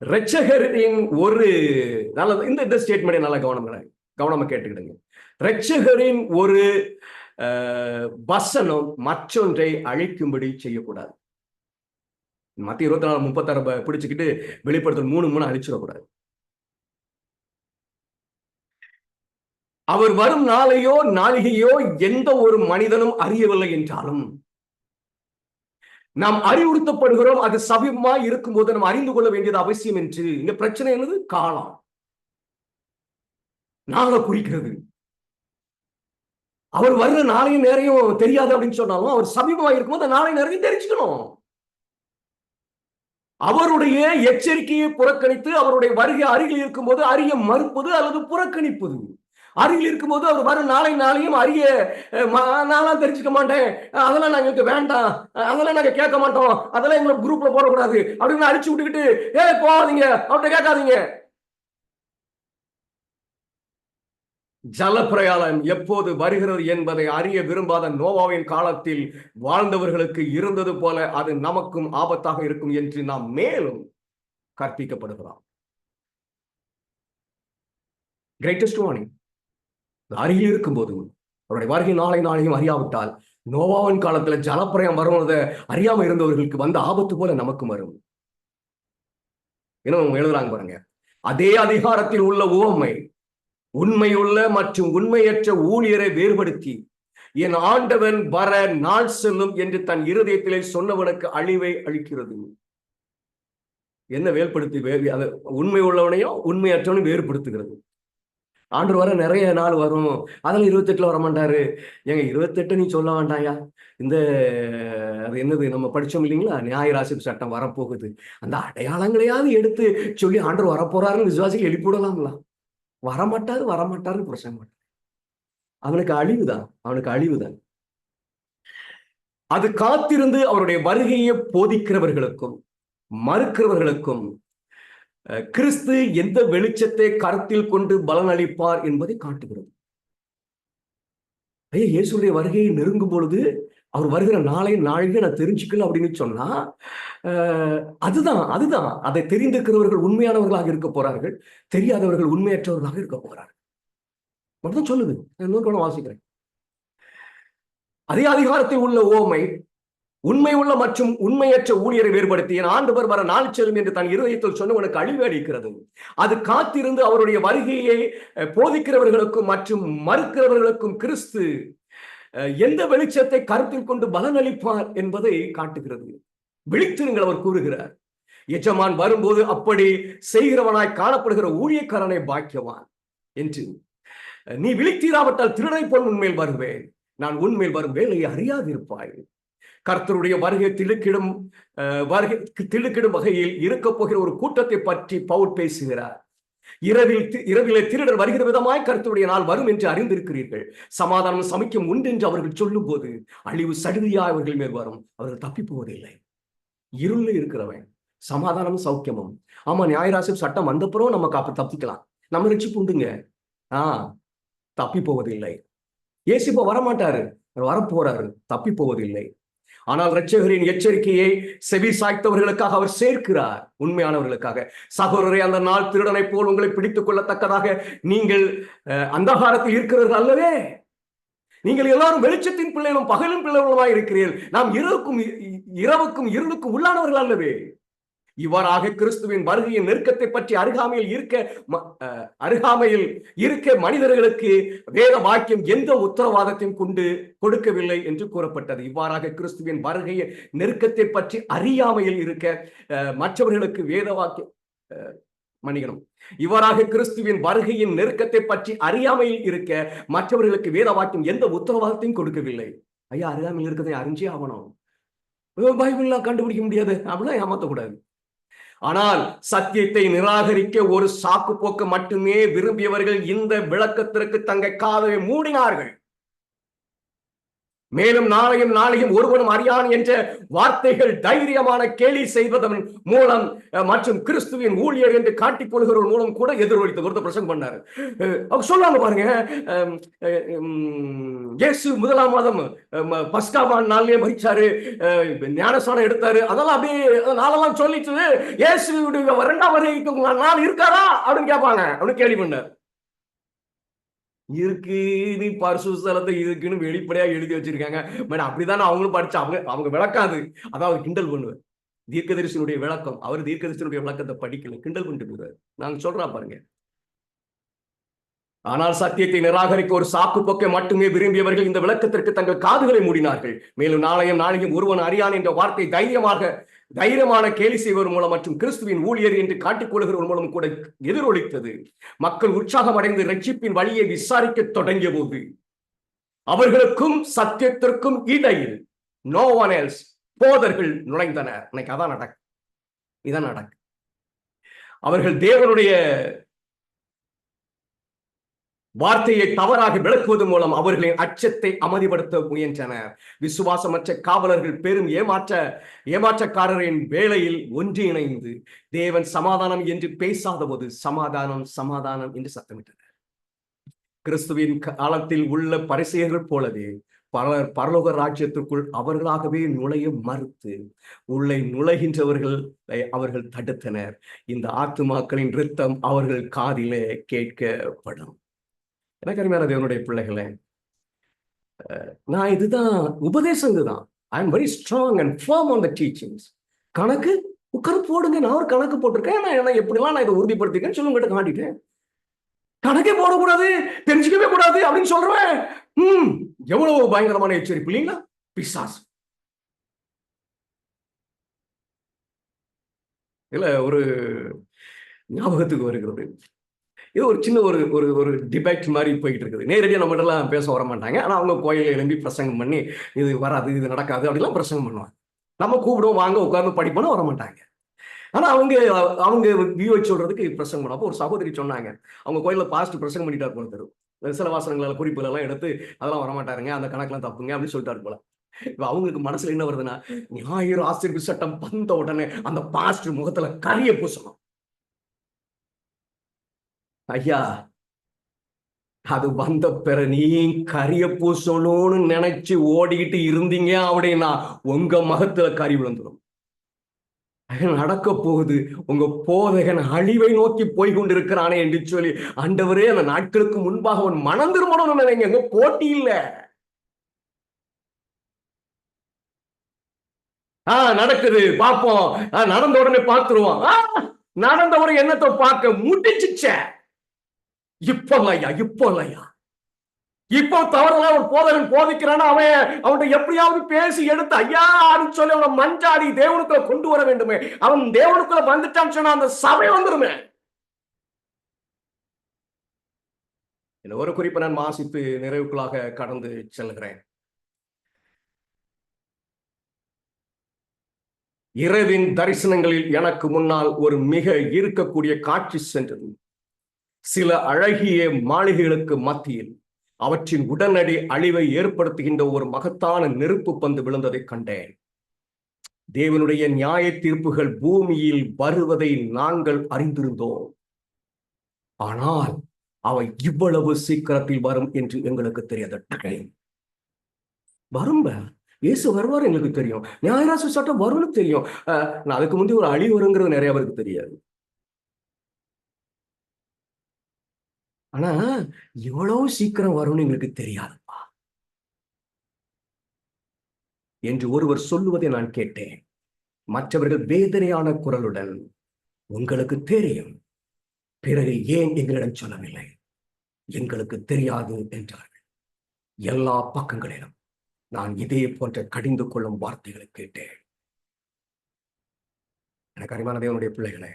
இரட்சகரின் ஒரு இந்த ஸ்டேட்மெண்ட் நல்லா கவனமா கேட்டுக்கிடுங்க. இரட்சகரின் ஒரு வசனம் மற்றொன்றை அழிக்கும்படி செய்யக்கூடாது. மத்தேயு 24:36 பிடிச்சுக்கிட்டு வெளிப்படுத்தல் 3:3 அழிச்சிடக்கூடாது. அவர் வரும் நாளையோ நாளிகையோ எந்த ஒரு மனிதனும் அறியவில்லை என்றாலும் நாம் அறிவுறுத்தப்படுகிறோம். அது சமீபமாய் இருக்கும்போது நாம் அறிந்து கொள்ள வேண்டியது அவசியம் என்று. இந்த பிரச்சனை என்னது? காலம், நாளை குறிக்கிறது. அவர் வர்ற நாளையும் நேரையும் தெரியாது அப்படின்னு சொன்னாலும் அவர் சமீபமாக இருக்கும்போது நாளை நேரையும் தெரிஞ்சுக்கணும். அவருடைய எச்சரிக்கையை புறக்கணித்து அவருடைய வருகை அருகில் இருக்கும்போது அறிய மறுப்பது அல்லது புறக்கணிப்பது. அருகில் இருக்கும்போது அவர் வர நாளையும் அறிய நான்லாம் தெரிஞ்சுக்க மாட்டேன், அதெல்லாம் நாங்களுக்கு வேண்டாம், அதெல்லாம் நாங்க கேட்க மாட்டோம், அதெல்லாம் எங்களை குரூப்ல போடக்கூடாது அப்படின்னு அடிச்சு விட்டுக்கிட்டு போகாதீங்க, அவர்கிட்ட கேட்காதீங்க. ஜலப்பிரயாணம் எப்போது வருகிறது என்பதை அறிய விரும்பாத நோவாவின் காலத்தில் வாழ்ந்தவர்களுக்கு இருந்தது போல அது நமக்கும் ஆபத்தாக இருக்கும் என்று நாம் மேலும் கற்பிக்கப்படுகிறோம். Greatest warning. அருகில் இருக்கும்போது அவருடைய வருகை நாளையும் அறியாவிட்டால் நோவாவின் காலத்துல ஜலப்பிரயம் வருவதை அறியாம இருந்தவர்களுக்கு வந்த ஆபத்து போல நமக்கும் வரும். இன்னும் எழுதுறாங்க பாருங்க. அதே அதிகாரத்தில் உள்ள உவமை உண்மையுள்ள மற்றும் உண்மையற்ற ஊழியரை வேறுபடுத்தி என் ஆண்டவன் வர நாள் செல்லும் என்று தன் இருதயத்திலே சொன்னவனுக்கு அழிவை அளிக்கிறது. என்ன வேறுபடுத்தி? உண்மை உள்ளவனையும் உண்மையற்றவனையும் வேறுபடுத்துகிறது. ஆண்டு வர நிறைய நாள் வரும், அதில் 28 வர மாட்டாரு. ஏங்க 28 நீ சொல்ல வேண்டாயா? அது என்னது நம்ம படிச்சோம் இல்லைங்களா, நியாயராசிப்பு சட்டம் வரப்போகுது. அந்த அடையாளங்களையாவது எடுத்து சொல்லி ஆண்டு வரப்போறாருன்னு விசுவாசிகள் எழுப்பிவிடலாங்களா? வரமாட்டாருன்னு பிரச்சனை மாட்டார். அவனுக்கு அழிவுதான். அது காத்திருந்து அவருடைய வருகையை போதிக்கிறவர்களுக்கும் மறுக்கிறவர்களுக்கும் கிறிஸ்து எந்த வெளிச்சத்தை கருத்தில் கொண்டு பலன் அளிப்பார் என்பதை காட்டுகிறது. இயேசுடைய வருகையை நெருங்கும் பொழுது அவர் வருகிற நாளைக்கு நான் தெரிஞ்சுக்கல அப்படின்னு சொன்னா அதுதான் அதை தெரிந்திருக்கிறவர்கள் உண்மையானவர்களாக இருக்க போறார்கள், தெரியாதவர்கள் உண்மையற்றவர்களாக இருக்க போறார்கள். மட்டும் சொல்லுது. இன்னொரு வாசிக்கிறேன். அதே அதிகாரத்தில் உள்ள ஓமை உண்மை உள்ள மற்றும் உண்மையற்ற ஊழியரை வேறுபடுத்தி என் ஆண்டவர் வர நாள் செல்லும் என்று தன் இருதயத்தில் சொன்னவனுக்கு அழிவு அளிக்கிறது. அது காத்திருந்து அவருடைய வருகையை போதிக்கிறவர்களுக்கும் மற்றும் மறுக்கிறவர்களுக்கும் கிறிஸ்து எந்த வெளிச்சத்தை கருத்தில் கொண்டு பலன் அளிப்பார் என்பதை காட்டுகிறது. விழித்திருங்கள், அவர் கூறுகிறார். எஜமான் வரும்போது அப்படி செய்கிறவனாய் காணப்படுகிற ஊழியக்காரனை பாக்கியவான் என்று. நீ விழித்தீராவிட்டால் திருடனை போல் உன்மேல் வருவேன், நான் உன்மேல் வரும் வேலையை அறியாதிருப்பாய். கர்த்தருடைய வருகை திடுக்கிடும் வகையில் இருக்க போகிற ஒரு கூட்டத்தை பற்றி பவுல் பேசுகிறார். இரவிலே திருடர் வருகிற விதமாய் கர்த்தருடைய நாள் வரும் என்று அறிந்திருக்கிறீர்கள். சமாதானம் சமைக்கும் உண்டு என்று அவர்கள் சொல்லும் போது அழிவு சடுதியாய் அவர்கள் மேல் வரும், அவர்கள் தப்பி போவதில்லை. இருள இருக்கிறவன் சமாதானமும் சௌக்கியமும். ஆமா, நியாயராசிப்பு சட்டம் வந்தப்புறம் நமக்கு அப்ப தப்பிக்கலாம், நம்ம ரட்சிப்பு உண்டுங்க. தப்பி போவதில்லை. இயேசு இப்ப வரமாட்டாரு, வரப்போறாரு, தப்பி போவதில்லை. ஆனால் இரட்சகரின் எச்சரிக்கையை செவி சாய்த்தவர்களுக்காக அவர் சேர்க்கிறார், உண்மையானவர்களுக்காக. சகோதரரை, அந்த நாள் திருடனை போல் உங்களை பிடித்துக் கொள்ளத்தக்கதாக நீங்கள் அந்தகாரத்தில் இருக்கிறவர்கள் அல்லவே. நீங்கள் எல்லாரும் வெளிச்சத்தின் பிள்ளைகளும் பகலும் பிள்ளைகளுமாய் இருக்கிறீர்கள். நாம் இரவுக்கும் இருளுக்கும் உள்ளானவர்கள் அல்லவே. இவ்வாறாக கிறிஸ்துவின் வருகையின் நெருக்கத்தை பற்றி அருகாமையில் இருக்க மனிதர்களுக்கு வேத வாக்கியம் எந்த உத்தரவாதத்தையும் கொண்டு கொடுக்கவில்லை என்று கூறப்பட்டது. இவ்வாறாக கிறிஸ்துவின் வருகையின் நெருக்கத்தை பற்றி அறியாமையில் இருக்க மற்றவர்களுக்கு வேத வாக்கியம் மன்னிக்கணும் இவ்வாறாக கிறிஸ்துவின் வருகையின் நெருக்கத்தை பற்றி அறியாமையில் இருக்க மற்றவர்களுக்கு வேத வாக்கியம் எந்த உத்தரவாதத்தையும் கொடுக்கவில்லை. ஐயா, அறியாமையில் இருக்கிறதை அறிஞ்சே ஆகணும், பைபிள்லாம் கண்டுபிடிக்க முடியாது அப்படிலாம் ஏமாத்தக்கூடாது. ஆனால் சத்தியத்தை நிராகரிக்க ஒரு சாக்கு போக்கு மட்டுமே விரும்பியவர்கள் இந்த விளக்கத்திற்கு தங்கள் காதை மூடினார்கள். மேலும் நாளையும் ஒருவனும் அறியான் என்ற வார்த்தைகள் தைரியமான கேலி செய்வதன் மூலம் மற்றும் கிறிஸ்துவின் ஊழியர் என்று காட்டிக் கொள்கிறவர் மூலம் கூட எதிரொலித்து கொடுத்த பிரசங்கம் பண்ணாரு. அவங்க சொல்லுவாங்க பாருங்க, இயேசு முதலாம் மாதம் பஸ்காவான் நாள்லயே மரிச்சாரு, ஞானஸ்நானம் எடுத்தாரு, அதெல்லாம் அப்படியே நாளெல்லாம் சொல்லிட்டு இயேசுடைய 2ஆம் வருகைக்கு நாள் இருக்காரா அப்படின்னு கேட்பாங்க. அப்படின்னு கேள்வி பண்ணார். இருக்கு, நீ பரிசுத்தலத்தை இருக்குன்னு வெளிப்படையா எழுதி வச்சிருக்காங்க. அப்படிதானே அவங்களும் படிச்சு அவங்க விளக்காது, அதாவது கிண்டல் பண்ணுவார். தீர்க்கதரிசனுடைய விளக்கம், அவர் தீர்க்கதரிசனுடைய விளக்கத்தை படிக்கல, கிண்டல் பண்ணிட்டு போறாரு. நாங்க சொல்றா பாருங்க. ஆனால் சத்தியத்தை நிராகரிக்க ஒரு சாக்கு போக்கை மட்டுமே விரும்பியவர்கள் இந்த விளக்கத்திற்கு தங்கள் காதுகளை மூடினார்கள். மேலும் நாளையும் ஒருவன் அறியான் என்ற வார்த்தை தைரியமான கேலி செய்வர் மூலம் மற்றும் கிறிஸ்துவின் ஊழியர் என்று காட்டிக் கொள்கிறவர் மூலம் கூட எதிரொலித்தது. மக்கள் உற்சாகம் அடைந்து ரட்சிப்பின் வழியை விசாரிக்க தொடங்கிய போது அவர்களுக்கும் சத்தியத்திற்கும் இடையில் no one else போதர்கள் நுழைந்தனர். இன்னைக்கு அதான் நடக்கு. அவர்கள் தேவனுடைய வார்த்தையை தவறாக விளக்குவதன் மூலம் அவர்களின் அச்சத்தை அமைதிப்படுத்த முயன்றனர். விசுவாசமற்ற காவலர்கள் பெரும் ஏமாற்றக்காரரின் வேளையில் ஒன்றிணைந்து தேவன் சமாதானம் என்று பேசாத போது சமாதானம் என்று சத்தமிட்டனர். கிறிஸ்துவின் காலத்தில் உள்ள பரிசேயர்கள் போலவே பலர் பரலோக ராஜ்யத்திற்குள் அவர்களாகவே நுழைய மறுத்து உள்ளே நுழைகின்றவர்களை அவர்கள் தடுத்தனர். இந்த ஆத்துமாக்களின் இரத்தம் அவர்கள் காதிலே கேட்கப்படும். எனக்கு அருமையான தேவனுடைய பிள்ளைகளே, நான் இதுதான் உபதேசம், இதுதான். I am very strong and firm on the teachings. கணக்கு உட்கார்ந்து போடுங்க, நான் ஒரு கணக்கு போட்டிருக்கேன், நான் எப்படிலாம் நான் இதை உறுதிப்படுத்திருக்கேன்னு சொல்லி உங்ககிட்ட காட்டிட்டேன். கணக்கே போடக்கூடாது, தெரிஞ்சுக்கவே கூடாது அப்படின்னு சொல்றேன். எவ்வளவு பயங்கரமான எச்சரிப்பு இல்லைங்களா? பிசாசு இல்ல, ஒரு ஞாபகத்துக்கு வருகிறது. இது ஒரு சின்ன ஒரு டிபேட் மாதிரி போய்கிட்டு இருக்குது. நேரடியாக நம்மகிட்ட எல்லாம் பேச வர மாட்டாங்க. ஆனால் அவங்க கோயிலை எழும்பி பிரசங்கம் பண்ணி இது வராது, இது நடக்காது அப்படிலாம் பிரசங்கம் பண்ணுவாங்க. நம்ம கூப்பிடுவோம், வாங்க உட்கார்ந்து படிப்போம்னா வர மாட்டாங்க. ஆனால் அவங்க வியூவை சொல்றதுக்கு பிரசங்கம் பண்ணுவோம். அப்போ ஒரு சகோதரி சொன்னாங்க, அவங்க கோயிலில் பாஸ்ட் பிரசங்கம் பண்ணிட்டார் போல தரும், சில வாசனங்களால் குறிப்புகள் எல்லாம் எடுத்து அதெல்லாம் வரமாட்டாருங்க, அந்த கணக்கெல்லாம் தப்புங்க அப்படின்னு சொல்லிட்டாரு போல. இப்போ அவங்களுக்கு மனசுல என்ன வருதுன்னா, ஞாயிறு ஆசீர்வாத சட்டம் வந்த உடனே அந்த பாஸ்ட் முகத்துல கரிய பூசணும். ஐயா, அது வந்த பிற நீ கரிய பூசணும்னு நினைச்சு ஓடிக்கிட்டு இருந்தீங்க அப்படின்னா உங்க மகத்துல கறி விழுந்துடும். நடக்க போகுது, உங்க போதகன் அழிவை நோக்கி போய் கொண்டிருக்கிறானே என்று சொல்லி ஆண்டவரே அந்த நாட்களுக்கு முன்பாக அவன் மனம் திரும்பணும்னு நினைங்க. போட்டி இல்ல. நடக்குது பார்ப்போம், நடந்த உடனே பார்த்துருவோம். நடந்த உடனே என்னத்தை பார்க்க முடிச்சுச்ச. இப்போ இல்லையா இப்போ தவறுலாம் ஒரு போதகன் போதிக்கிறான்னு அவன் எப்படியாவது பேசி எடுத்து ஐயான்னு சொல்லி அவனை மஞ்சாடி தேவனுக்குள்ள கொண்டு வர வேண்டுமே. அவன் தேவனுக்குள்ள வந்துட்டான்னு சொன்னா அந்த சபை வந்துருமே. ஒரு குறிப்பை நான் வாசித்து நிறைவுக்குள்ளாக கடந்து செல்கிறேன். இரவின் தரிசனங்களில் எனக்கு முன்னால் ஒரு மிக இருக்கக்கூடிய காட்சி சென்றது. சில அழகிய மாளிகைகளுக்கு மத்தியில் அவற்றின் உடனடி அழிவை ஏற்படுத்துகின்ற ஒரு மகத்தான நெருப்பு பந்து விழுந்ததை கண்டேன். தேவனுடைய நியாய தீர்ப்புகள் பூமியில் வருவதை நாங்கள் அறிந்திருந்தோம். ஆனால் அவை இவ்வளவு சீக்கிரத்தில் வரும் என்று எங்களுக்கு தெரியாது. வரும், இயேசு வருவார் எங்களுக்கு தெரியும், நியாயராச சட்டம் வரும்னு தெரியும். நான் அதுக்கு முந்தைய ஒரு அழிவு வருங்கிறது நிறைய பேருக்கு தெரியாது. ஆனா இவ்வளவு சீக்கிரம் வரும்னு எங்களுக்கு தெரியாதுப்பா என்று ஒருவர் சொல்லுவதை நான் கேட்டேன். மற்றவர்கள் வேதனையான குரலுடன் உங்களுக்கு தெரியும், பிறகு ஏன் எங்களிடம் சொல்லவில்லை? எங்களுக்கு தெரியாது என்றார்கள். எல்லா பக்கங்களிலும் நான் இதே போன்ற கடிந்து கொள்ளும் வார்த்தைகளை கேட்டேன். எனக்கு அருமையான தேவனுடைய பிள்ளைகளே,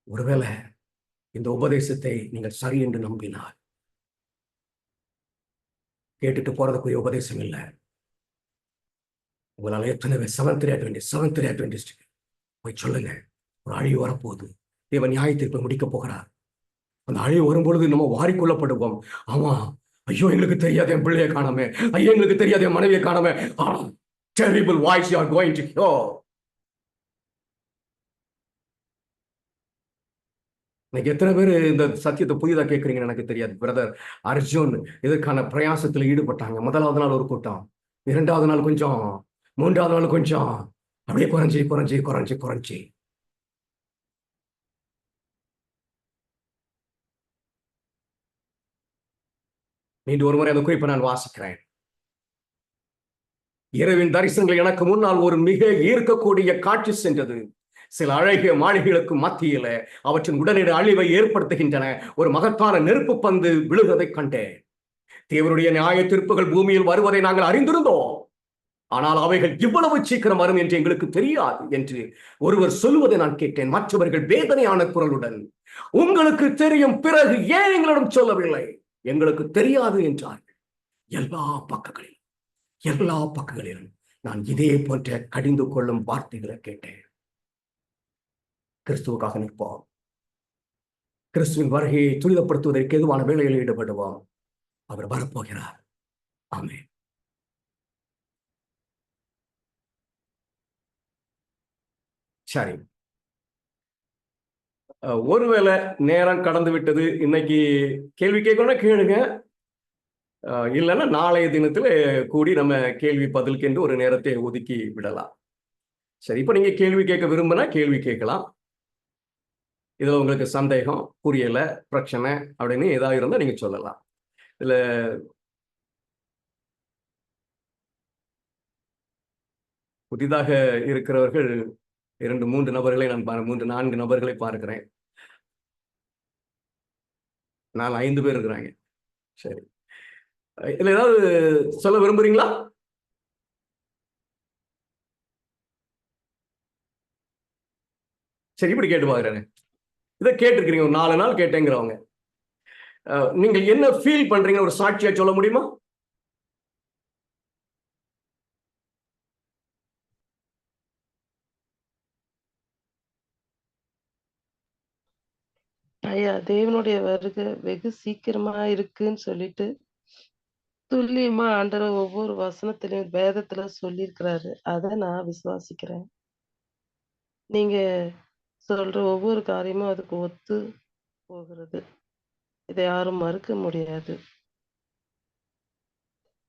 ஒருவேளை இந்த உபதேசத்தை நீங்கள் சரி என்று நம்பினால், கேட்டுட்டு போறதுக்குரிய உபதேசம் இல்லை. உங்களால் எத்தனை பேர் செவன்த் அட்வென்டிஸ்ட் போய் சொல்லுங்க, ஒரு அழிவு வரப்போகுது, தேவன் நியாய தீர்ப்பை முடிக்க போகிறார். அந்த அழிவு வரும்பொழுது நம்ம வாரிக்கொள்ளப்படுவோம். ஆமா, ஐயோ எங்களுக்கு தெரியாத என் பிள்ளையை காணாம, ஐயோ எங்களுக்கு தெரியாத என் மனைவியை காணாம. Terrible voice you are going to hear. இன்னைக்கு எத்தனை பேர் இந்த சத்தியத்தை புதிதா கேட்கறீங்கன்னு எனக்கு தெரியாது. பிரதர் அர்ஜுன் இதற்கான பிரயாசத்துல ஈடுபட்டாங்க. முதலாவது நாள் ஒரு கூட்டம், இரண்டாவது நாள் கொஞ்சம், மூன்றாவது நாள் கொஞ்சம், அப்படியே குறைஞ்சி. மீண்டும் ஒரு முறை அந்த குறிப்பை நான் வாசிக்கிறேன். இரவின் தரிசனங்கள் எனக்கு முன்னால் ஒரு மிக ஈர்க்கக்கூடிய காட்சி சென்றது. சில அழகிய மாளிகைகளுக்கு மத்தியில அவற்றின் உடனடி அழிவை ஏற்படுத்துகின்றன ஒரு மகத்தான நெருப்பு பந்து விழுகிறதை கண்டேன். தேவனுடைய நியாய தீர்ப்புகள் பூமியில் வருவதை நாங்கள் அறிந்திருந்தோம், ஆனால் அவைகள் இவ்வளவு சீக்கிரம் வரும் என்று எங்களுக்கு தெரியாது என்று ஒருவர் சொல்லுவதை நான் கேட்டேன். மற்றவர்கள் வேதனையான குரலுடன், உங்களுக்கு தெரியும், பிறகு ஏன் எங்களிடம் சொல்லவில்லை? எங்களுக்கு தெரியாது என்றார்கள். எல்லா பக்கங்களிலும் நான் இதே போன்ற கடிந்து கொள்ளும் வார்த்தைகளை கேட்டேன். கிறிஸ்துவுக்காக நிற்போம். கிறிஸ்துவின் வருகையை துரிதப்படுத்துவதற்கு எதுவான வேலையில் ஈடுபடுவோம். அவர் வரப்போகிறார். ஆமென். சரி, ஒருவேளை நேரம் கடந்து விட்டது, இன்னைக்கு கேள்வி கேட்கணும்னா கேளுங்க, இல்லைன்னா நாளைய தினத்துல கூடி நம்ம கேள்வி பதிலுக்கு என்று ஒரு நேரத்தை ஒதுக்கி விடலாம். சரி, இப்ப நீங்க கேள்வி கேட்க விரும்பினா கேள்வி கேட்கலாம். இதுல உங்களுக்கு சந்தேகம், புரியல, பிரச்சனை அப்படின்னு ஏதாவது இருந்தா நீங்க சொல்லலாம். இதுல புதிதாக இருக்கிறவர்கள் 2-3 நபர்களை நான் 3-4 நபர்களை பார்க்கிறேன். 4-5 பேர் இருக்கிறாங்க. சரி, இதுல ஏதாவது சொல்ல விரும்புறீங்களா? சரி, இப்படி கேட்டு பாக்குறேன். இதை கேட்டிருக்கிறீங்க, ஒரு 4 நாள் கேட்டேங்கிறவங்க, நீங்கள் என்ன ஃபீல் பண்றீங்க? ஒரு சாட்சியா சொல்ல முடியுமா? ஐயா, தேவனுடைய வருகை வெகு சீக்கிரமா இருக்குன்னு சொல்லிட்டு துல்லியமா ஆண்டவர் ஒவ்வொரு வசனத்திலையும் வேதத்துல சொல்லியிருக்கிறாரு. அதை நான் விசுவாசிக்கிறேன். நீங்க சொல்ற ஒவ்வொரு காரியமும் அதுக்கு ஒத்து போகிறது. இதை யாரும் மறுக்க முடியாது.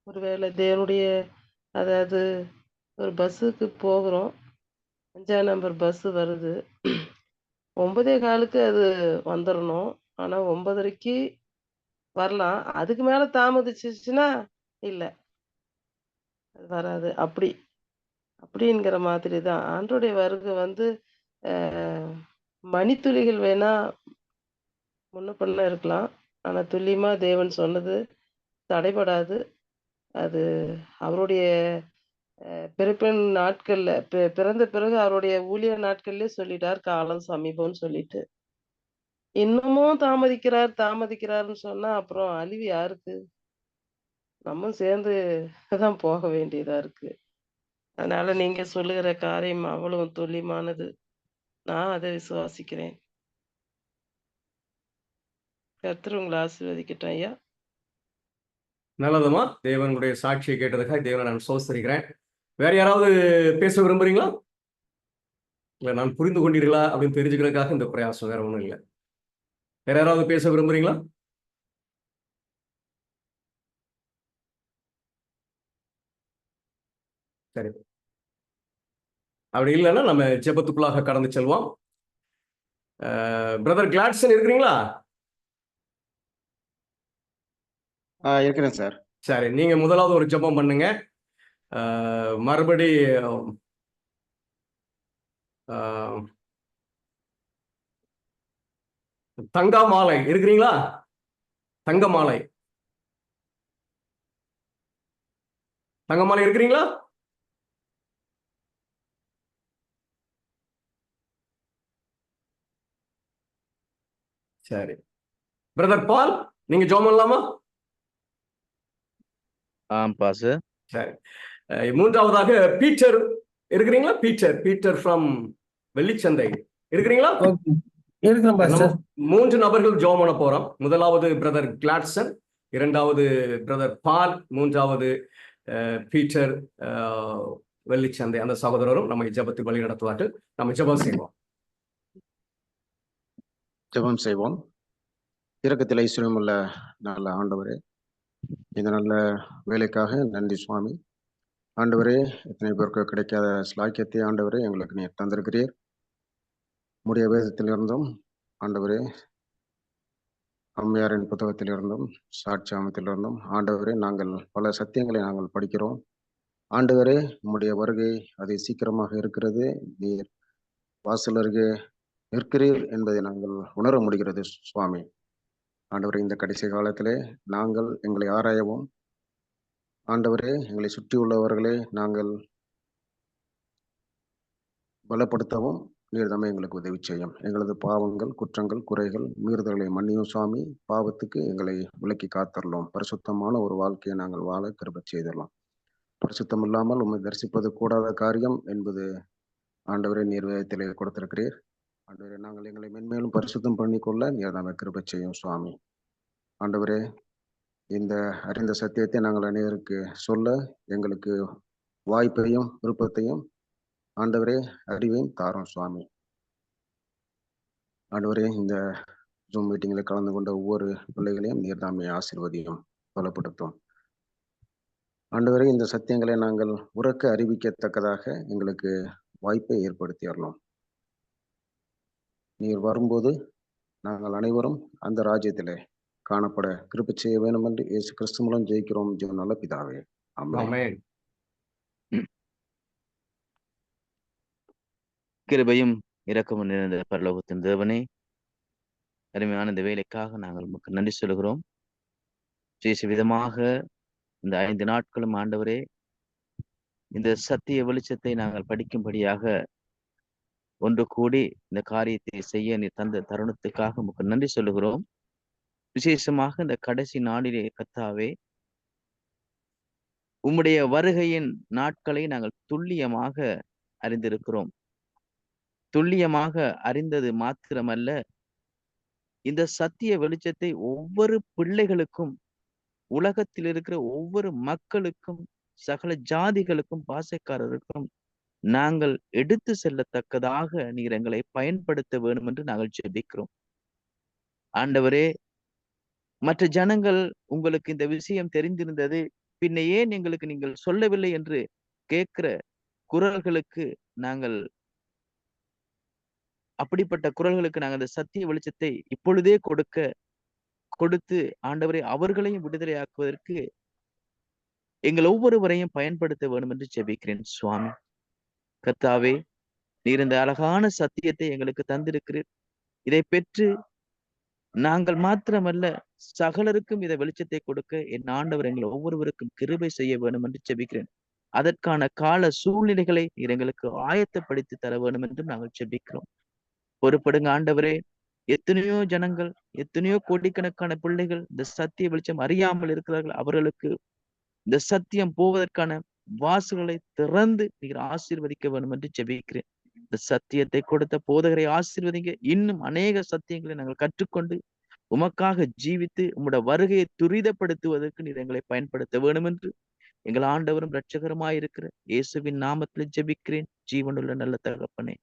ஒருவேளை தேவனுடைய, அதாவது ஒரு பஸ்ஸுக்கு போகிறோம், 5ஆம் நம்பர் பஸ் வருது, 9:15க்கு அது வந்துடணும். ஆனா 9:30க்கு வரலாம். அதுக்கு மேல தாமதிச்சிச்சுன்னா இல்ல, அது வராது. அப்படிங்கிற மாதிரி தான் ஆண்டவருடைய வருகை வந்து மணித்துளிகள் வேணா முன்ன பின்ன இருக்கலாம். ஆனா துல்லியமா தேவன் சொன்னது தடைபடாது. அது அவருடைய பிறப்பின் நாட்கள்ல பிறந்த பிறகு அவருடைய ஊழிய நாட்கள்லயே சொல்லிட்டார், காலம் சமீபம்னு சொல்லிட்டு. இன்னமும் தாமதிக்கிறாருன்னு சொன்னா அப்புறம் அழிவு யாருக்கு? நம்ம சேர்ந்து தான் போக வேண்டியதா இருக்கு. அதனால நீங்க சொல்லுகிற காரியம் அவ்வளவு துல்லியமானது. நான் அதை விசுவாசிக்கிறேன். கர்த்தர் உங்களை ஆசீர்வதிக்கட்டும் ஐயா. நல்லதுமா, தேவனுடைய சாட்சியை கேட்டதுக்காக தேவனை நான் சோஸ்தரிக்கிறேன். வேற யாராவது பேச விரும்புறீங்களா? இல்ல நான் புரிந்து கொண்டீர்களா அப்படின்னு தெரிஞ்சுக்கிறதுக்காக இந்த பிரயாசம், வேற ஒண்ணும் இல்லை. வேற யாராவது பேச விரும்புறீங்களா? சரி, அப்படி இல்லைன்னா நம்ம ஜெபத்துக்குள்ளாக கடந்து செல்வோம். பிரதர் கிளாட்சன் இருக்கிறீங்களா? இருக்கிறேன் சார். சரி, நீங்க முதலாவது ஒரு ஜெபம் பண்ணுங்க. மறுபடி தங்கமாலை இருக்கிறீங்களா? தங்கமாலை தங்கமாலை இருக்கிறீங்களா? சரி, பிரதர் பால், நீங்க ஜெபம் பண்ணலாமா? பாஸ்டர். சரி, மூன்றாவதாக பீட்டர் இருக்கிறீங்களா? பீட்டர் ஃப்ரம் வெள்ளிச்சந்தை இருக்கிறீங்களா? இருக்கிறேன் பாஸ்டர். 3 நபர்கள் ஜெபம் பண்ண போறோம். முதலாவது பிரதர் கிளாட்சன், இரண்டாவது பிரதர் பால், மூன்றாவது பீட்டர் வெள்ளிச்சந்தை. அந்த சகோதரரும் நம்ம ஜெபத்தை வழி நடத்துவார்கள். நம்ம ஜெபம் செய்வோம். ஜெபம் செய்வோம். இரக்கத்தில் ஐஸ்வர்யமுள்ள நல்ல ஆண்டவரே, இந்த நல்ல வேலைக்காக நன்றி சுவாமி. ஆண்டவரே, எத்தனை பேருக்கு கிடைக்காத ஸ்லாக்கியத்தை ஆண்டவரே எங்களுக்கு நீர் தந்திருக்கிறீர். உம்முடைய வேதத்திலிருந்தும் ஆண்டவரே, அம்மையாரின் புத்தகத்திலிருந்தும் சாட்சியாமத்திலிருந்தும் ஆண்டவரே நாங்கள் பல சத்தியங்களை நாங்கள் படிக்கிறோம். ஆண்டவரே, உம்முடைய வருகை அது சீக்கிரமாக இருக்கிறது. நீர் வாசல் அருகே நிற்கிறீர் என்பதை நாங்கள் உணர முடிகிறது சுவாமி. ஆண்டவரே, இந்த கடைசி காலத்திலே நாங்கள் எங்களை ஆராயவும், ஆண்டவரே எங்களை சுற்றியுள்ளவர்களை நாங்கள் பலப்படுத்தவும் நீர் தாமே எங்களுக்கு உதவி செய்யும். எங்களது பாவங்கள், குற்றங்கள், குறைகள், மீறுதல்களை மன்னியும் சுவாமி. பாவத்துக்கு எங்களை விலக்கி காத்தரலாம். பரிசுத்தமான ஒரு வாழ்க்கையை நாங்கள் வாழ கிருபை செய்தரலாம். பரிசுத்தம் இல்லாமல் உம்மை தரிசிப்பது கூடாத காரியம் என்பது ஆண்டவரே நீர் வேதத்திலே கொடுத்திருக்கிறீர். ஆண்டவரே, நாங்கள் எங்களை மென்மேலும் பரிசுத்தம் பண்ணிக்கொள்ள நீர் தாமே கிருபை செய்யும் சுவாமி. ஆண்டவரே, இந்த அறிந்த சத்தியத்தை நாங்கள் அனைவருக்கு சொல்ல எங்களுக்கு வாய்ப்பையும் விருப்பத்தையும் ஆண்டவரே அறிவையும் தாரும் சுவாமி. ஆண்டவரே, இந்த ஜூம் மீட்டிங்கில் கலந்து கொண்ட ஒவ்வொரு பிள்ளைகளையும் நீர்தாமே ஆசீர்வதியும், பலப்படுத்தும். ஆண்டவரே, இந்த சத்தியங்களை நாங்கள் உறக்க அறிவிக்கத்தக்கதாக எங்களுக்கு வாய்ப்பை ஏற்படுத்திடலாம். நீர் வரும்போது நாங்கள் அனைவரும் அந்த ராஜ்யத்திலே காணப்பட கிருபை செய்ய வேண்டும் என்று இயேசு கிறிஸ்து மூலம் ஜெயிக்கிறோம் ஜெயம் நல்ல பிதாவே. ஆமென். ஆமென். கிருபையும் இரக்கமும் நிறைந்த பரலோகத்தின் தேவனே, அருமையான இந்த வேலைக்காக நாங்கள் உமக்கு நன்றி சொல்கிறோம். விசேஷ விதமாக இந்த 5 நாட்களும் ஆண்டவரே, இந்த சத்திய வெளிச்சத்தை நாங்கள் படிக்கும்படியாக ஒன்று கூடி இந்த காரியத்தை செய்ய நீ தந்த தருணத்துக்காக உமக்கு நன்றி சொல்லுகிறோம். விசேஷமாக இந்த கடைசி நாளிலே கர்த்தாவே, உம்முடைய வருகையின் நாட்களை நாங்கள் துல்லியமாக அறிந்திருக்கிறோம். துல்லியமாக அறிந்தது மாத்திரமல்ல, இந்த சத்திய வெளிச்சத்தை ஒவ்வொரு பிள்ளைகளுக்கும், உலகத்தில் இருக்கிற ஒவ்வொரு மக்களுக்கும், சகல ஜாதிகளுக்கும், பாசைக்காரருக்கும் நாங்கள் எடுத்து செல்லத்தக்கதாக நீர் எங்களை பயன்படுத்த வேண்டும் என்று நாங்கள் ஜெபிக்கிறோம். ஆண்டவரே, மற்ற ஜனங்கள் உங்களுக்கு இந்த விஷயம் தெரிந்திருந்தது, பின்ன ஏன் எங்களுக்கு நீங்கள் சொல்லவில்லை என்று கேட்கிற குரல்களுக்கு நாங்கள், அப்படிப்பட்ட குரல்களுக்கு நாங்கள் அந்த சத்திய வெளிச்சத்தை இப்பொழுதே கொடுத்து ஆண்டவரை அவர்களையும் விடுதலையாக்குவதற்கு எங்கள் ஒவ்வொருவரையும் பயன்படுத்த வேண்டும் என்று ஜெபிக்கிறேன் சுவாமி. கர்த்தாவே, நீர் இந்த அழகான சத்தியத்தை எங்களுக்கு தந்திருக்கிறீர். இதை பெற்று நாங்கள் மாத்திரமல்ல, சகலருக்கும் இதை வெளிச்சத்தை கொடுக்க என் ஆண்டவர் எங்கள் ஒவ்வொருவருக்கும் கிருபை செய்ய வேண்டும் என்று ஜெபிக்கிறேன். அதற்கான கால சூழ்நிலைகளை நீர் எங்களுக்கு ஆயத்தப்படுத்தி தர வேண்டும் என்றும் நாங்கள் ஜெபிக்கிறோம். பொறுப்படுங்க ஆண்டவரே. எத்தனையோ ஜனங்கள், எத்தனையோ கோடிக்கணக்கான பிள்ளைகள் இந்த சத்திய வெளிச்சம் அறியாமல் இருக்கிறார்கள். அவர்களுக்கு இந்த சத்தியம் போவதற்கான வாசல்களை திறந்து நீர் ஆசீர்வதிக்க வேண்டும் என்று ஜெபிக்கிறேன். இந்த சத்தியத்தை கொடுத்த போதகரை ஆசீர்வதிங்க. இன்னும் அநேக சத்தியங்களை நாங்கள் கற்றுக்கொண்டு உமக்காக ஜீவித்து உம்முடைய வருகையை துரிதப்படுத்துவதற்கு நீர் எங்களை பயன்படுத்த வேண்டும் என்று எங்கள் ஆண்டவரும் இரட்சகருமாயிருக்கிற இயேசுவின் நாமத்தில் ஜெபிக்கிறேன், ஜீவனுள்ள நல்ல தகப்பனே.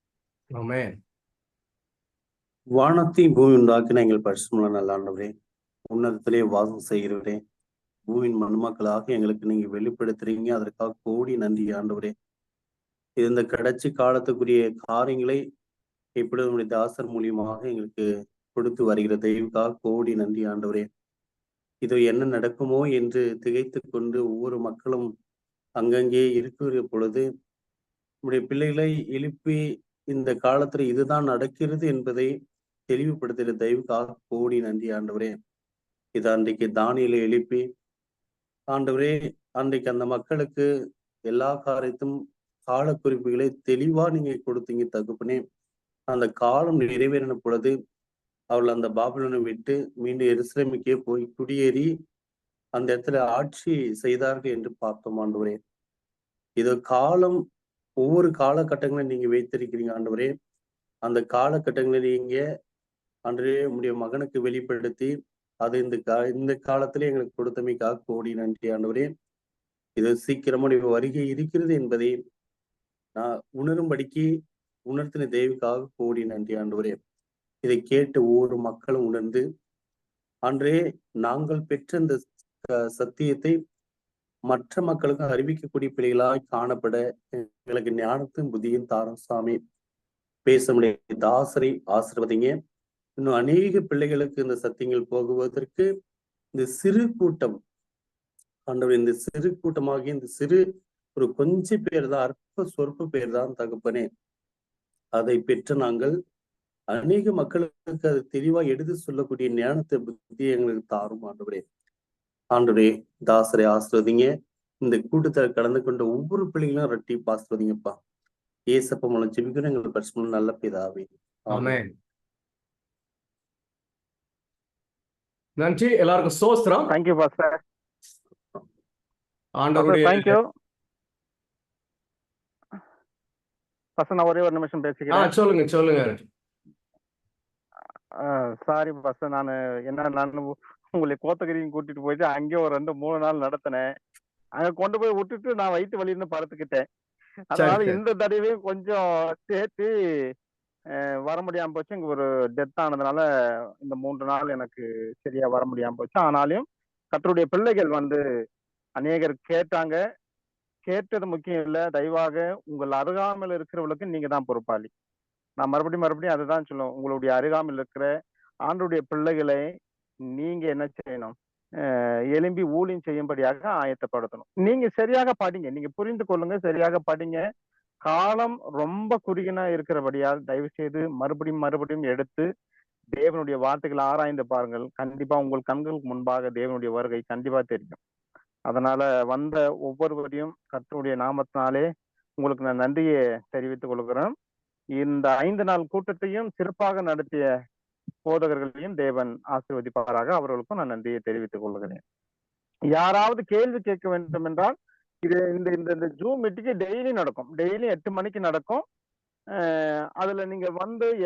ஆமென். வானத்தையும் பூமி உண்டாக்கின எங்கள் பரிசுத்தமுள்ள நல்ல ஆண்டவரே, உன்னதத்திலே வாசம் செய்கிறவரே, பூமியின் மண்மக்களாக எங்களுக்கு நீங்க வெளிப்படுத்துறீங்க. அதற்காக கோடி நன்றி ஆண்டவரே. இது இந்த கடைசி காலத்துக்குரிய காரியங்களை இப்பொழுது உங்களுடைய தாசர் மூலியமாக எங்களுக்கு கொடுத்து வருகிற தெய்வக்காக கோடி நன்றி ஆண்டவரே. இது என்ன நடக்குமோ என்று திகைத்து கொண்டு ஒவ்வொரு மக்களும் அங்கங்கே இருக்கிற பொழுது உங்களுடைய பிள்ளைகளை எழுப்பி இந்த காலத்துல இதுதான் நடக்கிறது என்பதை தெளிவுபடுத்துகிற தயவுக்காக கோடி நன்றி ஆண்டவரே. இது அன்றைக்கு தானியேலை எழுப்பி ஆண்டவரே அன்றைக்கு அந்த மக்களுக்கு எல்லா காரியத்தும் கால குறிப்புகளை தெளிவா நீங்க கொடுத்தீங்க தகப்பனே. அந்த காலம் நிறைவேறின பொழுது அவர்கள் அந்த பாபிலோனை விட்டு மீண்டும் எருசலேமுக்கே போய் குடியேறி அந்த இடத்துல ஆட்சி செய்தார்கள் என்று பார்த்தோம் ஆண்டவரே. இது காலம் ஒவ்வொரு காலகட்டங்களையும் நீங்க வைத்திருக்கிறீங்க ஆண்டவரே. அந்த காலகட்டங்களை நீங்க அன்றே உங்களுடைய மகனுக்கு வெளிப்படுத்தி அது இந்த காலத்திலே எங்களுக்கு கொடுத்தமைக்காக கோடி நன்றி ஆண்டவரே. இது சீக்கிரமா வருகை இருக்கிறது என்பதை நான் உணரும்படிக்கு உணர்த்தின தேவிக்காக கோடி நன்றி ஆண்டவரே. இதை கேட்டு ஒவ்வொரு மக்களும் உணர்ந்து அன்றே நாங்கள் பெற்ற இந்த சத்தியத்தை மற்ற மக்களுக்கும் அறிவிக்கக்கூடிய பிள்ளைகளாய் காணப்பட எங்களுக்கு ஞானத்தும் புத்தியும் தாரும் சாமி. பேச முடிய தாசரை ஆசிர்வதிங்க. இன்னும் அநேக பிள்ளைகளுக்கு இந்த சத்தியங்கள் போகுவதற்கு இந்த சிறு கூட்டம் ஆண்டவர், இந்த சிறு கூட்டமாகி இந்த சிறு ஒரு கொஞ்சம் பேர் தான், அற்ப சொற்ப பேர் தான் தகப்பனே. அதை பெற்று நாங்கள் அநேக மக்களுக்கு அது தெளிவா எடுத்து சொல்லக்கூடிய ஞானத்தை புத்தியை எங்களுக்கு தாரும் ஆண்டவரே. ஆண்டவரே தாசரை ஆசிர்வதிங்க. இந்த கூட்டத்தில் கலந்து கொண்ட ஒவ்வொரு பிள்ளைகளும் ரெட்டி ஆசிர்வதிங்கப்பா. ஏசப்ப மூலம் ஜெபிக்கிறோம் எங்களுக்கு பரிசுத்த நல்ல பிதாவே. ஆமென். நன்றி. எல்லாருக்கும் ஸ்தோத்திரம். Thank you pastor. ஆண்டவருடைய தேங்க்யூ பாஸ்டர். நான் ஒரே ஒரு நிமிஷம் பேசிக்கிறேன். சொல்லுங்க. சாரி பாஸ்டர், நான் உங்களை கோத்தகிரியும் கூட்டிட்டு போயிட்டு அங்கே ஒரு 2-3 நாள் நடத்தினேன். அங்க கொண்டு போய் விட்டுட்டு நான் வயிற்று வலின்னு படுத்துக்கிட்டேன். அதனால இந்த தடவையும் கொஞ்சம் சேர்த்து வர முடியாம போச்சு. இங்க ஒரு டெத் ஆனதுனால இந்த 3 நாள் எனக்கு சரியா வர முடியாம போச்சு. ஆனாலும் கர்த்தருடைய பிள்ளைகள் அநேகர் கேட்டாங்க. கேட்டது முக்கியம் இல்லை, தயவாக உங்கள் அருகாமையில் இருக்கிறவர்களுக்கு நீங்க தான் பொறுப்பாளி. நான் மறுபடியும் அதுதான் சொல்லுவேன். உங்களுடைய அருகாமையில் இருக்கிற ஆண்டுடைய பிள்ளைகளை நீங்க என்ன செய்யணும்? எழும்பி ஊழியம் செய்யும்படியாக ஆயத்தப்படுத்தணும். நீங்க சரியாக படிங்க, நீங்க புரிந்து கொள்ளுங்க, சரியாக படிங்க. காலம் ரொம்ப குறுகினா இருக்கிறபடியால் தயவு செய்து மறுபடியும் எடுத்து தேவனுடைய வார்த்தைகளை ஆராய்ந்து பாருங்கள். கண்டிப்பா உங்கள் கண்களுக்கு முன்பாக தேவனுடைய வருகை கண்டிப்பா தெரியும். அதனால வந்த ஒவ்வொருவரையும் கர்த்தருடைய நாமத்தினாலே உங்களுக்கு நான் நன்றியை தெரிவித்துக் கொள்கிறேன். இந்த 5 நாள் கூட்டத்தையும் சிறப்பாக நடத்திய போதகர்களையும் தேவன் ஆசீர்வதிப்பாராக. அவர்களுக்கும் நான் நன்றியை தெரிவித்துக் கொள்கிறேன். யாராவது கேள்வி கேட்க வேண்டும் என்றால் இது இந்த ஜூம் மீட்டிங்கு டெய்லி நடக்கும். டெய்லி 8 மணிக்கு நடக்கும். அதுல நீங்க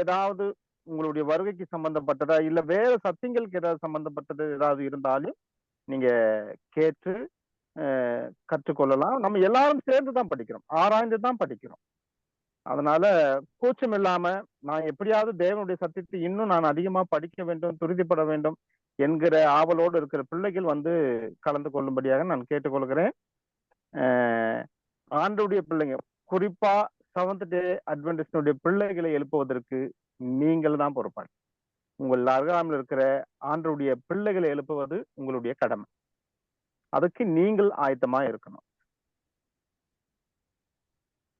ஏதாவது உங்களுடைய வருகைக்கு சம்பந்தப்பட்டதா இல்ல வேற சத்தியங்களுக்கு ஏதாவது சம்பந்தப்பட்டது ஏதாவது இருந்தாலும் நீங்க கேட்டு கற்றுக்கொள்ளலாம். நம்ம எல்லாரும் சேர்ந்துதான் படிக்கிறோம், ஆராய்ந்து தான் படிக்கிறோம். அதனால கூச்சம் இல்லாம நான் எப்படியாவது தேவனுடைய சத்தியத்தை இன்னும் நான் அதிகமா படிக்க வேண்டும், துரிதப்பட வேண்டும் என்கிற ஆவலோடு இருக்கிற பிள்ளைகள் கலந்து கொள்ளும்படியாக நான் கேட்டுக்கொள்கிறேன். ஆண்டவருடைய பிள்ளைங்க, குறிப்பா 7th டே அட்வென்டிஸ்டுடைய பிள்ளைகளை எழுப்புவதற்கு நீங்கள் தான் பொறுப்பாளி. உங்கள் அருகாமையில் இருக்கிற ஆண்டவருடைய பிள்ளைகளை எழுப்புவது உங்களுடைய கடமை. அதுக்கு நீங்கள் ஆயத்தமா இருக்கணும்.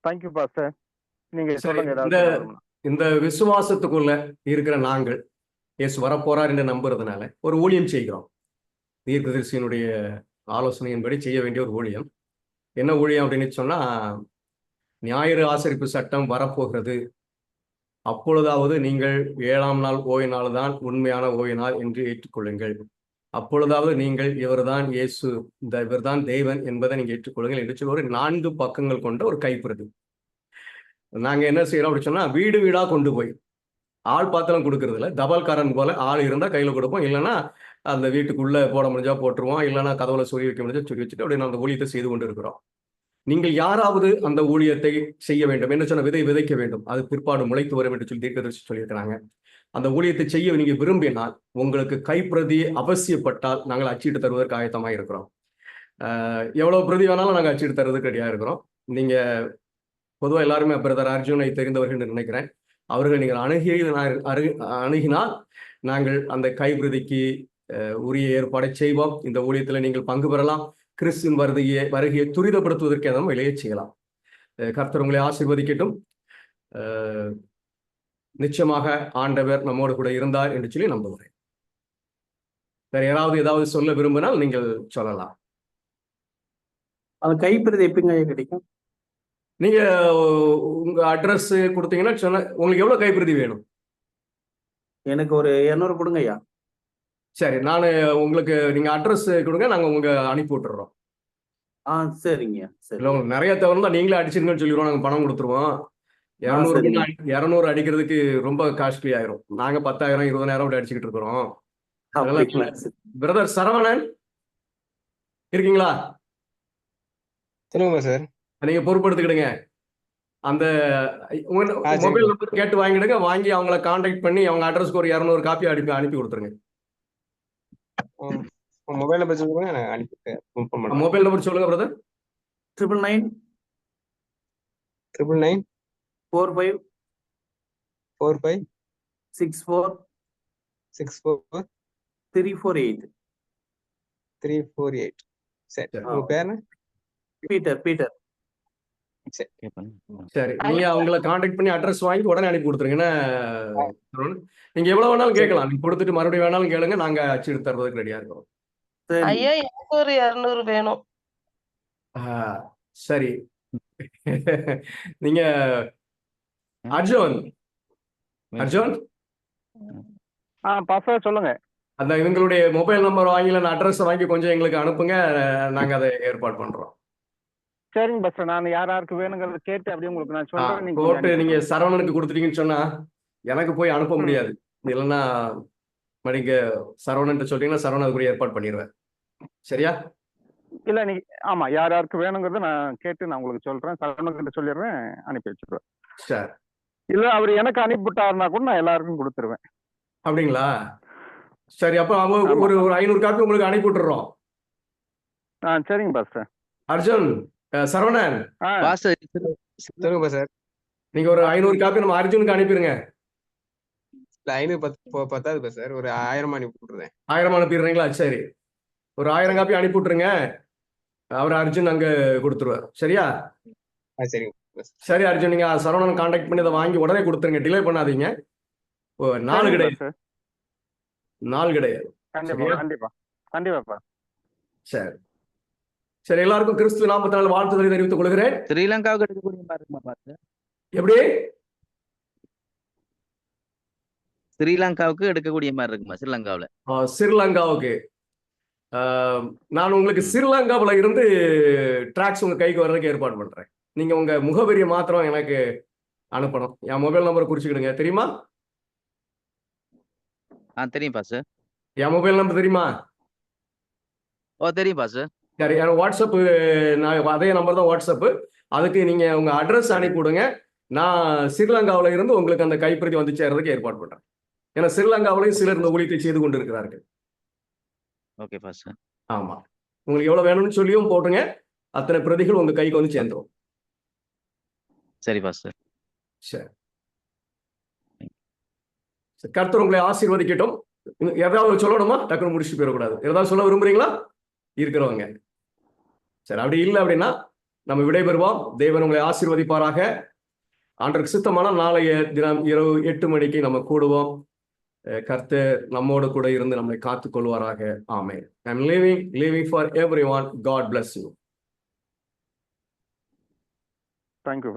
Thank you pastor. நீங்க சொல்லுங்க. இந்த விசுவாசத்துக்குள்ள இருக்கிற நாங்கள் இயேசு வரப்போறார் என்று நம்புறதுனால ஒரு ஊழியம் செய்கிறோம். தீர்க்கதரிசியினுடைய ஆலோசனையின்படி செய்ய வேண்டிய ஒரு ஊழியம். என்ன ஊழியம் அப்படின்னு சொன்னா, ஞாயிறு ஆசரிப்பு சட்டம் வரப்போகிறது, அப்பொழுதாவது நீங்கள் 7ஆம் நாள் ஓய்வு நாள் தான் உண்மையான ஓய்வு நாள் என்று ஏற்றுக்கொள்ளுங்கள். அப்பொழுதாவது நீங்கள் இவர்தான் இயேசு, இவர்தான் தேவன் என்பதை நீங்க ஏற்றுக்கொள்ளுங்கள் என்று சொல்லி ஒரு 4 பக்கங்கள் கொண்ட ஒரு கைப்பிரதி நாங்க என்ன செய்யறோம் அப்படின்னு சொன்னா, வீடு வீடா கொண்டு போய் ஆள் பாத்திரம் கொடுக்கறது இல்லை, தபால்காரன் போல ஆள் இருந்தா கையில கொடுப்போம், இல்லைன்னா அந்த வீட்டுக்குள்ள போட முடிஞ்சா போட்டுருவோம், இல்லைன்னா கதவுல சொல்லி வைக்க முடிஞ்சா சொல்லி வச்சுட்டு அப்படின்னு அந்த ஊழியத்தை செய்து கொண்டு இருக்கிறோம். நீங்கள் யாராவது அந்த ஊழியத்தை செய்ய வேண்டும் என்ன சொன்ன, விதை விதைக்க வேண்டும், அது பிற்பாடு முளைத்து வரும் என்று சொல்லி தீர்க்கதரிசி சொல்லியிருக்கிறாங்க. அந்த ஊழியத்தை செய்ய நீங்க விரும்பினால், உங்களுக்கு கைப்பிரதி அவசியப்பட்டால் நாங்கள் அச்சிட்டு தருவதற்கு ஆயத்தமாக இருக்கிறோம். எவ்வளவு பிரதி வேணாலும் நாங்கள் அச்சிட்டு தருவதற்கு ரெடியாக இருக்கிறோம். நீங்க பொதுவாக எல்லாருமே பிரதர் அர்ஜுனை தெரிந்தவர்கள் நினைக்கிறேன். அவர்கள் நீங்கள் அணுகினால் நாங்கள் அந்த கைப்பிரதிக்கு உரிய ஏற்பாடை செய்வோம். இந்த ஊழியத்தில் நீங்கள் பங்கு பெறலாம். கிறிஸ்துவின் வருகையை துரிதப்படுத்துவதற்கு நம்ம விலையை செய்யலாம். கர்த்தர் உங்களை ஆசீர்வதிக்கட்டும். நிச்சயமாக ஆண்டவர் நம்மோடு கூட இருந்தார் என்று சொல்லி நம்புகிறேன். வேற ஏதாவது சொல்ல விரும்பினால் நீங்கள் சொல்லலாம். அது கைப்பிரதி எப்படிங்க கிடைக்கும்? நீங்க உங்க அட்ரஸ் கொடுத்தீங்கன்னா சொன்ன உங்களுக்கு எவ்வளவு கைப்பிரதி வேணும்? எனக்கு ஒரு 200 கொடுங்க ஐயா. சரி, நான் உங்களுக்கு நீங்க அட்ரஸ் கொடுங்க, நாங்க உங்களுக்கு அனுப்பி விட்டுறோம். சரிங்க. சரி, இல்லை உங்களுக்கு நிறைய தவிர நீங்களே அடிச்சிருங்கன்னு சொல்லிடுவோம், நாங்க பணம் கொடுத்துருவோம். 200 அடிக்கிறதுக்கு ரொம்ப காஸ்ட்லி ஆயிரும். நாங்க 10,000 20,000 அப்படி அடிச்சுக்கிட்டு இருக்கிறோம். பிரதர் சரவணன் இருக்கீங்களா? சொல்லுங்க சார். நீங்க பொறுப்படுத்திக்கிடுங்க. அந்த மொபைல் நம்பர் கேட்டு வாங்கிடுங்க. வாங்கி அவங்கள கான்டாக்ட் பண்ணி அவங்க அட்ரஸ்க்கு ஒரு 200 காப்பி அனுப்பி கொடுத்துருங்க. மொபைல் நம்பர் சொல்லுங்க, நான் அனுப்பி. மொபைல் நம்பர் சொல்லுங்க பிரதர். 999 999 45 45 64 64 348. 348. சரி, உங்க பேர் என்ன? பீட்டர். சரி, நீங்க அவங்கள கான்டாக்ட் பண்ணி அட்ரஸ் வாங்கி உடனே அனுப்பி கொடுத்துருங்க. நீங்க எவ்வளவு வேணாலும் கேட்கலாம். நீங்க கொடுத்துட்டு மறுபடியும் வேணாலும் கேளுங்க, நாங்க அச்சு எடுத்து தர்றதுக்கு ரெடியா இருக்கோம். ஐயா, எனக்கு ஒரு 200 வேணும். சரி. நீங்க அர்ஜுன் பாஸ்டர் சொல்லுங்க. அந்த இவங்களுடைய மொபைல் நம்பர் வாங்கி அட்ரஸ் வாங்கி கொஞ்சம் எங்களுக்கு அனுப்புங்க, நாங்க அதை ஏற்பாடு பண்றோம். சரிங்க பாஸ்டர், நான் யாருக்கு வேணுங்கிறத கேட்டு அப்படியே உங்களுக்கு நான் சொல்றேன். போட்டு நீங்க சரவணனுக்கு கொடுத்துட்டீங்கன்னு சொன்னா எனக்கு போய் அனுப்ப முடியாது. இல்லைன்னா நீங்க சரவணன் சொல்றீங்கன்னா சரவணன் அதுக்குரிய ஏற்பாடு பண்ணிடுவேன். சரியா? இல்ல நீங்க ஆமா, யாருக்கு வேணுங்கிறத நான் கேட்டு நான் உங்களுக்கு சொல்றேன். சரவணன்கிட்ட சொல்லிடுறேன், அனுப்பி வச்சிருவேன். சரி. இல்ல அவர் எனக்கு அனுப்பிவிட்டாருன்னா கூட நான் எல்லாருக்கும் கொடுத்துருவேன். அப்படிங்களா? சரி, அப்ப அவங்க ஒரு 500 காப்பி உங்களுக்கு அனுப்பி விட்டுறோம். சரிங்க பாஸ்டர். அர்ஜுன், சரவணன் சொல்லுங்க சார். நீங்க ஒரு 500 காப்பி நம்ம அர்ஜுனுக்கு அனுப்பிடுங்க. 500 பத்தாது சார், ஒரு 1000 அனுப்பி விட்டுறேன். 1000 அனுப்பிடுறீங்களா? சரி, ஒரு 1000 காப்பி அனுப்பி விட்டுருங்க. அவர் அர்ஜுன் அங்க கொடுத்துருவார். சரியா? சரிங்க. சரி அர்ஜுன், நீங்க சரவணன் கான்டாக்ட் பண்ணி அதை வாங்கி உடனே கொடுத்துருங்க. டிலே பண்ணாதீங்க. நாள் கிடையாது. கண்டிப்பா. சரி சரி, எல்லாருக்கும் கிறிஸ்துவ நாமத்தினால் வாழ்த்துதலை தெரிவித்துக் கொள்கிறேன். ஸ்ரீலங்காவுக்கு எடுக்கக்கூடிய மாதிரி இருக்குமா பாத்து? எப்படி? ஸ்ரீலங்காவுக்கு எடுக்கக்கூடிய மாதிரி இருக்குமா? ஸ்ரீலங்காவுக்கு நான் உங்களுக்கு ஸ்ரீலங்காவில் இருந்து டிராக்ஸ் உங்க கைக்கு வர்றதுக்கு ஏற்பாடு பண்றேன். நீங்க உங்க முகவரியை மாத்திரம் எனக்கு அனுப்பணும். என் மொபைல் நம்பரை குறிச்சுக்கிடுங்க. தெரியுமா? தெரியும் பாஸ்டர். என் மொபைல் நம்பர் தெரியுமா? தெரியும் பாஸ்டர். சரி, வாட்ஸ்அப், நான் அதே நம்பர் தான் வாட்ஸ்அப்பு. அதுக்கு நீங்க உங்க அட்ரஸ் அனுப்பி விடுங்க. நான் ஸ்ரீலங்காவில் இருந்து உங்களுக்கு அந்த கைப்பிரதி வந்து சேர்றதுக்கு ஏற்பாடு பண்றேன். ஏன்னா ஸ்ரீலங்காவிலையும் சிலர் இந்த ஊழியத்தை செய்து கொண்டு இருக்கிறார்கள். Okay pastor. ஆமா, உங்களுக்கு எவ்வளவு வேணும்னு சொல்லியும் போட்டுங்க. அத்தனை பிரதிகள் உங்க கைக்கு வந்து சேர்ந்துடும். சரி பாஸ்டர். சரி, கர்த்தர் உங்களை ஆசீர்வதிக்கட்டும். ஏதாவது சொல்லணுமா? டக்குனு முடிச்சு போயிடக்கூடாது. ஏதாவது சொல்ல விரும்புறீங்களா இருக்கிறவங்க? சரி, அப்படி இல்லை அப்படின்னா நம்ம விடைபெறுவோம். தேவன் உங்களை ஆசீர்வதிப்பாராக. ஆண்டருக்கு சித்தமான நாளைய தினம் இரவு 8 மணிக்கு நம்ம கூடுவோம். கர்த்தர் நம்மோடு கூட இருந்து நம்மை காத்துக் கொள்வாராக. ஆமென். I am leaving for everyone. God bless you. Thank you.